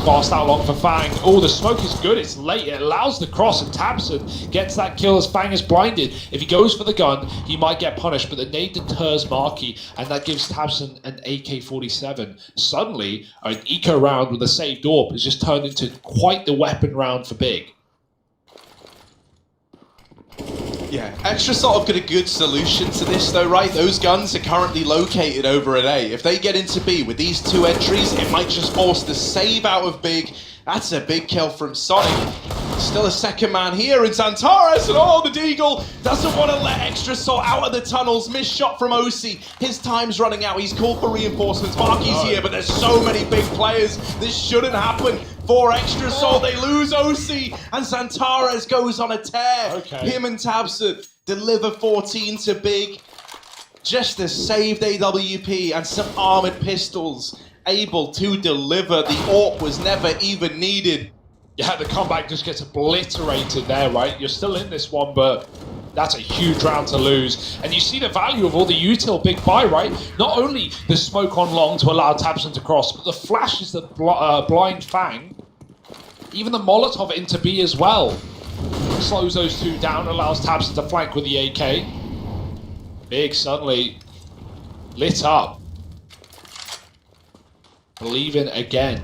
Fast out long for Fang. Oh, the smoke is good. It's late. It allows the cross, and Tabson gets that kill as Fang is blinded. If he goes for the gun, he might get punished, but the nade deters Marky, and that gives Tabson an AK-47. Suddenly, an eco round with a saved orb has just turned into quite the weapon round for Big. Yeah, Extra Salt have got a good solution to this though, right? Those guns are currently located over at A. If they get into B with these 2 entries, it might just force the save out of Big. That's a big kill from Sonic. Still a second man here in Xantares, and oh, the Deagle doesn't want to let Extra Salt out of the tunnels. Missed shot from OC. His time's running out. He's called for reinforcements. Marky's here, but there's so many big players. This shouldn't happen for Extra Salt. They lose OC, and Xantares goes on a tear. Okay. Him and Tabson deliver 14 to Big. Just a saved AWP and some armored pistols able to deliver. The AWP was never even needed. Yeah, the comeback just gets obliterated there, right? You're still in this one, but that's a huge round to lose. And you see the value of all the util Big buy, right? Not only the smoke on long to allow Tabson to cross, but the flashes the blind Fang. Even the Molotov into B as well. Slows those 2 down, allows Tabson to flank with the AK. Big suddenly lit up. Believing again.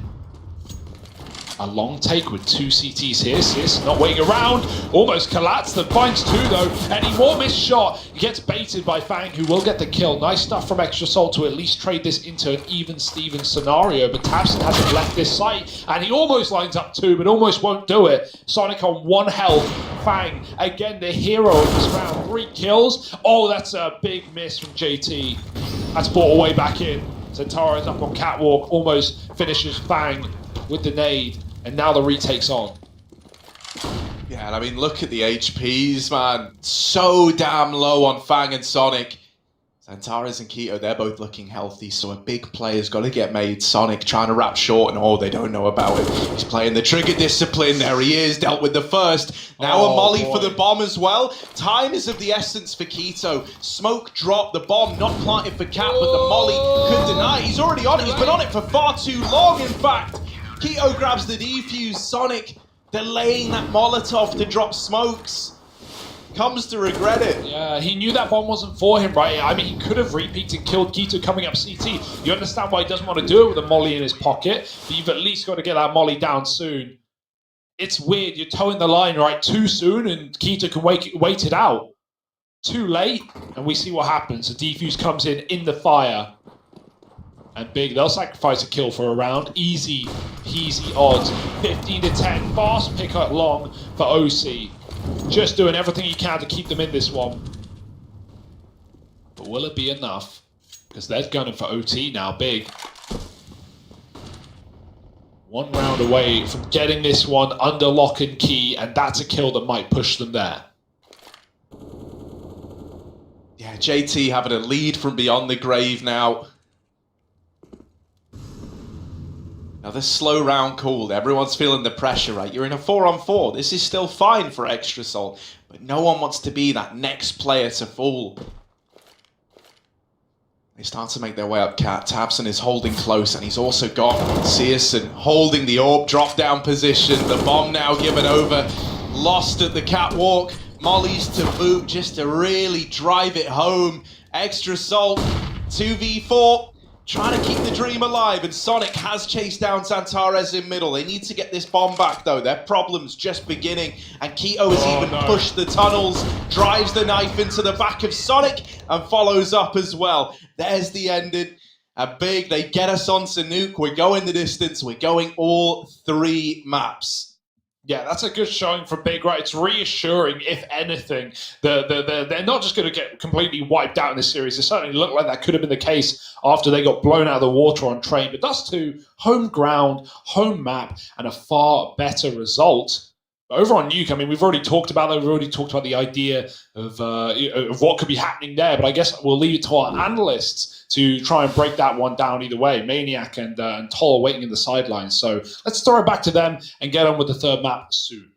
A long take with 2 CTs here. Sis not waiting around. Almost collapsed. The finds 2 though. Any more missed shot. He gets baited by Fang, who will get the kill. Nice stuff from Extra Salt to at least trade this into an even Steven scenario. But Tabson hasn't left this site. And he almost lines up 2, but almost won't do it. Sonic on 1 health. Fang, again, the hero of this round. 3 kills. Oh, that's a big miss from JT. That's brought away back in. Xantares up on Catwalk. Almost finishes Fang with the nade, and now the retake's on. Yeah, and I mean, look at the HPs, man. So damn low on Fang and Sonic. Xantares and Keto, they're both looking healthy, so a big player's got to get made. Sonic trying to wrap short, and oh, they don't know about it. He's playing the trigger discipline. There he is, dealt with the first. Now a molly for the bomb as well. Time is of the essence for Keto. Smoke dropped, the bomb not planted for Cat, but the molly could deny. He's already on it. He's been on it for far too long, in fact. Keto grabs the defuse. Sonic delaying that Molotov to drop smokes. Comes to regret it. Yeah, he knew that bomb wasn't for him, right? I mean, he could have repeated and killed Keto coming up CT. You understand why he doesn't want to do it with a molly in his pocket, but you've at least got to get that molly down soon. It's weird. You're towing the line, right, too soon, and Keto can wait it out. Too late, and we see what happens. The defuse comes in the fire. And Big, they'll sacrifice a kill for a round. Easy peasy odds. 15 to 10. Fast pick up long for OC. Just doing everything he can to keep them in this one. But will it be enough? Because they're gunning for OT now, Big. 1 round away from getting this one under lock and key, and that's a kill that might push them there. Yeah, JT having a lead from beyond the grave now. Now this slow round called, everyone's feeling the pressure, right? You're in a 4-on-4. This is still fine for Extra Salt, but no one wants to be that next player to fall. They start to make their way up. Cat Tabson is holding close, and he's also got Searson holding the AWP drop down position. The bomb now given over, lost at the catwalk. Mollies to boot just to really drive it home. Extra Salt 2v4. Trying to keep the dream alive, and Sonic has chased down Xantares in middle. They need to get this bomb back, though. Their problem's just beginning, and Keto has pushed the tunnels, drives the knife into the back of Sonic, and follows up as well. There's the ending. A Big, they get us on Nuke. We're going the distance. We're going all 3 maps. Yeah, that's a good showing for Big, right? It's reassuring, if anything. They're not just going to get completely wiped out in this series. It certainly looked like that could have been the case after they got blown out of the water on Train. But that's 2 home ground, home map, and a far better result. Over on Nuke, I mean, we've already talked about that. We've already talked about the idea of what could be happening there. But I guess we'll leave it to our analysts to try and break that one down either way. Maniac and Toll are waiting in the sidelines. So let's throw it back to them and get on with the 3rd map soon.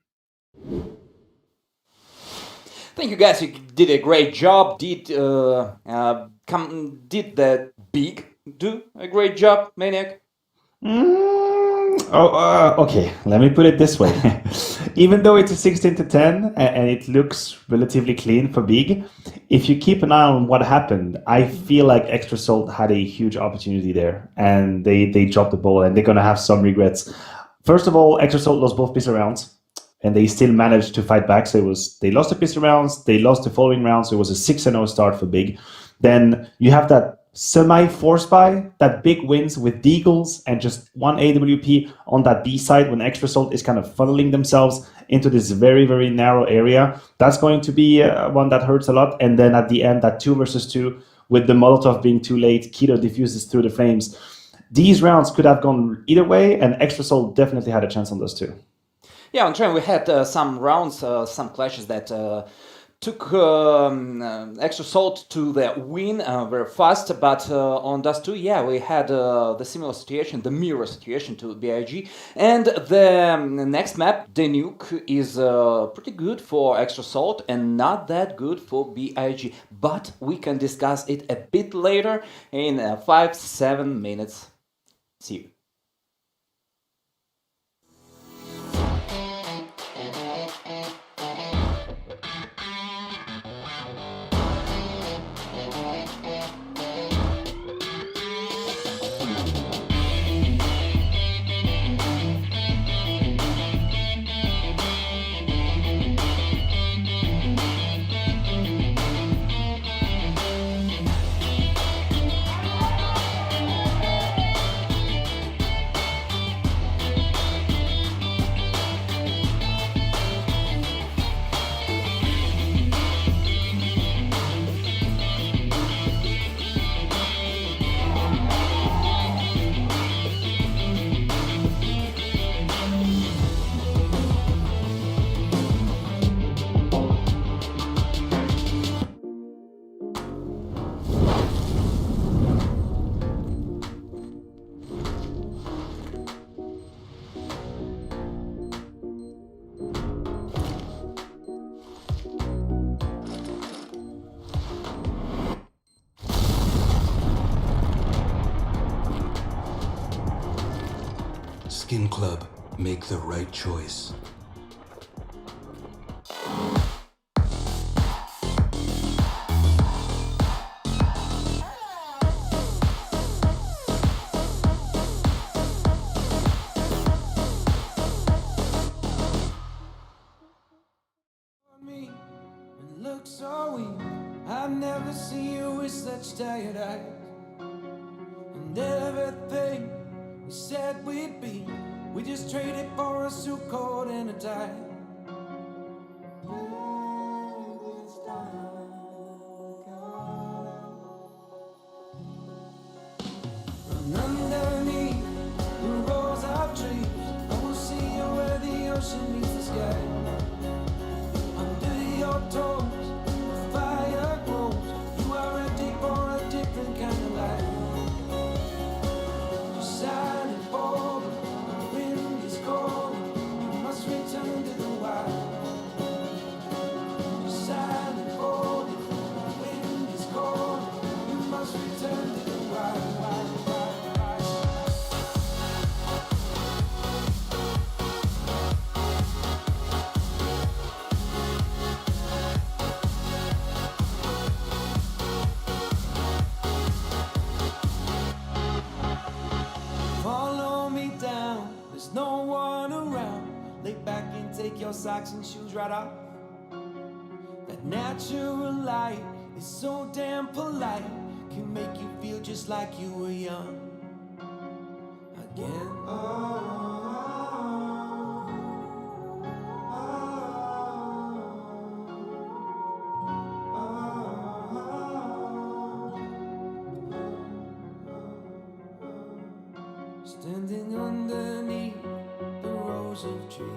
Thank you guys. You did a great job. Did the Big do a great job, Maniac? Okay, let me put it this way. Even though it's a 16 to 10 and it looks relatively clean for Big, if you keep an eye on what happened, I feel like Extra Salt had a huge opportunity there, and they dropped the ball, and they're going to have some regrets. First of all, Extra Salt lost both pistol rounds. and they still managed to fight back. So they lost the pistol rounds, they lost the following round, so it was a 6-0 start for Big. Then you have that semi-force buy, that Big wins with Deagles and just one AWP on that B side when Extra Salt is kind of funneling themselves into this very, very narrow area. That's going to be one that hurts a lot. And then at the end, that 2 versus 2 with the Molotov being too late, Keto diffuses through the flames. These rounds could have gone either way, and Extra Salt definitely had a chance on those two. Yeah, on train we had some rounds, some clashes that took Extra Salt to the win very fast, but on Dust 2, yeah, we had the similar situation, the mirror situation to BIG, and the next map, the Nuke, is pretty good for Extra Salt and not that good for BIG, but we can discuss it a bit later in 5-7 minutes. See you. Skin Club, make the right choice. Me and look so weak. I've never seen you with such tired eyes. And everything we said we'd be, we just traded for a suit coat and a tie. And underneath the rows of trees, I will see you where the ocean meets the sky. Under your toes, the fire grows. You are ready for a different kind of life. You're silent for the wind is cold. You must return to the wild. You're silent for the wind is cold. You must return to the wild. Follow me down, there's no one around. Lay back and take your socks and shoes right off. That natural light is so damn polite, can make you feel just like you were young again. Standing underneath the rows of trees,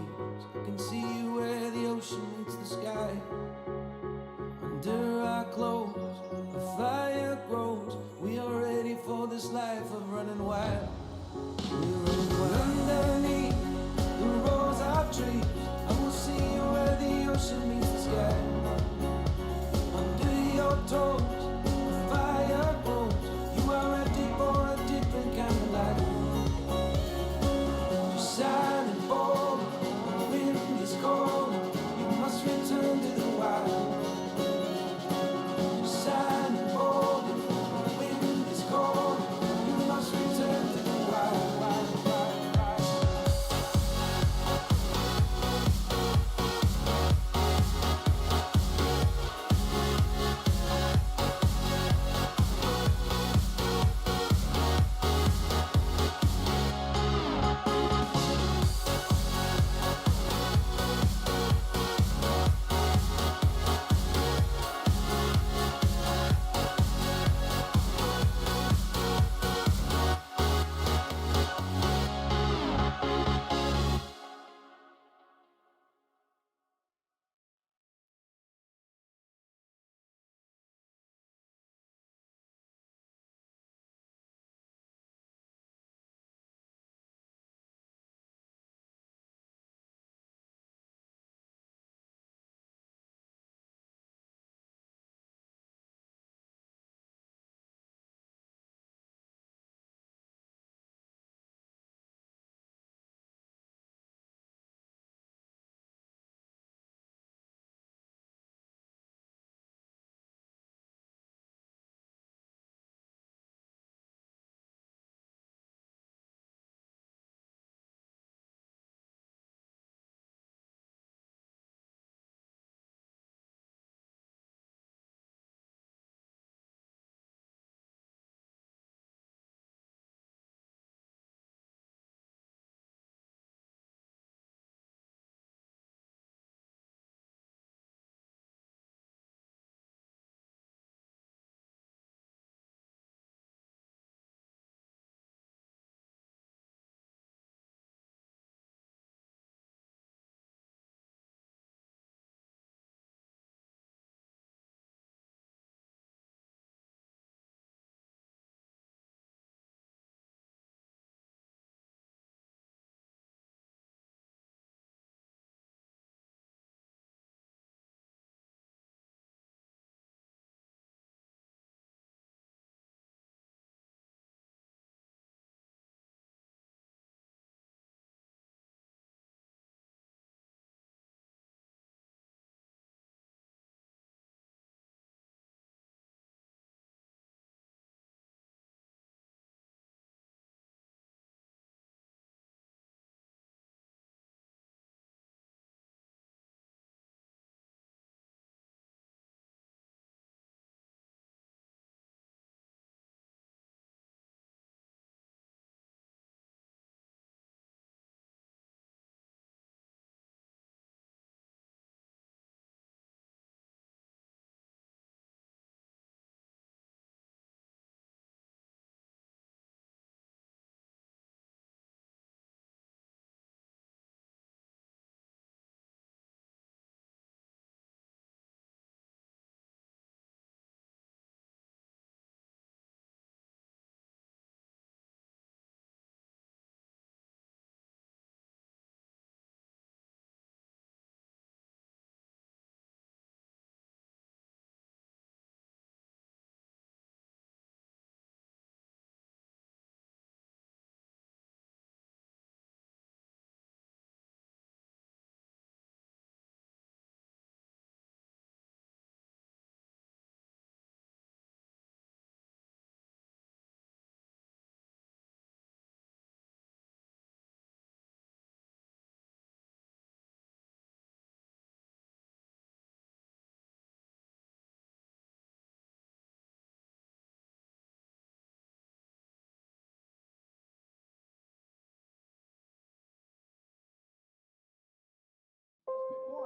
I can see where the ocean meets the sky. Under our clothes, a fire grows. We are ready for this life of running wild. We're running wild. Underneath the rows of trees, I will see you where the ocean meets the sky. Under your toes, the fire grows. You are ready for a different kind of life. Silent for the wind is cold. You must return to the wild. Silent for the wind is cold. You must return to the wild.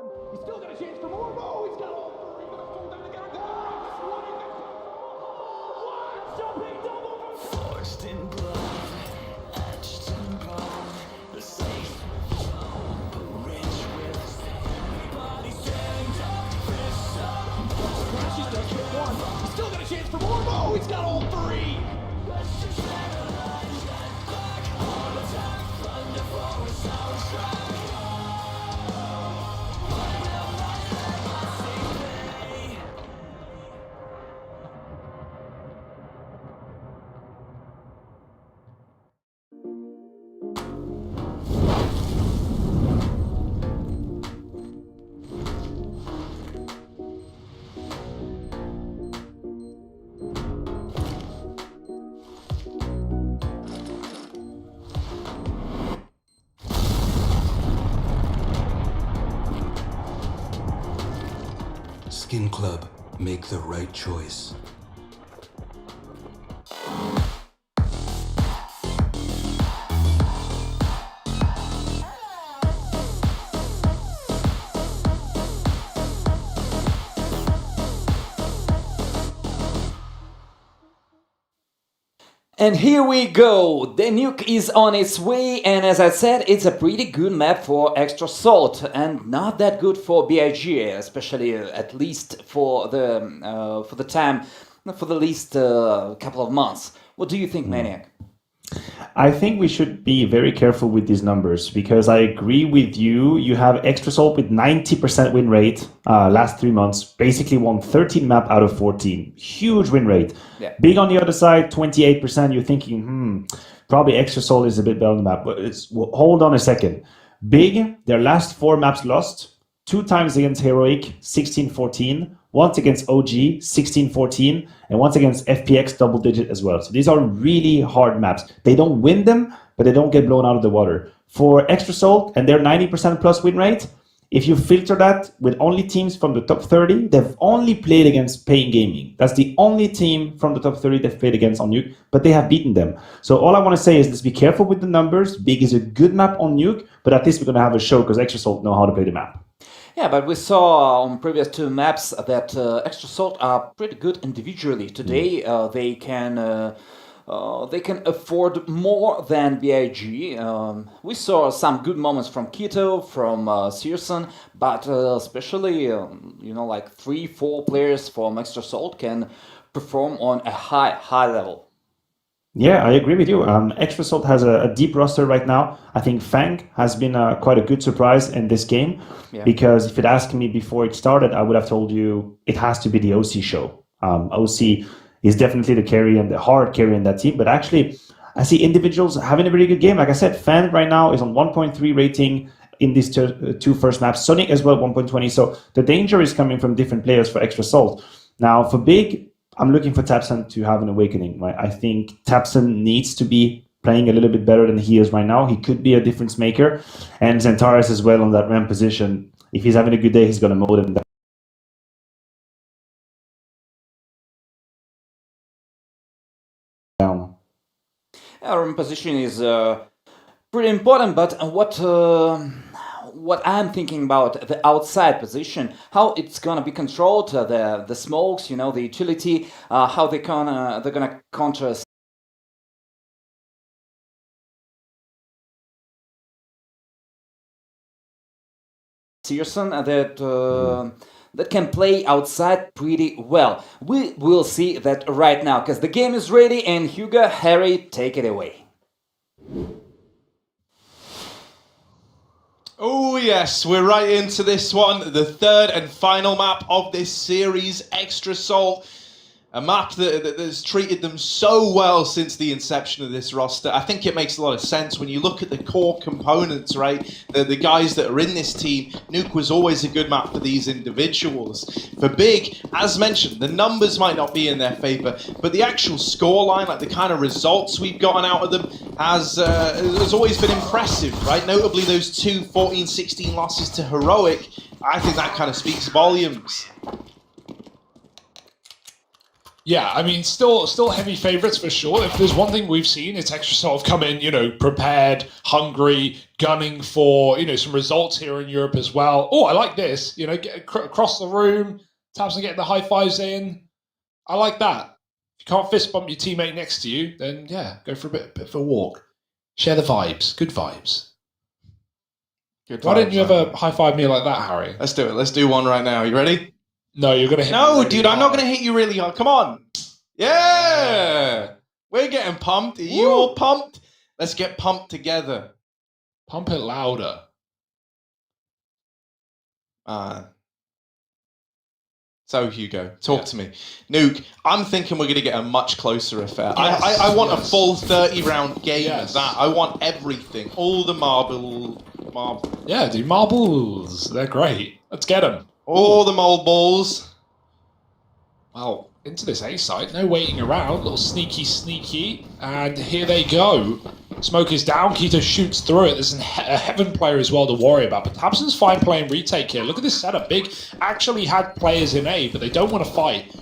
one. He's still got a chance for more. Oh, he's got all three. Gonna fold them together. What? Jumping double. Forged in blood, etched in bone, the safe rich with bodies jammed up, fists up. She's just hit one. He's still got a chance for more. Oh, he's got all three. Skin Club, make the right choice. And here we go! The nuke is on its way, and as I said, it's a pretty good map for Extra Salt, and not that good for BIG, especially at least for the time, for the least couple of months. What do you think, Maniac? I think we should be very careful with these numbers because I agree with you. You have Extra Salt with 90% win rate last 3 months, basically won 13 map out of 14. Huge win rate. Yeah. Big on the other side, 28%. You're thinking, probably Extra Salt is a bit better on the map. But hold on a second. Big, their last 4 maps lost. 2 times against Heroic, 16-14. Once against OG, 16-14. And once against FPX, double digit as well. So these are really hard maps. They don't win them, but they don't get blown out of the water. For Extra Salt and their 90% plus win rate, if you filter that with only teams from the top 30, they've only played against Pain Gaming. That's the only team from the top 30 they've played against on Nuke, but they have beaten them. So all I want to say is let's be careful with the numbers. Big is a good map on Nuke, but at least we're going to have a show because Extra Salt know how to play the map. Yeah, but we saw on previous 2 maps that Extra Salt are pretty good individually. Today they can afford more than BIG. We saw some good moments from Keto, from Searson, but especially like 3-4 players from Extra Salt can perform on a high level. Yeah, I agree with you. Extra Salt has a deep roster right now. I think Fang has been quite a good surprise in this game because if you'd asked me before it started, I would have told you it has to be the OC show. OC is definitely the carry and the hard carry in that team. But actually, I see individuals having a very good game. Like I said, Fang right now is on 1.3 rating in these 2 first maps. Sonic as well, 1.20. So the danger is coming from different players for Extra Salt. Now, for Big, I'm looking for Tapson to have an awakening. Right? I think Tapson needs to be playing a little bit better than he is right now. He could be a difference maker. And Zentaris as well on that ramp position. If he's having a good day, he's going to mow them down. Our position is pretty important, but what I'm thinking about the outside position, how it's gonna be controlled, the smokes, the utility, how they're gonna counter Searson that can play outside pretty well. We will see that right now, because the game is ready, and Hugo, Harry, take it away. Oh yes, we're right into this one, the 3rd and final map of this series, Extra Salt. A map that has treated them so well since the inception of this roster. I think it makes a lot of sense when you look at the core components, right? The guys that are in this team. Nuke was always a good map for these individuals. For Big, as mentioned, the numbers might not be in their favor, but the actual scoreline, like the kind of results we've gotten out of them, has always been impressive, right? Notably those 2 14-16 losses to Heroic. I think that kind of speaks volumes. Yeah, I mean, still heavy favourites for sure. If there's one thing we've seen, it's Extra Salt have come in, prepared, hungry, gunning for, some results here in Europe as well. Oh, I like this. Get across the room, taps and getting the high fives in. I like that. If you can't fist bump your teammate next to you, then yeah, go for a bit of a walk. Share the vibes. Good vibes. Good Why didn't you vibes, man. ever high five me like that, Harry? Let's do it. Let's do one right now. You ready? No, you're gonna hit me No, really dude, I'm not hard. going to hit you really hard. Come on. Yeah. We're getting pumped. Are you all pumped? Let's get pumped together. Pump it louder. So, Hugo, talk to me. Nuke, I'm thinking we're going to get a much closer affair. Yes, I want a yes. full 30-round game Yes. of that. I want everything. All the marble. Yeah, dude, marbles. They're great. Let's get them. All the mole balls. Well, into this A side, no waiting around, little sneaky, and here they go. Smoke is down, Keto shoots through it. There's a Heaven player as well to worry about, but Tabson's fine playing retake here. Look at this setup. Big actually had players in A, but they don't want to fight.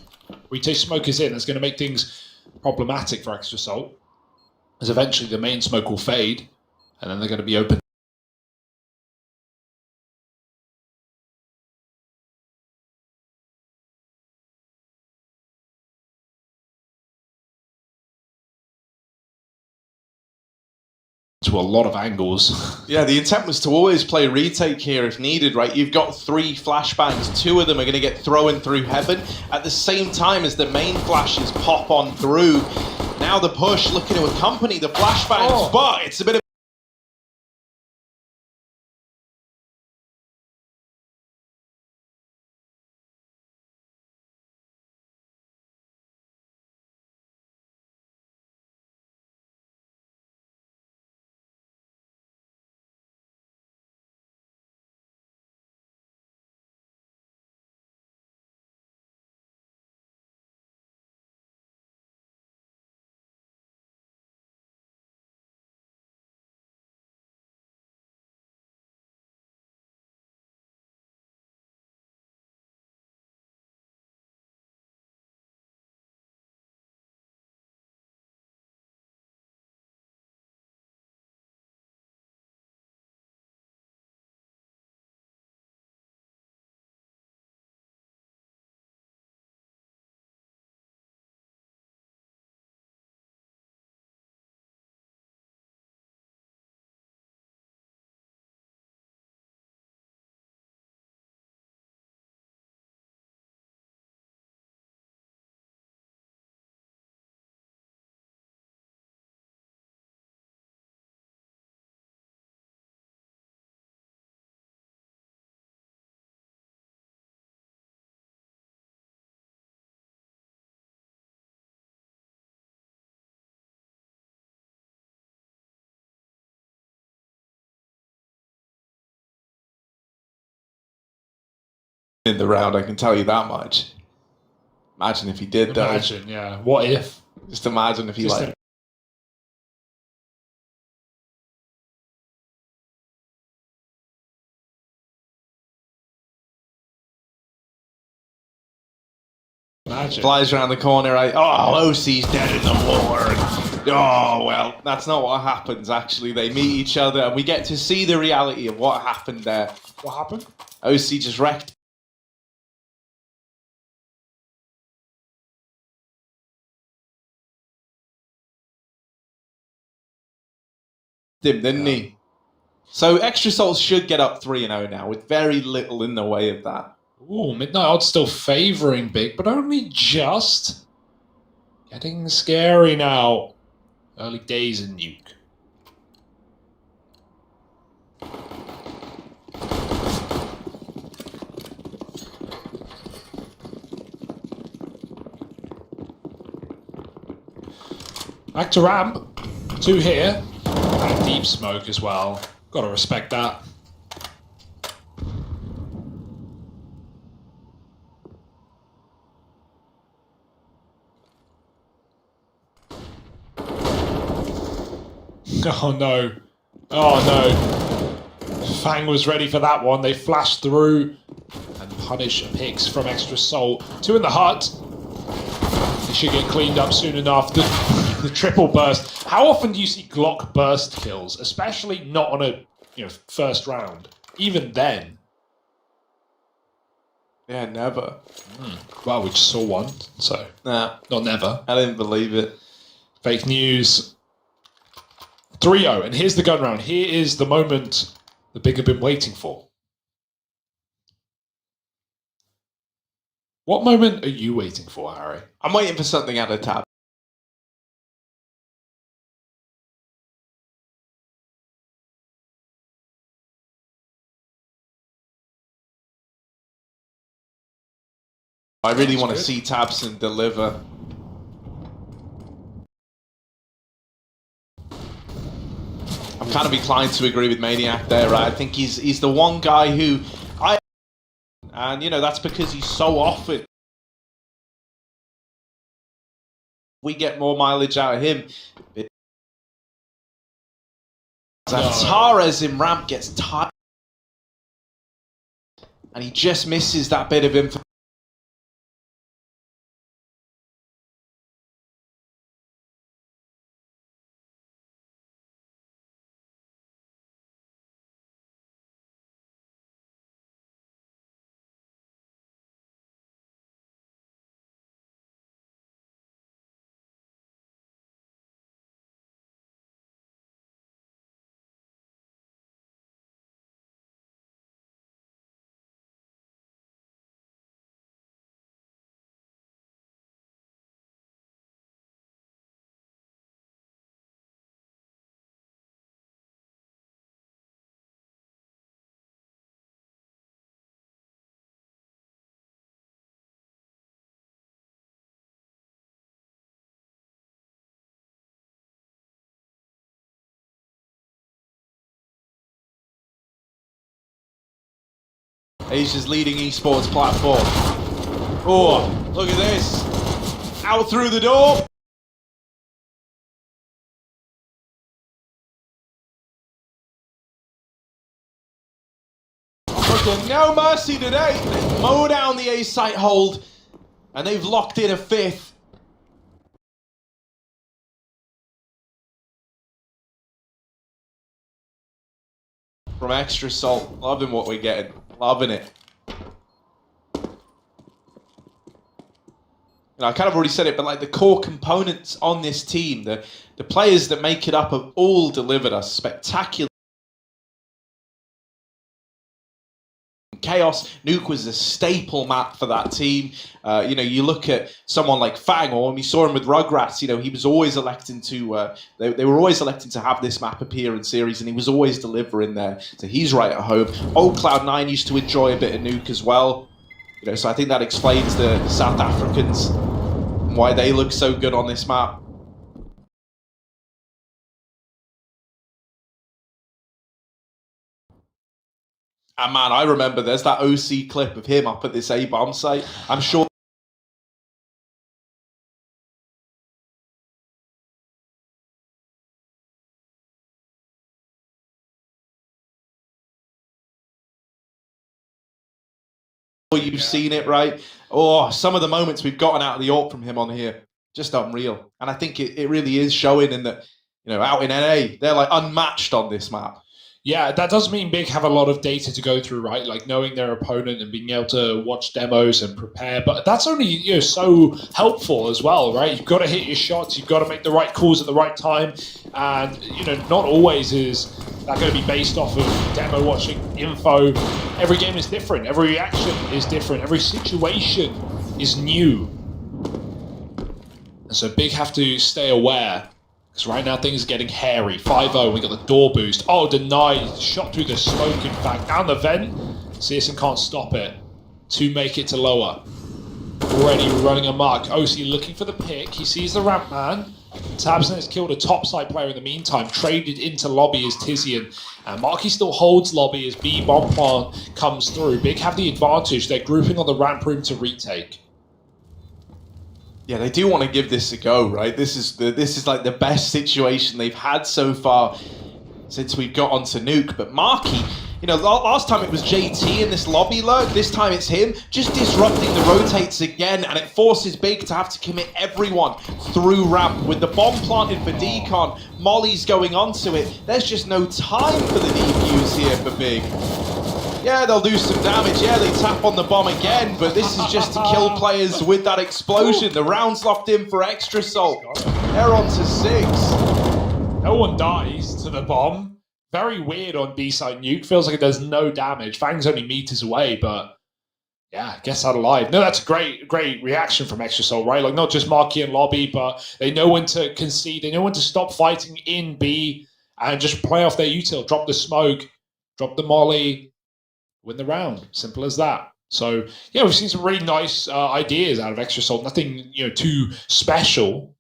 Retake Smoke is in. That's going to make things problematic for Extra Salt, as eventually the main Smoke will fade, and then they're going to be open. To a lot of angles. Yeah, the intent was to always play retake here if needed, right? You've got 3 flashbangs. 2 of them are going to get thrown through Heaven at the same time as the main flashes pop on through. Now the push looking to accompany the flashbangs, but it's a bit of in the round, I can tell you that much. Imagine if he did, though. Imagine, yeah. What if? Just imagine if he Just like... Imagine. Flies around the corner, right? Oh, OC's dead in the war. Oh, well, that's not what happens, actually. They meet each other, and we get to see the reality of what happened there. What happened? OC just wrecked him, didn't he? So Extra Souls should get up 3-0 now, with very little in the way of that. Ooh, Midnight Odds still favouring Big, but only just. Getting scary now. Early days in Nuke. Back to ramp. 2 here. And deep smoke as well. Gotta respect that. Oh no. Oh no. Fang was ready for that one. They flashed through and punish picks from Extra Salt. 2 in the hut. He should get cleaned up soon enough. The triple burst. How often do you see Glock burst kills, especially not on a first round? Even then. Yeah, never. Well, we just saw one, so Nah, not never. I didn't believe it. Fake news. 3-0, and here's the gun round. Here is the moment the Big have been waiting for. What moment are you waiting for, Harry? I'm waiting for something out of tab. I really want to see Tabson deliver. I'm kind of inclined to agree with Maniac there, right? I think he's the one guy who and that's because he's so often we get more mileage out of him. Torres in ramp gets tired and he just misses that bit of info. Asia's leading esports platform. Oh, look at this. Out through the door. Look, no mercy today. They mow down the A site hold and they've locked in a fifth. From Extra Salt. Loving what we're getting. Loving it. I kind of already said it, but like the core components on this team, the players that make it up have all delivered us spectacular. Chaos, Nuke was a staple map for that team. You look at someone like Fang, or when we saw him with Rugrats, he was always electing to, they were always electing to have this map appear in series, and he was always delivering there. So he's right at home. Old Cloud9 used to enjoy a bit of Nuke as well. So I think that explains the South Africans and why they look so good on this map. And man, I remember there's that OC clip of him up at this A-bomb site. I'm sure you've seen it, right? Oh, some of the moments we've gotten out of the AWP from him on here, just unreal. And I think it really is showing in that, out in NA, they're like unmatched on this map. Yeah, that does mean Big have a lot of data to go through, right? Like knowing their opponent and being able to watch demos and prepare. But that's only so helpful as well, right? You've got to hit your shots. You've got to make the right calls at the right time. And, not always is that going to be based off of demo watching info. Every game is different. Every reaction is different. Every situation is new. And so Big have to stay aware. Because right now things are getting hairy. 5-0, we got the door boost. Oh, denied. Shot through the smoke, in fact. Down the vent. CSN can't stop it to make it to lower. Already running amok. OC looking for the pick. He sees the ramp man. Tabson has killed a topside player in the meantime. Traded into lobby as Tizian. And Marky still holds lobby as B bomb plan comes through. Big have the advantage. They're grouping on the ramp room to retake. Yeah, they do want to give this a go, right? This is like the best situation they've had so far since we've got onto Nuke. But Marky, You know, last time it was JT in this lobby lurk, this time it's him, just disrupting the rotates again, and it forces Big to have to commit everyone through ramp. With the bomb planted for Decon, Molly's going onto it. There's just no time for the defuse here for Big. Yeah, they'll do some damage. Yeah, they tap on the bomb again, but this is just to kill players with that explosion. The round's locked in for Extra Salt. They're on to 6. No one dies to the bomb. Very weird on B-side nuke. Feels like it does no damage. Fang's only meters away, but yeah, gets out alive. No, that's a great reaction from Extra Soul, right? Like, not just Marquis and Lobby, but they know when to concede. They know when to stop fighting in B and just play off their util. Drop the smoke, drop the molly, win the round. Simple as that. So yeah, we've seen some really nice ideas out of Extra Soul. Nothing, you know, too special,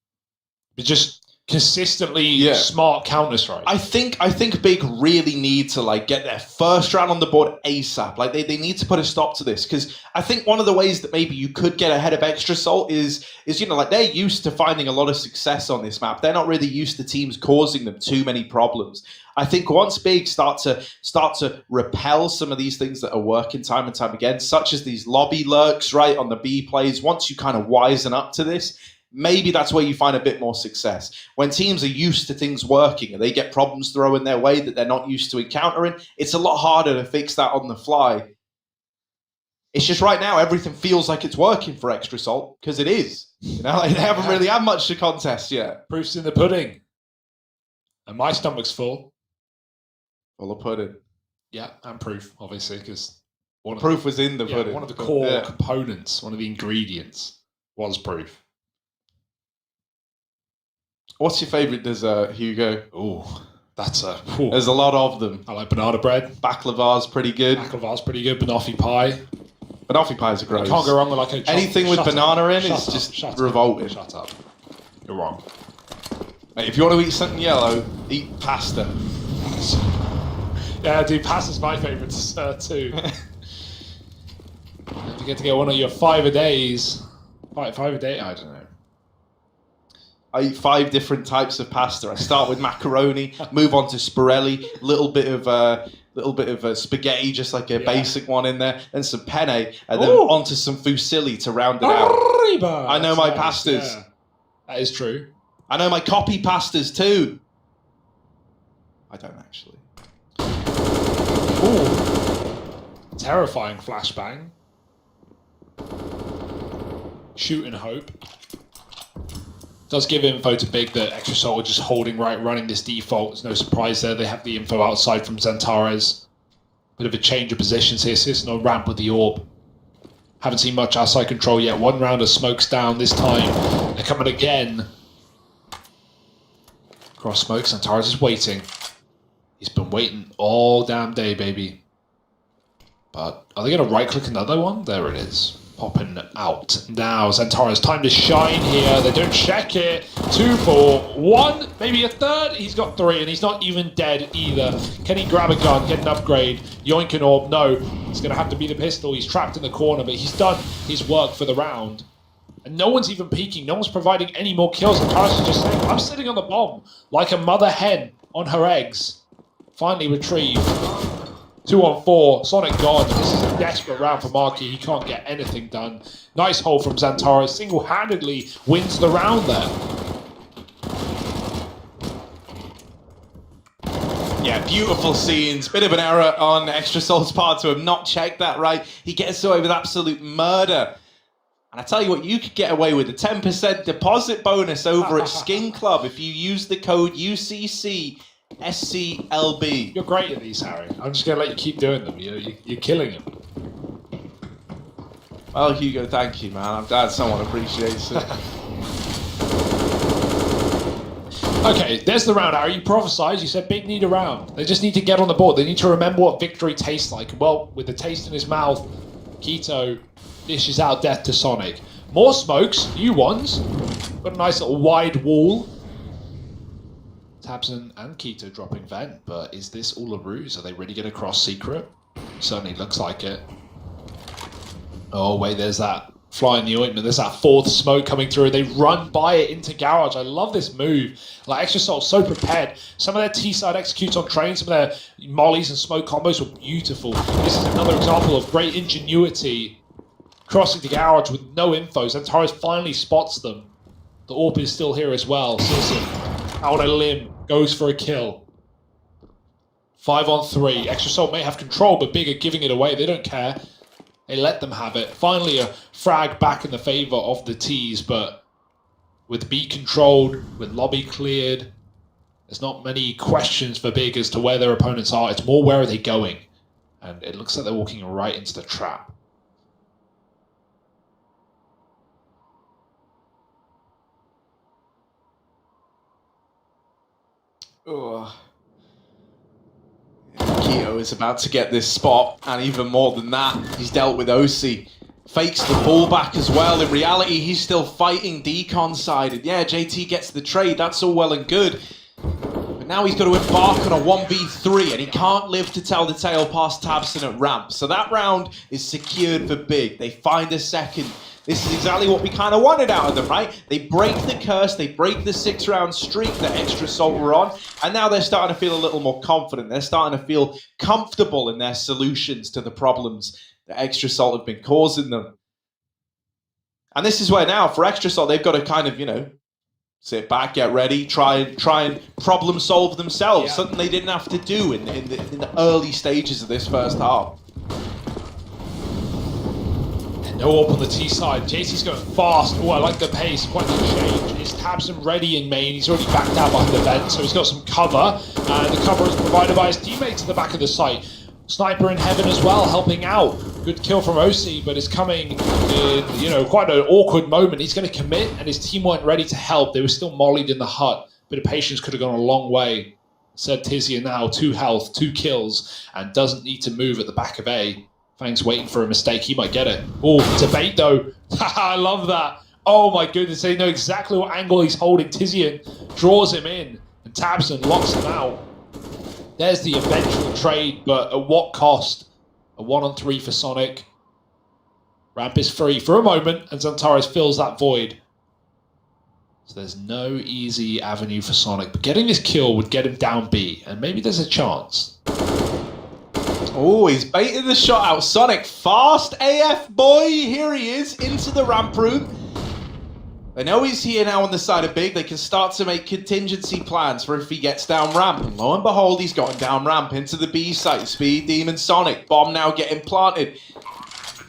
but just consistently smart counter strike. I think Big really need to like get their first round on the board ASAP. Like they need to put a stop to this, because I think one of the ways that maybe you could get ahead of Extra Salt is you know, like they're used to finding a lot of success on this map. They're not really used to teams causing them too many problems. I think once Big start to repel some of these things that are working time and time again, such as these lobby lurks, right, on the B plays, once you kind of wisen up to this, maybe that's where you find a bit more success. When teams are used to things working and they get problems thrown their way that they're not used to encountering, it's a lot harder to fix that on the fly. It's just right now, everything feels like it's working for Extra Salt, because it is. You know, like they haven't really had much to contest yet. Proof's in the pudding. And my stomach's full. Full of pudding. Yeah, and proof, obviously, because proof was in the pudding. One of the core components, one of the ingredients was proof. What's your favourite dessert, Hugo? Oh, that's a... There's a lot of them. I like banana bread. Baklava's pretty good. Baklava's pretty good. Banoffee pie. Banoffee pies are gross. You can't go wrong with like a... Anything with banana in is just revolting. Shut up. You're wrong. Mate, if you want to eat something yellow, eat pasta. Yeah, dude, pasta's my favourite dessert too. If you get to get one of your 5 a days... 5 a day? I don't know. I eat 5 different types of pasta. I start with macaroni, move on to spirelli, little bit of spaghetti, just like a basic one in there, then some penne, and then onto some fusilli to round it out. I know my pastas. Yeah. That is true. I know my copy pastas too. I don't actually. Ooh. Terrifying flashbang. Shoot and hope. Does give info to Big that Extra Soul are just holding right, running this default. There's no surprise there. They have the info outside from Zentares. Bit of a change of positions here. Sitting on ramp with the orb. Haven't seen much outside control yet. One round of smokes down this time. They're coming again. Cross smoke. Zentares is waiting. He's been waiting all damn day, baby. But are they going to right-click another one? There it is. Popping out now. Zentares, time to shine here. They don't check it. 2 for 1, maybe a third. He's got 3, and he's not even dead either. Can he grab a gun, get an upgrade? Yoink an orb? No. It's going to have to be the pistol. He's trapped in the corner, but he's done his work for the round. And no one's even peeking. No one's providing any more kills. Zentares is just saying, I'm sitting on the bomb like a mother hen on her eggs. Finally retrieved. 2 on 4, Sonic gone. This is a desperate round for Marquis. He can't get anything done. Nice hold from Zentares. Single-handedly wins the round there. Yeah, beautiful scenes. Bit of an error on Extra Soul's part to have not checked that right. He gets away with absolute murder. And I tell you what, you could get away with a 10% deposit bonus over at Skin Club if you use the code UCC. SCLB. You're great at these, Harry. I'm just going to let you keep doing them. You're killing him. Well, Hugo, thank you, man. I'm glad someone appreciates it. Okay, there's the round, Harry. You prophesized. You said Big need a round. They just need to get on the board. They need to remember what victory tastes like. Well, with the taste in his mouth, Keto dishes out death to Sonic. More smokes, new ones. Got a nice little wide wall. Tabson and Keto dropping vent, but is this all a ruse? Are they really going to cross secret? Certainly looks like it. Oh, wait, there's that fly in the ointment. There's that fourth smoke coming through. They run by it into Garage. I love this move. Like, Extra Soul so prepared. Some of their T-side executes on train, some of their mollies and smoke combos were beautiful. This is another example of great ingenuity. Crossing the Garage with no info. Xantares finally spots them. The AWP is still here as well. Citizen out on a limb, goes for a kill. 5 on 3. Extra Soul may have control, but Big are giving it away. They don't care. They let them have it. Finally, a frag back in the favor of the T's, but with B controlled, with lobby cleared, there's not many questions for Big as to where their opponents are. It's more where are they going? And it looks like they're walking right into the trap. Oh. Keto is about to get this spot, and even more than that, he's dealt with OC. Fakes the pullback as well. In reality, he's still fighting decon-sided. Yeah, JT gets the trade, that's all well and good. But now he's got to embark on a 1v3, and he can't live to tell the tale past Tabson at ramp. So that round is secured for Big. They find a second. This is exactly what we kind of wanted out of them, right? They break the curse, they break the 6-round streak that Extra Salt were on, and now they're starting to feel a little more confident. They're starting to feel comfortable in their solutions to the problems that Extra Salt have been causing them. And this is where now, for Extra Salt, they've got to kind of, you know, sit back, get ready, try and problem solve themselves, Yeah. something they didn't have to do in the early stages of this first half. No up on the T side. JT's going fast. Oh, I like the pace. Quite the change. Is Tabson ready in main? He's already backed out behind the vent, so he's got some cover. And the cover is provided by his teammates at the back of the site. Sniper in heaven as well, helping out. Good kill from OC, but it's coming in, you know, quite an awkward moment. He's going to commit, and his team weren't ready to help. They were still mollied in the hut. Bit of patience could have gone a long way. Said Tizia now, 2 health, 2 kills, and doesn't need to move at the back of A. Fang's waiting for a mistake. He might get it. Oh, it's a bait though. I love that. Oh my goodness. They know exactly what angle he's holding. Tizian draws him in, and Tabson locks him out. There's the eventual trade, but at what cost? A 1-on-3 for Sonic. Ramp is free for a moment, and Xantares fills that void. So there's no easy avenue for Sonic, but getting this kill would get him down B, and maybe there's a chance. Oh, he's baited the shot out. Sonic, fast AF boy. Here he is, into the ramp room. They know he's here now on the side of Big. They can start to make contingency plans for if he gets down ramp. And lo and behold, he's gotten down ramp into the B site. Speed Demon Sonic. Bomb now getting planted.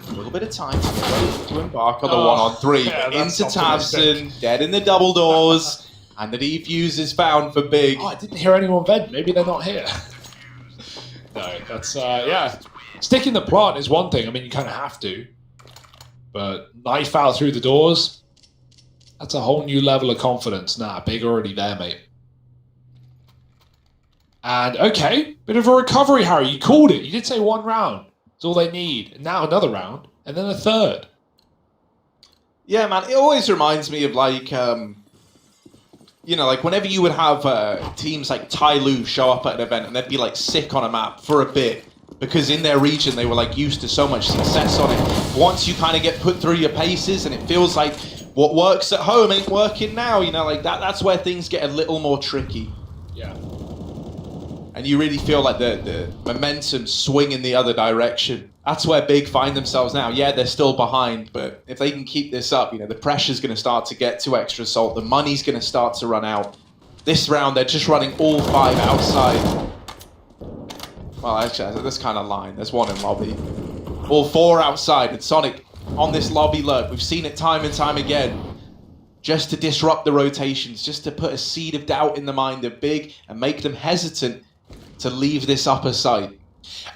A little bit of time to get ready to embark on the 1-on-3. yeah, that's into optimistic. Tabson, dead in the double doors. And the defuse is found for Big. Oh, I didn't hear anyone vent. Maybe they're not here. No, that's, yeah. Sticking the plant is one thing. I mean, you kind of have to. But knife out through the doors, that's a whole new level of confidence. Nah, Big already there, mate. And, okay, bit of a recovery, Harry. You called it. You did say 1 round. That's all they need. And now another round, and then a third. Yeah, man, it always reminds me of, like, you know, like whenever you would have teams like Tyloo show up at an event and they'd be like sick on a map for a bit because in their region they were like used to so much success on it. Once you kind of get put through your paces and it feels like what works at home ain't working now, you know, like that's where things get a little more tricky. Yeah. And you really feel like the momentum swing in the other direction. That's where Big find themselves now. Yeah, they're still behind, but if they can keep this up, you know, the pressure's going to start to get to Extra Salt. The money's going to start to run out. This round, they're just running all 5 outside. Well, actually, that's kind of line. There's 1 in lobby. All 4 outside. And Sonic on this lobby lurk. We've seen it time and time again. Just to disrupt the rotations, just to put a seed of doubt in the mind of Big and make them hesitant to leave this upper site.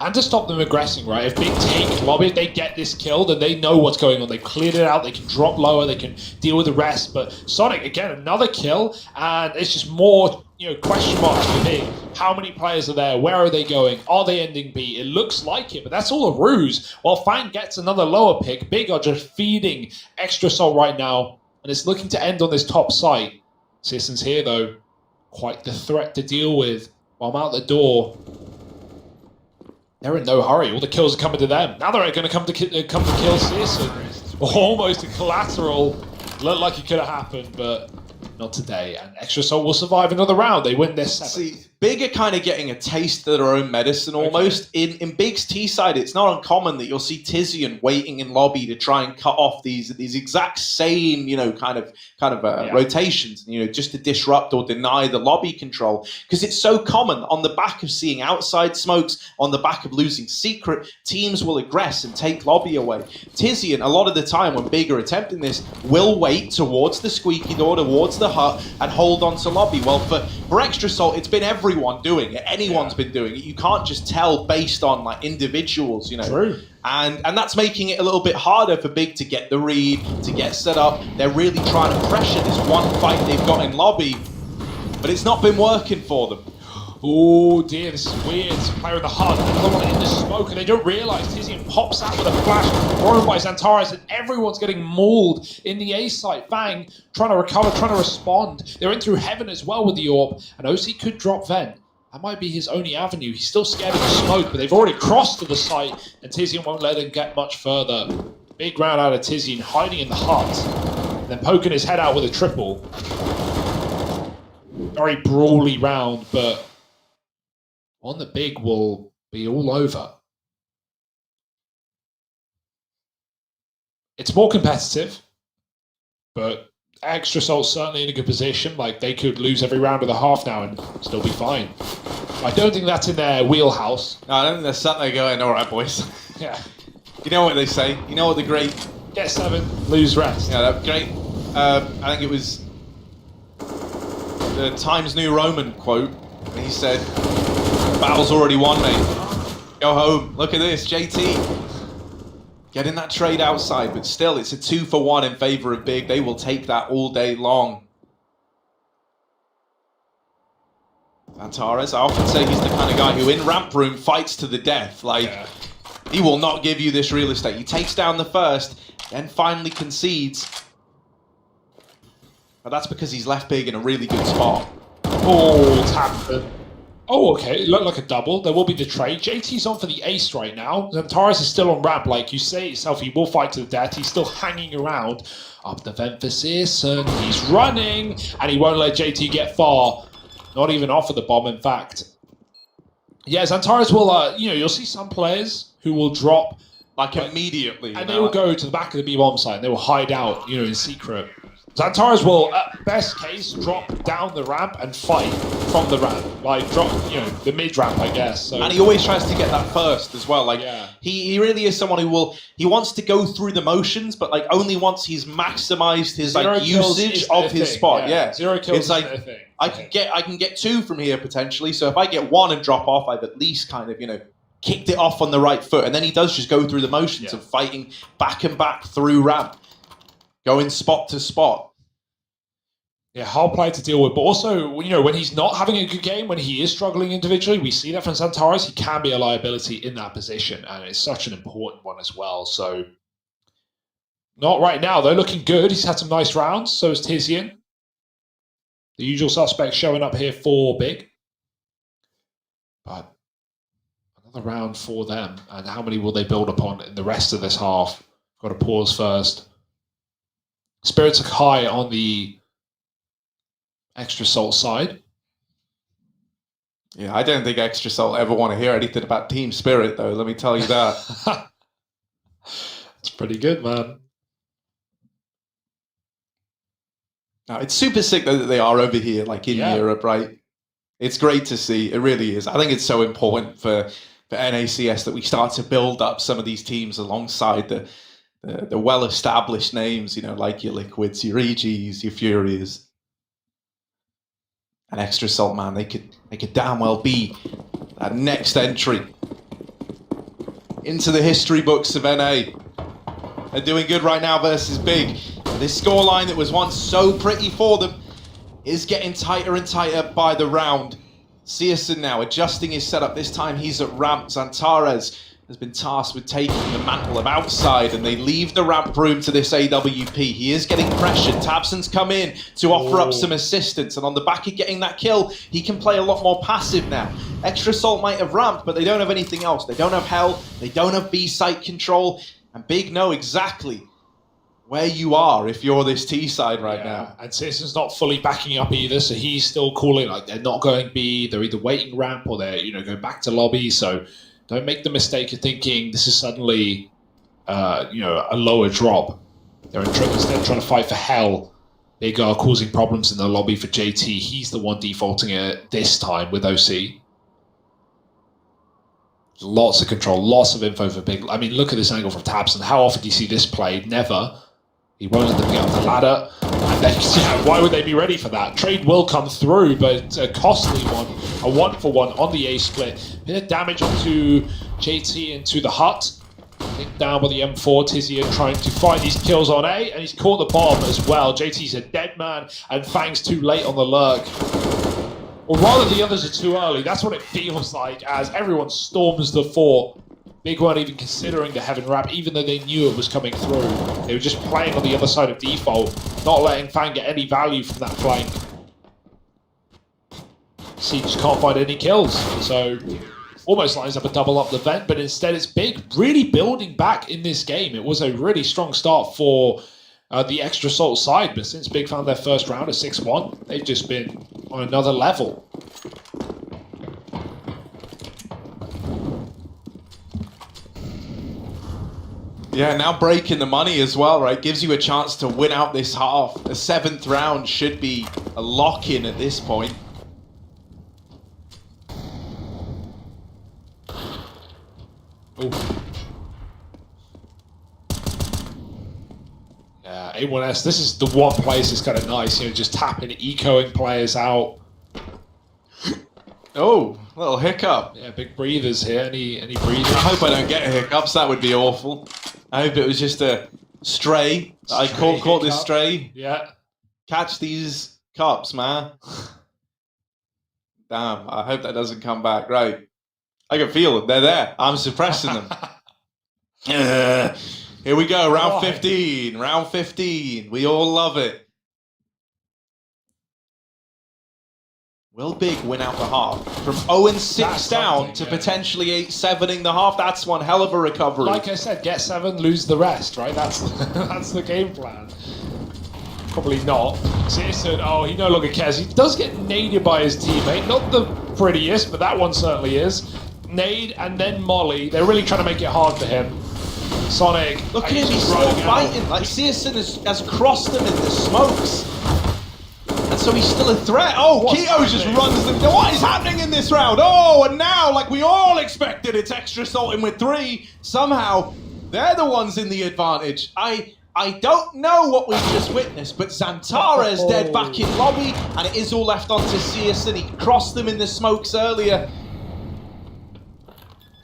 And to stop them aggressing, right? If Big take lobby, if they get this kill, then they know what's going on. They've cleared it out. They can drop lower. They can deal with the rest. But Sonic, again, another kill. And it's just more, you know, question marks for Big. How many players are there? Where are they going? Are they ending B? It looks like it, but that's all a ruse. While Fang gets another lower pick, Big are just feeding Extra Soul right now. And it's looking to end on this top site. Citizen's here, though. Quite the threat to deal with. While I'm out the door. They're in no hurry. All the kills are coming to them. Now they're going to come to kill Citizen. Almost a collateral. Looked like it could have happened, but not today. And Extra Soul will survive another round. They win their 7th. See, Big are kind of getting a taste of their own medicine almost. Okay. In Big's T side, it's not uncommon that you'll see Tizian waiting in lobby to try and cut off these exact same, kind of rotations, just to disrupt or deny the lobby control. Because it's so common on the back of seeing outside smokes, on the back of losing secret, teams will aggress and take lobby away. Tizian, a lot of the time when Big are attempting this, will wait towards the squeaky door, towards the hut, and hold on to lobby. Well, for Extra Salt, it's been everyone doing it. Anyone's been doing it. You can't just tell based on like individuals, True. And that's making it a little bit harder for Big to get the read, to get set up. They're really trying to pressure this one fight they've got in lobby, but it's not been working for them. Oh dear, this is weird. Player in the hut, another one in the smoke, and they don't realise Tizian pops out with a flash, thrown by Xantares, and everyone's getting mauled in the A site. Fang trying to recover, trying to respond. They're in through heaven as well with the orb, and OC could drop Ven. That might be his only avenue. He's still scared of the smoke, but they've already crossed to the site, and Tizian won't let him get much further. Big round out of Tizian, hiding in the hut, and then poking his head out with a triple. Very brawly round, but one that Big will be all over. It's more competitive, but Extra Salt's certainly in a good position. Like, they could lose every round of the half now and still be fine. I don't think that's in their wheelhouse. No, I don't think they're sat there going, all right, boys. Yeah. You know what they say? You know what the great... Get 7, lose rest. Yeah, that great... I think it was the Times New Roman quote. He said, battle's already won, mate. Go home. Look at this, JT. Getting that trade outside, but still, it's a 2-for-1 in favor of Big. They will take that all day long. Xantares, I often say he's the kind of guy who in ramp room fights to the death. Like, he will not give you this real estate. He takes down the first, then finally concedes. But that's because he's left Big in a really good spot. Oh, it's happened. Oh, okay. It looked like a double. There will be the trade. JT's on for the ace right now. Xantares is still on ramp. Like you say yourself, he will fight to the death. He's still hanging around. Up the emphasis, and he's running, and he won't let JT get far. Not even off of the bomb, in fact. Yeah, Xantares will, you'll see some players who will drop. Like immediately. And they will go to the back of the B-bomb site, and they will hide out, in secret. Xantares will, at best case, drop down the ramp and fight from the ramp. Like, drop, the mid-ramp, I guess. So. And he always tries to get that first as well. Like, Yeah. he really is someone who he wants to go through the motions, but like only once he's maximized his Zero like kills usage is of their his thing, spot. yeah. Yeah. 0 kills It's is like, their thing. I can get 2 from here potentially. So if I get 1 and drop off, I've at least kind of, kicked it off on the right foot. And then he does just go through the motions of fighting back and back through ramp, going spot to spot. Yeah, hard play to deal with. But also, when he's not having a good game, when he is struggling individually, we see that from Xantares, he can be a liability in that position. And it's such an important one as well. So, not right now. They're looking good. He's had some nice rounds. So is Tizian. The usual suspects showing up here for Big. But another round for them. And how many will they build upon in the rest of this half? Got to pause first. Spirits are high on the Extra Salt side. Yeah, I don't think Extra Salt ever want to hear anything about Team Spirit, though. Let me tell you that. It's pretty good, man. Now, it's super sick that they are over here, like in Europe, right? It's great to see. It really is. I think it's so important for NACS that we start to build up some of these teams alongside the well-established names, like your Liquids, your EGs, your Furies. And Extra Salt, man, they could damn well be that next entry into the history books of NA. They're doing good right now versus Big. This scoreline that was once so pretty for them is getting tighter and tighter by the round. Searson now adjusting his setup. This time he's at ramp. Xantares has been tasked with taking the mantle of outside, and they leave the ramp room to this AWP. He is getting pressured. Tabson's come in to offer up some assistance, and on the back of getting that kill, he can play a lot more passive now. Extra Salt might have ramped, but they don't have anything else. They don't have Hell, they don't have B-site control, and Big know exactly where you are if you're this T side right now. And Citizen's not fully backing up either, so he's still calling like they're not going B. They're either waiting ramp or they're going back to lobby. So don't make the mistake of thinking this is suddenly a lower drop. They're instead trying to fight for hell. Big are causing problems in the lobby for JT. He's the one defaulting it this time with OC. Lots of control, lots of info for Big. I mean, look at this angle from Tabson. How often do you see this played? Never. He won't let them get up the ladder. And then, why would they be ready for that? Trade will come through, but a costly one. A 1-for-1 on the A split. Bit of damage onto JT into the hut. Nicked down by the M4. Tizian trying to find these kills on A, and he's caught the bomb as well. JT's a dead man, and Fang's too late on the lurk. Or rather, the others are too early. That's what it feels like as everyone storms the fort. Big weren't even considering the Heaven Wrap, even though they knew it was coming through. They were just playing on the other side of default, not letting Fang get any value from that flank. C just can't find any kills, so almost lines up a double up the vent, but instead it's Big really building back in this game. It was a really strong start for the Extra Salt side, but since Big found their first round at 6-1, they've just been on another level. Yeah, now breaking the money as well, right? Gives you a chance to win out this half. The 7th round should be a lock-in at this point. Ooh. Yeah, A1S, this is the one place that's kind of nice, just tapping, ecoing players out. Oh, little hiccup. Yeah, big breathers here. Any breathers? I hope I don't get hiccups. That would be awful. I hope it was just a stray. I caught this stray. Yeah. Catch these cups, man. Damn, I hope that doesn't come back. Right. I can feel it. They're there. I'm suppressing them. Here we go. Round 15. Round 15. We all love it. Will Big win out the half? From 0-6 down to potentially 8-7ing the half. That's one hell of a recovery. Like I said, get 7, lose the rest, right? That's that's the game plan. Probably not. Citizen, he no longer cares. He does get naded by his teammate. Not the prettiest, but that one certainly is. Nade and then Molly. They're really trying to make it hard for him. Sonic. Look at him, he's still fighting. Like, Searson has crossed him in the smokes. And so he's still a threat. Oh, Keto just runs them. What is happening in this round? Oh, and now, like we all expected, it's Extra Salting with 3. Somehow, they're the ones in the advantage. I don't know what we've just witnessed, but Zantara is dead back in lobby, and it is all left onto Searson. He crossed them in the smokes earlier.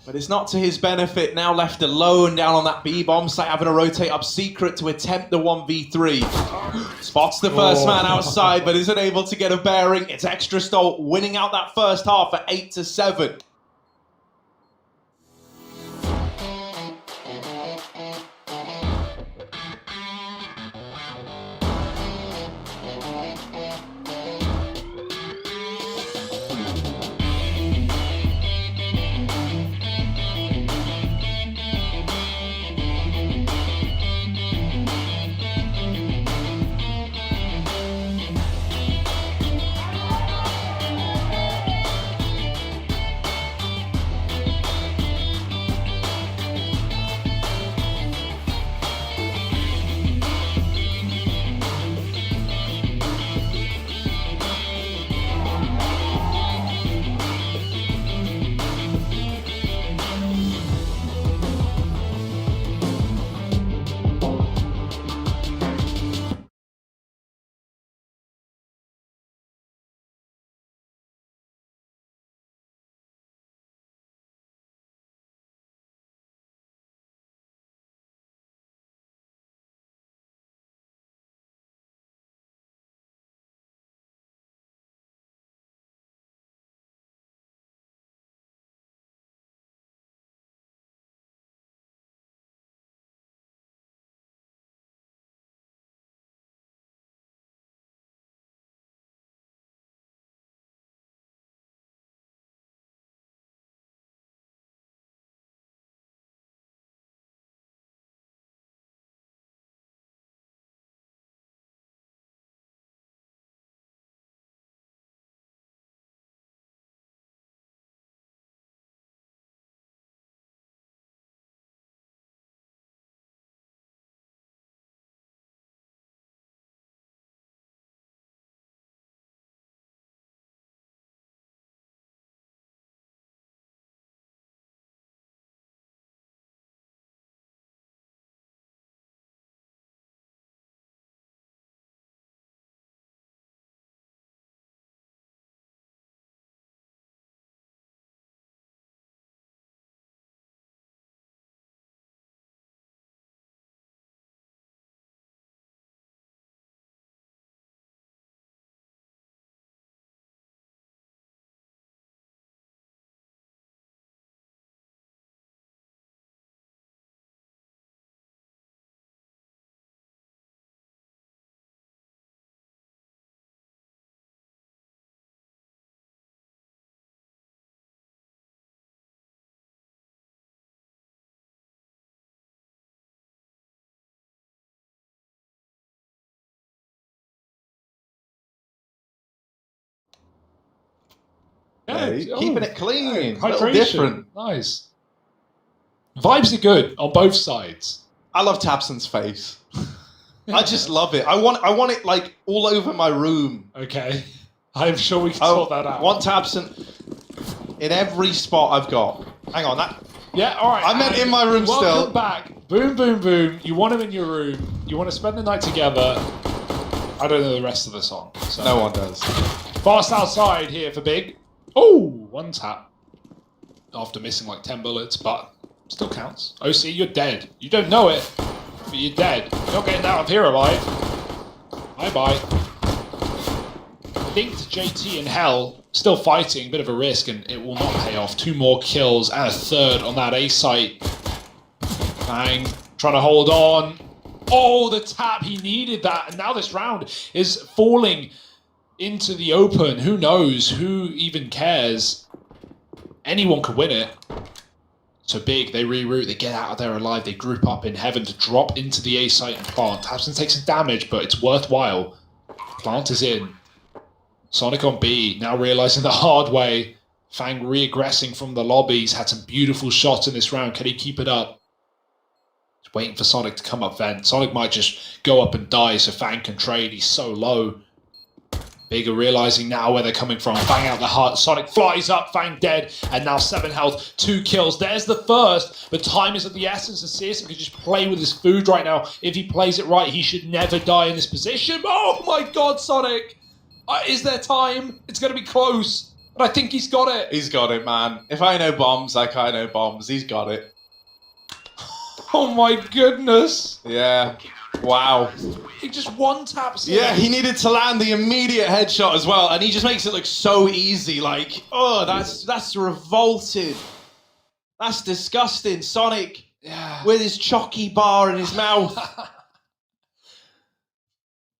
But it's not to his benefit, now left alone down on that B-bomb site, having to rotate up Secret to attempt the 1v3. Spots the first man outside, but isn't able to get a bearing. It's Extra Stolt winning out that first half at 8-7. Yeah, keeping it clean. A little Hydration. different. Nice. Vibes are good on both sides. I love Tabson's face. I just love it. I want it like all over my room. Okay. I'm sure we can sort that out. Want Tabson in every spot I've got. Hang on, that. Yeah, all right. I meant in my room welcome still. back. Boom, boom, boom. You want him in your room. You want to spend the night together. I don't know the rest of the song. So. No one does. Fast outside here for Big. Oh, one tap. After missing like 10 bullets, but still counts. OC, you're dead. You don't know it, but you're dead. You're not getting out of here alive. Bye-bye. Linked JT in hell, still fighting, bit of a risk, and it will not pay off. 2 more kills and a third on that A site. Bang, trying to hold on. Oh, the tap, he needed that. And now this round is falling into the open. Who knows? Who even cares? Anyone could win it. So Big, they reroute, they get out of there alive, they group up in heaven to drop into the A site and plant. Tabson takes some damage, but it's worthwhile. Plant is in. Sonic on B, now realizing the hard way. Fang re-aggressing from the lobbies, had some beautiful shots in this round. Can he keep it up? He's waiting for Sonic to come up vent. Sonic might just go up and die so Fang can trade. He's so low. Bigger realizing now where they're coming from. Fang out the heart. Sonic flies up. Fang dead. And now 7 health. 2 kills. There's the first. But time is of the essence. And Searson can just play with his food right now. If he plays it right, he should never die in this position. Oh my god, Sonic! Is there time? It's going to be close. But I think he's got it. He's got it, man. If I know bombs, like I know bombs. He's got it. Oh my goodness. Yeah. Wow. He just one taps. Yeah, he needed to land the immediate headshot as well, and he just makes it look so easy. Like, oh, that's revolting. That's disgusting. Sonic with his chalky bar in his mouth.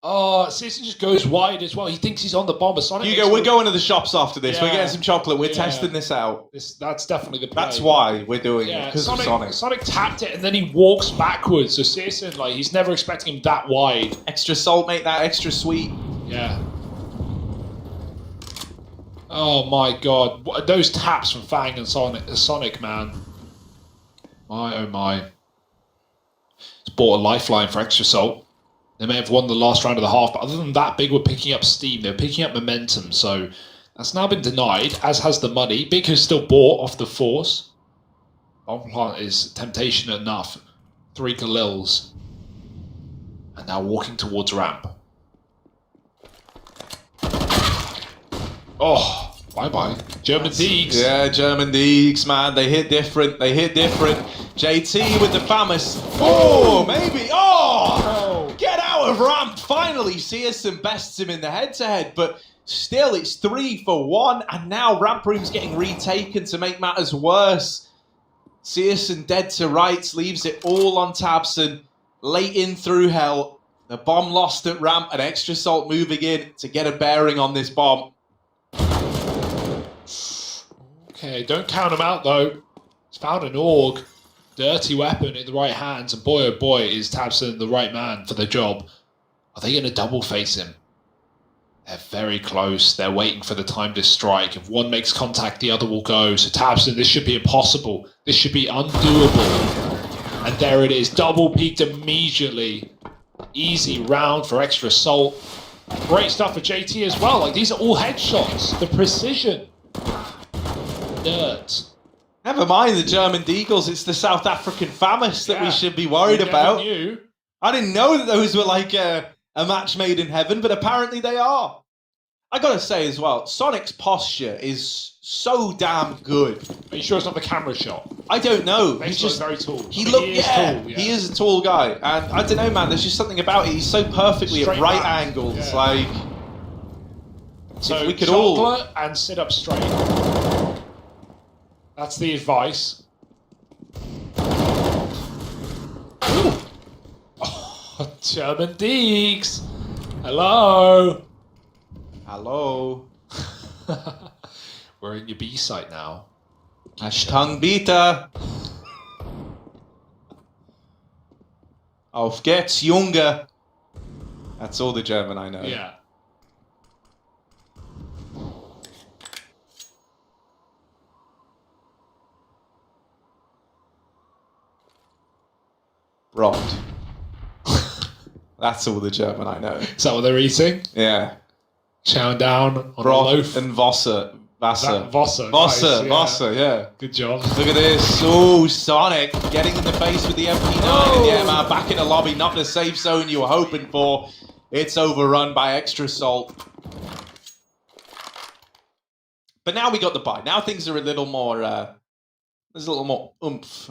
Oh, Searson just goes wide as well. He thinks he's on the bomb, but Sonic... We're going to the shops after this. Yeah. We're getting some chocolate. We're testing this out. That's definitely the play. That's why we're doing it, because of Sonic. Sonic tapped it, and then he walks backwards. So Searson, like, he's never expecting him that wide. Extra salt, make that extra sweet. Yeah. Oh, my God. Those taps from Fang and Sonic, man. My, oh, my. It's bought a lifeline for extra salt. They may have won the last round of the half, but other than that, Big were picking up steam. They're picking up momentum, so that's now been denied, as has the money. Big has still bought off the force. Bomb plant is temptation enough. 3 Galils. And now walking towards ramp. Oh, bye-bye. German Deeks. Yeah, German Deeks, man. They hit different. They hit different. JT with the famous. Oh, maybe. Oh! Get out of ramp. Finally, Searson bests him in the head-to-head, but still, it's 3 for 1, and now ramp room's getting retaken to make matters worse. Searson dead to rights, leaves it all on Tabson. Late in through hell. The bomb lost at ramp, and extra salt moving in to get a bearing on this bomb. Okay, don't count him out, though. He's found an AUG. Dirty weapon in the right hands, and boy, oh boy, is Tabson the right man for the job. Are they going to double face him? They're very close. They're waiting for the time to strike. If one makes contact, the other will go. So Tabson, this should be impossible. This should be undoable. And there it is. Double peaked immediately. Easy round for extra salt. Great stuff for JT as well. Like, these are all headshots. The precision. Dirt. Never mind the German Deagles, it's the South African FAMAS that we should be worried about. Knew. I didn't know that those were like a match made in heaven, but apparently they are. I gotta say as well, Sonic's posture is so damn good. Are you sure it's not the camera shot? I don't know. He's just very tall. He is tall, he is a tall guy, and I don't know, man. There's just something about it. He's so perfectly Straight at right back. angles. Yeah. Like, so if we could chocolate and sit up straight. That's the advice. Oh, German Deeks. Hello. Hello. We're in your B site now. Hashtag Beta. Auf geht's, Junge. That's all the German I know. Yeah. Robbed. That's all the German I know. Is that what they're eating? Yeah. Chowing down on a Broth loaf. and Wasser. Wasser. Wasser, Nice, yeah. Wasser, yeah. Good job. Look at this. Oh, Sonic getting in the face with the MP9. And yeah, man, back in the lobby. Not the safe zone you were hoping for. It's overrun by Extra Salt. But now we got the buy. Now things are a little more, there's a little more oomph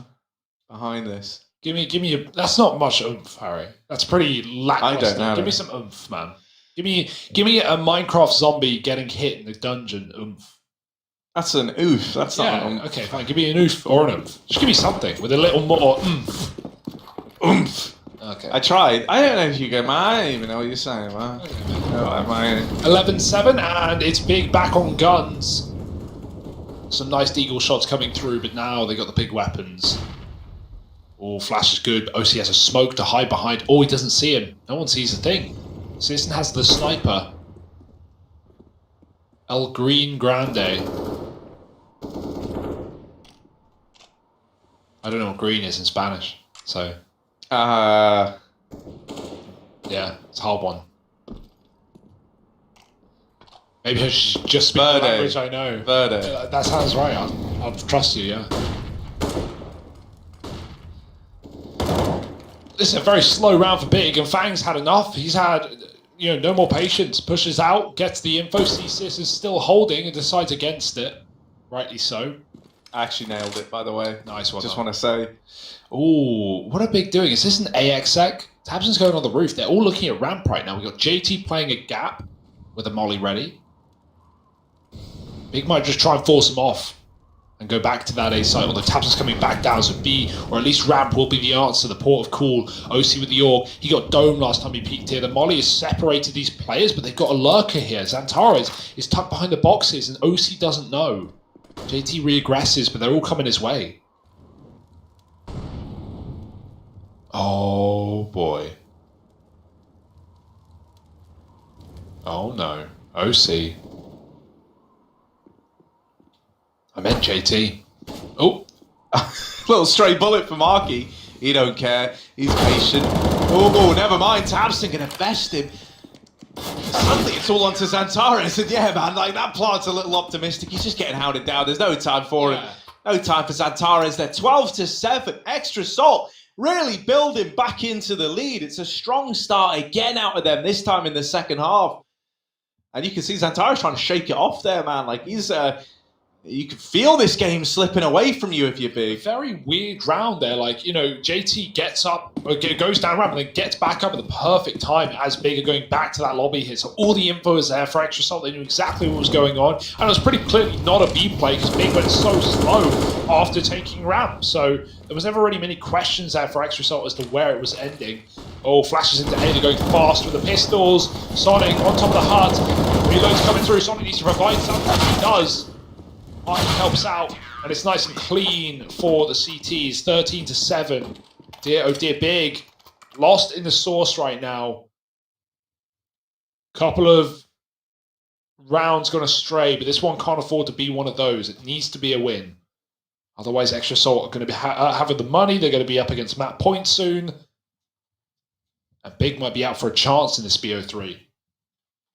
behind this. Give me that's not much oomph, Harry. That's pretty lackluster. I don't know. Give me some oomph, man. Give me a Minecraft zombie getting hit in the dungeon oomph. That's an oof. That's not an oomph. Okay, fine. Give me an oof or an oomph. Just give me something with a little more oomph. Oomph. Okay. I tried. I don't know if you go, man. I don't even know what you're saying, man. No, am I? 11-7, and it's Big back on guns. Some nice deagle shots coming through, but now they got the big weapons. Oh, Flash is good, but OC has a smoke to hide behind. Oh, he doesn't see him. No one sees a thing. Citizen has the sniper. El Green Grande. I don't know what green is in Spanish, so... yeah, it's a hard one. Maybe I should just speak the language I know. Verde. That sounds right. I'll trust you, yeah. This is a very slow round for Big, and Fang's had enough. He's had, no more patience. Pushes out, gets the info. Cesis is still holding and decides against it. Rightly so. I actually nailed it, by the way. Nice one. Just want to say. Ooh, what are Big doing? Is this an AXEC? Tabson's going on the roof. They're all looking at ramp right now. We've got JT playing a gap with a molly ready. Big might just try and force him off and go back to that A site, although Tabson's coming back down, so B, or at least ramp, will be the answer. The port of call. OC with the AUG. He got dome last time he peeked here. The molly has separated these players, but they've got a lurker here. Xantares is tucked behind the boxes, and OC doesn't know. JT re-aggresses, but they're all coming his way. Oh, boy. Oh, no. OC. I meant JT. Oh. Little stray bullet from Arky. He don't care. He's patient. Oh, never mind. Tabson gonna best him. Suddenly it's all onto Xantares. And yeah, man, like that plant's a little optimistic. He's just getting hounded down. There's no time for him. No time for Xantares. They're 12-7. Extra Salt really building back into the lead. It's a strong start again out of them, this time in the second half. And you can see Xantares trying to shake it off there, man. Like he's... you can feel this game slipping away from you if you're Big. Very weird round there. Like, JT gets up, goes down ramp, and then gets back up at the perfect time as Big are going back to that lobby here. So all the info is there for Extra Salt. They knew exactly what was going on. And it was pretty clearly not a B play because Big went so slow after taking ramp. So there was never really many questions there for Extra Salt as to where it was ending. Oh, flashes into A. They're going fast with the pistols. Sonic on top of the hut. Reload's coming through. Sonic needs to provide something. He does. Mike helps out, and it's nice and clean for the CTs. 13-7. Dear, oh dear, Big. Lost in the source right now. Couple of rounds gone astray, but this one can't afford to be one of those. It needs to be a win. Otherwise, Extra Salt are going to be having the money. They're going to be up against Matt Point soon. And Big might be out for a chance in this BO3.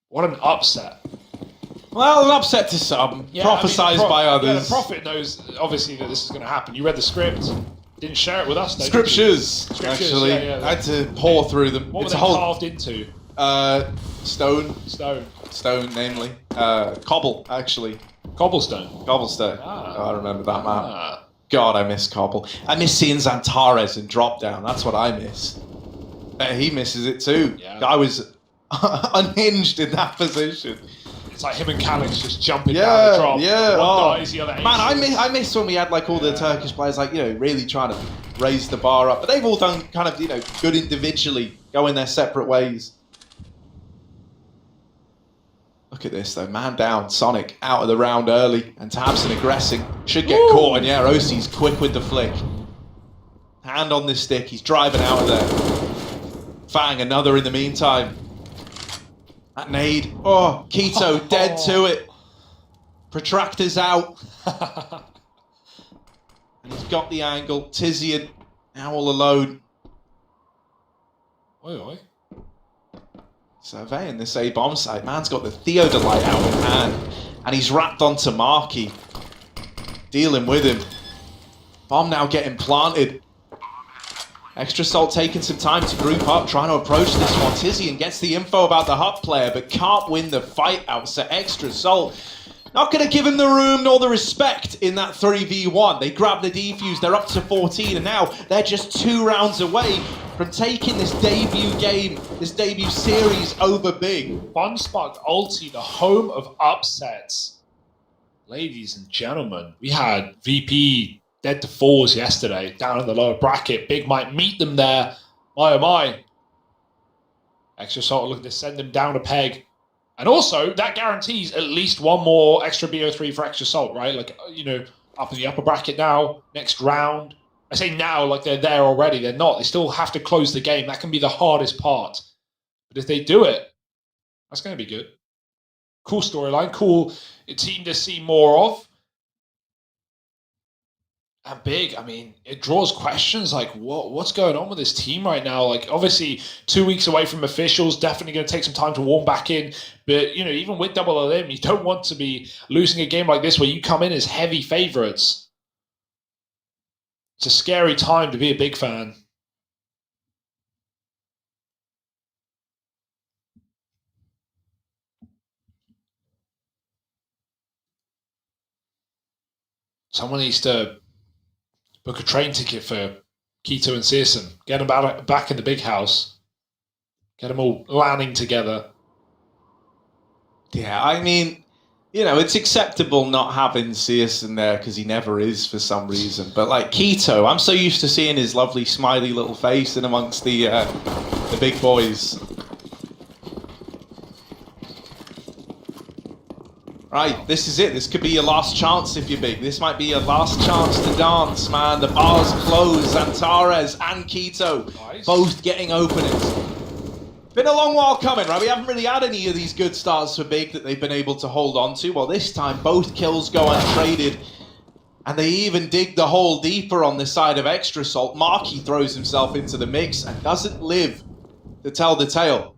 What an upset. Well, an upset to some, prophesized by others. Yeah, the Prophet knows, obviously, that this is going to happen. You read the script, didn't share it with us, though. Scriptures, actually. Yeah. I had to pour through them. What it's were a they whole carved into? Stone, namely. Cobble, actually. Cobblestone. Cobblestone. Oh, I remember that, man. God, I miss Cobble. I miss seeing Xantares in drop down. That's what I miss. He misses it too. Yeah. I was unhinged in that position. It's like him and Calix just jumping down the drop. Yeah, One dies, the other aces. Man, I miss when we had like all the Turkish players like, really trying to raise the bar up. But they've all done kind of, good individually, going their separate ways. Look at this though, man down, Sonic out of the round early, and Tabson aggressing. Should get caught, and yeah, OC's quick with the flick. Hand on this stick, he's driving out of there. Fang, another in the meantime. That nade. Oh, Keto dead to it. Protractor's out. And he's got the angle. Tizian now all alone. Oi, oi. Surveying this A bomb site. Man's got the Theodolite out in hand. And he's wrapped onto Marky. Dealing with him. Bomb now getting planted. Extra Salt taking some time to group up, trying to approach this one. Tizian gets the info about the Hut player, but can't win the fight out. So Extra Salt not going to give him the room nor the respect in that 3v1. They grab the defuse, they're up to 14, and now they're just 2 rounds away from taking this debut game, this debut series over big. FunSpark ULTI, the home of upsets. Ladies and gentlemen, we had VP dead to 4s yesterday, down in the lower bracket. Big might meet them there. My oh my. Extra Salt looking to send them down a peg. And also, that guarantees at least one more extra BO3 for Extra Salt, right? Like, you know, up in the upper bracket now, next round. I say now like they're there already. They're not. They still have to close the game. That can be the hardest part. But if they do it, that's going to be good. Cool storyline. Cool team to see more of. And big, I mean, it draws questions like what's going on with this team right now? Like, obviously, 2 weeks away from officials, definitely going to take some time to warm back in. But, you know, even with double elim, you don't want to be losing a game like this where you come in as heavy favorites. It's a scary time to be a big fan. Someone needs to book a train ticket for Keto and Searson. Get them back in the big house. Get them all landing together. Yeah, I mean, you know, it's acceptable not having Searson there because he never is for some reason. But like Keto, I'm so used to seeing his lovely smiley little face in amongst the big boys. Right, this is it. This could be your last chance if you're big. This might be your last chance to dance, man. The bars close. Antares and Keto both getting openings. Been a long while coming, right? We haven't really had any of these good starts for big that they've been able to hold on to. Well, this time both kills go untraded. And they even dig the hole deeper on the side of Extra Salt. Marky throws himself into the mix and doesn't live to tell the tale.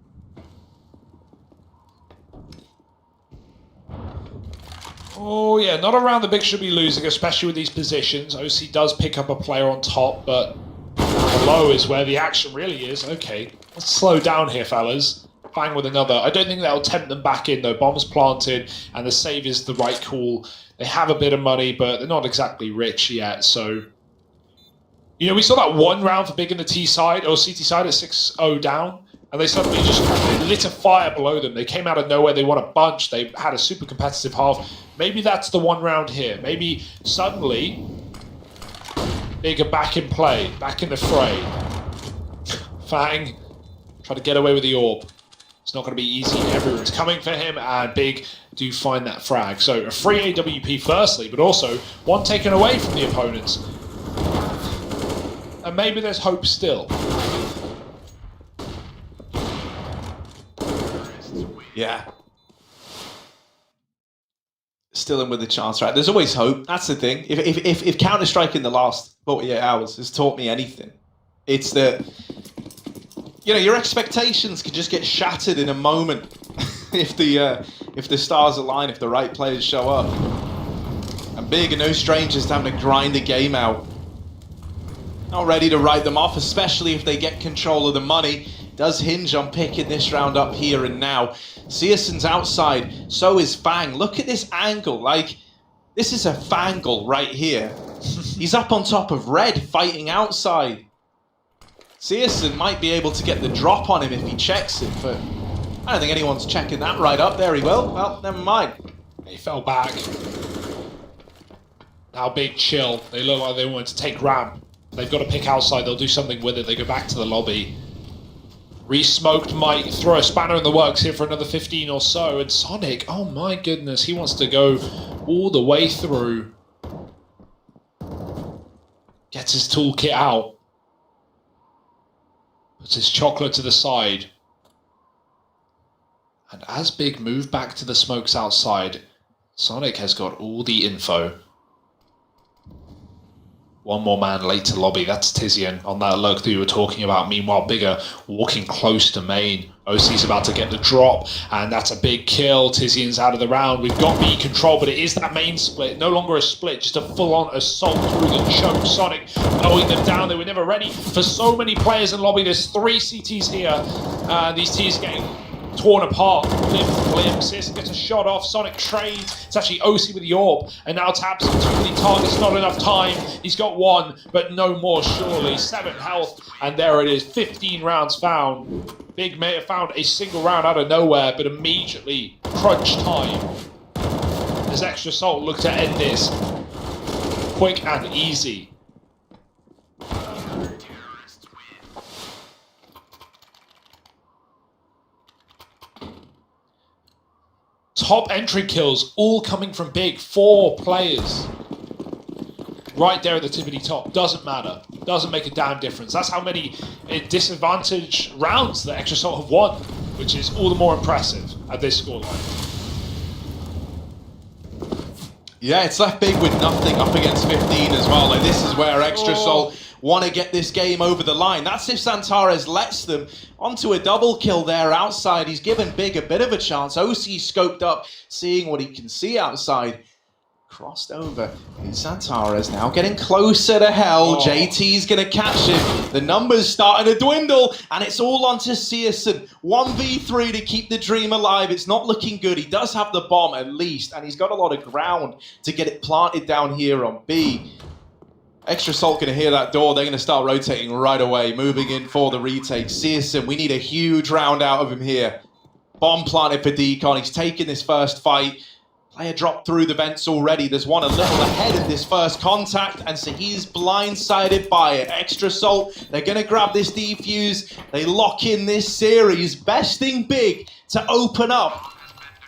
Oh, yeah, not around the big should be losing, especially with these positions. OC does pick up a player on top, but below is where the action really is. Okay, let's slow down here, fellas. Bang with another. I don't think that'll tempt them back in, though. Bomb's planted, and the save is the right call. They have a bit of money, but they're not exactly rich yet, so... You know, we saw that one round for big in the T side, or CT side at 6-0 down. And they suddenly just lit a fire below them. They came out of nowhere. They won a bunch. They had a super competitive half. Maybe that's the one round here. Maybe suddenly Big are back in play, back in the fray. Fang try to get away with the orb. It's not going to be easy. Everyone's coming for him, and Big do find that frag. So a free AWP firstly, but also one taken away from the opponents. And maybe there's hope still. Yeah. Still in with a chance, right? There's always hope. That's the thing. If Counter-Strike in the last 48 hours has taught me anything, it's that, you know, your expectations can just get shattered in a moment if the stars align, if the right players show up. And Big are no strangers to having to grind a game out. Not ready to write them off, especially if they get control of the money. Does hinge on picking this round up here and now. Searson's outside, so is Fang. Look at this angle, like, this is a Fangle right here. He's up on top of Red, fighting outside. Searson might be able to get the drop on him if he checks it, but I don't think anyone's checking that right up. There he will. Well, never mind. He fell back. Now Big chill. They look like they want to take ramp. They've got to pick outside. They'll do something with it. They go back to the lobby. Re-smoked might throw a spanner in the works here for another 15 or so. And Sonic, oh my goodness, he wants to go all the way through. Gets his toolkit out. Puts his chocolate to the side. And as Big move back to the smokes outside, Sonic has got all the info. One more man late to lobby. That's Tizian on that look that you were talking about. Meanwhile, Bigger walking close to main. OC's about to get the drop, and that's a big kill. Tizian's out of the round. We've got B control, but it is that main split. No longer a split, just a full-on assault through the choke. Sonic mowing them down. They were never ready for so many players in lobby. There's 3 CTs here. These T's getting torn apart, glimpse. Searson gets a shot off. Sonic trades. It's actually OC with the orb, and now taps him too many targets. Not enough time. He's got 1, but no more. Surely 7 health, and there it is. 15 rounds found. Big may have found a single round out of nowhere, but immediately crunch time. As Extra Salt look to end this quick and easy. Top entry kills, all coming from Big. 4 players. Right there at the tippity top. Doesn't matter. Doesn't make a damn difference. That's how many disadvantage rounds that Extra Salt have won, which is all the more impressive at this scoreline. Yeah, it's left Big with nothing up against 15 as well. Like, this is where Extra Salt want to get this game over the line. That's if Santares lets them onto a double kill there outside. He's given Big a bit of a chance. OC scoped up, seeing what he can see outside. Crossed over. It's Santares now getting closer to hell. JT's going to catch him. The numbers starting to dwindle, and it's all onto Searson. 1v3 to keep the dream alive. It's not looking good. He does have the bomb at least, and he's got a lot of ground to get it planted down here on B. Extra Salt going to hear that door. They're going to start rotating right away, moving in for the retake. Searson, we need a huge round out of him here. Bomb planted for Decon. He's taking this first fight. Player dropped through the vents already. There's one a little ahead of this first contact, and so he's blindsided by it. Extra Salt, they're going to grab this defuse. They lock in this series, besting Big to open up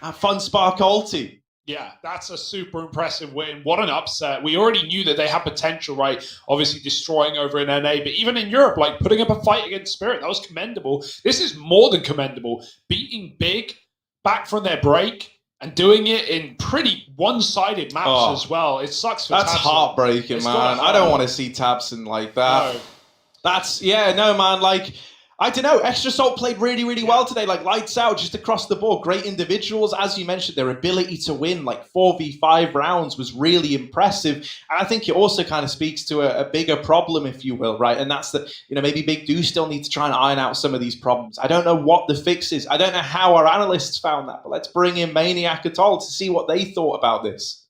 at FunSpark ULTI. Yeah, that's a super impressive win. What an upset. We already knew that they had potential, right? Obviously destroying over in NA, but even in Europe, like putting up a fight against Spirit, that was commendable. This is more than commendable. Beating Big back from their break and doing it in pretty one-sided maps as well. It sucks for That's Tabson. heartbreaking, man. I don't want to see Tabson like that. No. That's, yeah, no, man, like, I don't know, Extra Salt played really, really well today, like lights out, just across the board. Great individuals, as you mentioned, their ability to win like 4v5 rounds was really impressive. And I think it also kind of speaks to a bigger problem, if you will, right? And that's that, you know, maybe Big do still need to try and iron out some of these problems. I don't know what the fix is. I don't know how our analysts found that, but let's bring in Maniac et al. To see what they thought about this.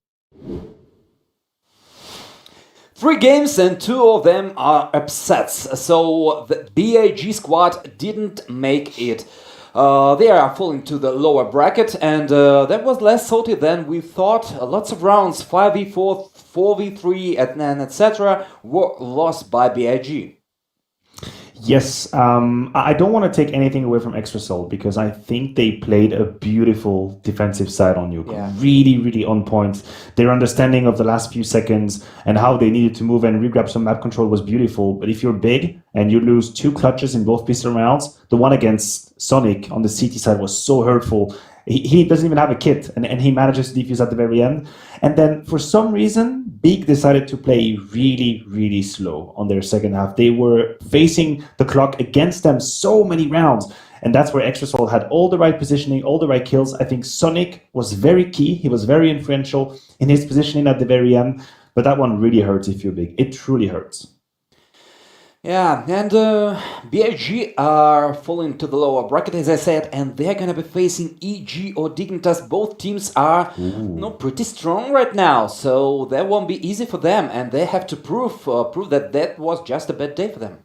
3 games and 2 of them are upsets, so the BAG squad didn't make it. They are falling to the lower bracket, and that was less salty than we thought. Lots of rounds, 5v4, 4v3, and etc. were lost by BAG. Yes, I don't want to take anything away from Extra Salt because I think they played a beautiful defensive side on you. Yeah. Really, really on point. Their understanding of the last few seconds and how they needed to move and re-grab some map control was beautiful. But if you're Big and you lose 2 clutches in both pistol rounds, the one against Sonic on the CT side was so hurtful. He doesn't even have a kit, and he manages to defuse at the very end. And then for some reason, Big decided to play really, really slow on their second half. They were facing the clock against them so many rounds. And that's where Extra Salt had all the right positioning, all the right kills. I think Sonic was very key. He was very influential in his positioning at the very end. But that one really hurts if you're Big. It truly hurts. Yeah, and BIG are falling to the lower bracket, as I said, and they're gonna be facing EG or Dignitas. Both teams are pretty strong right now, so that won't be easy for them, and they have to prove that that was just a bad day for them.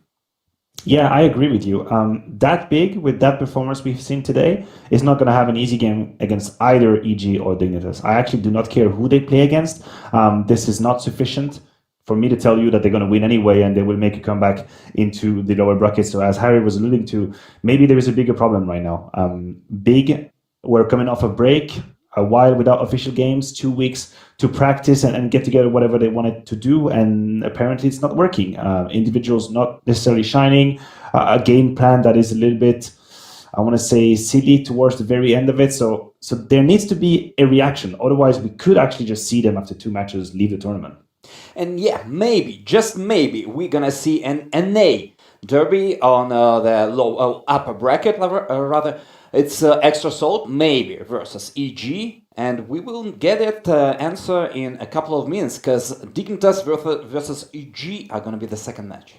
Yeah, I agree with you. That Big, with that performance we've seen today, is not going to have an easy game against either EG or Dignitas. I actually do not care who they play against. This is not sufficient for me to tell you that they're going to win anyway and they will make a comeback into the lower bracket. So as Harry was alluding to, maybe there is a bigger problem right now. Big, we're coming off a break, a while without official games, 2 weeks to practice and get together whatever they wanted to do, and apparently it's not working. Individuals not necessarily shining, a game plan that is a little bit, I want to say, silly towards the very end of it. So there needs to be a reaction. Otherwise, we could actually just see them after 2 matches leave the tournament. And yeah, maybe, just maybe, we're gonna see an NA derby on the low upper bracket, rather. It's Extra Salt, maybe, versus EG, and we will get it answer in a couple of minutes, because Dignitas versus EG are gonna be the second match.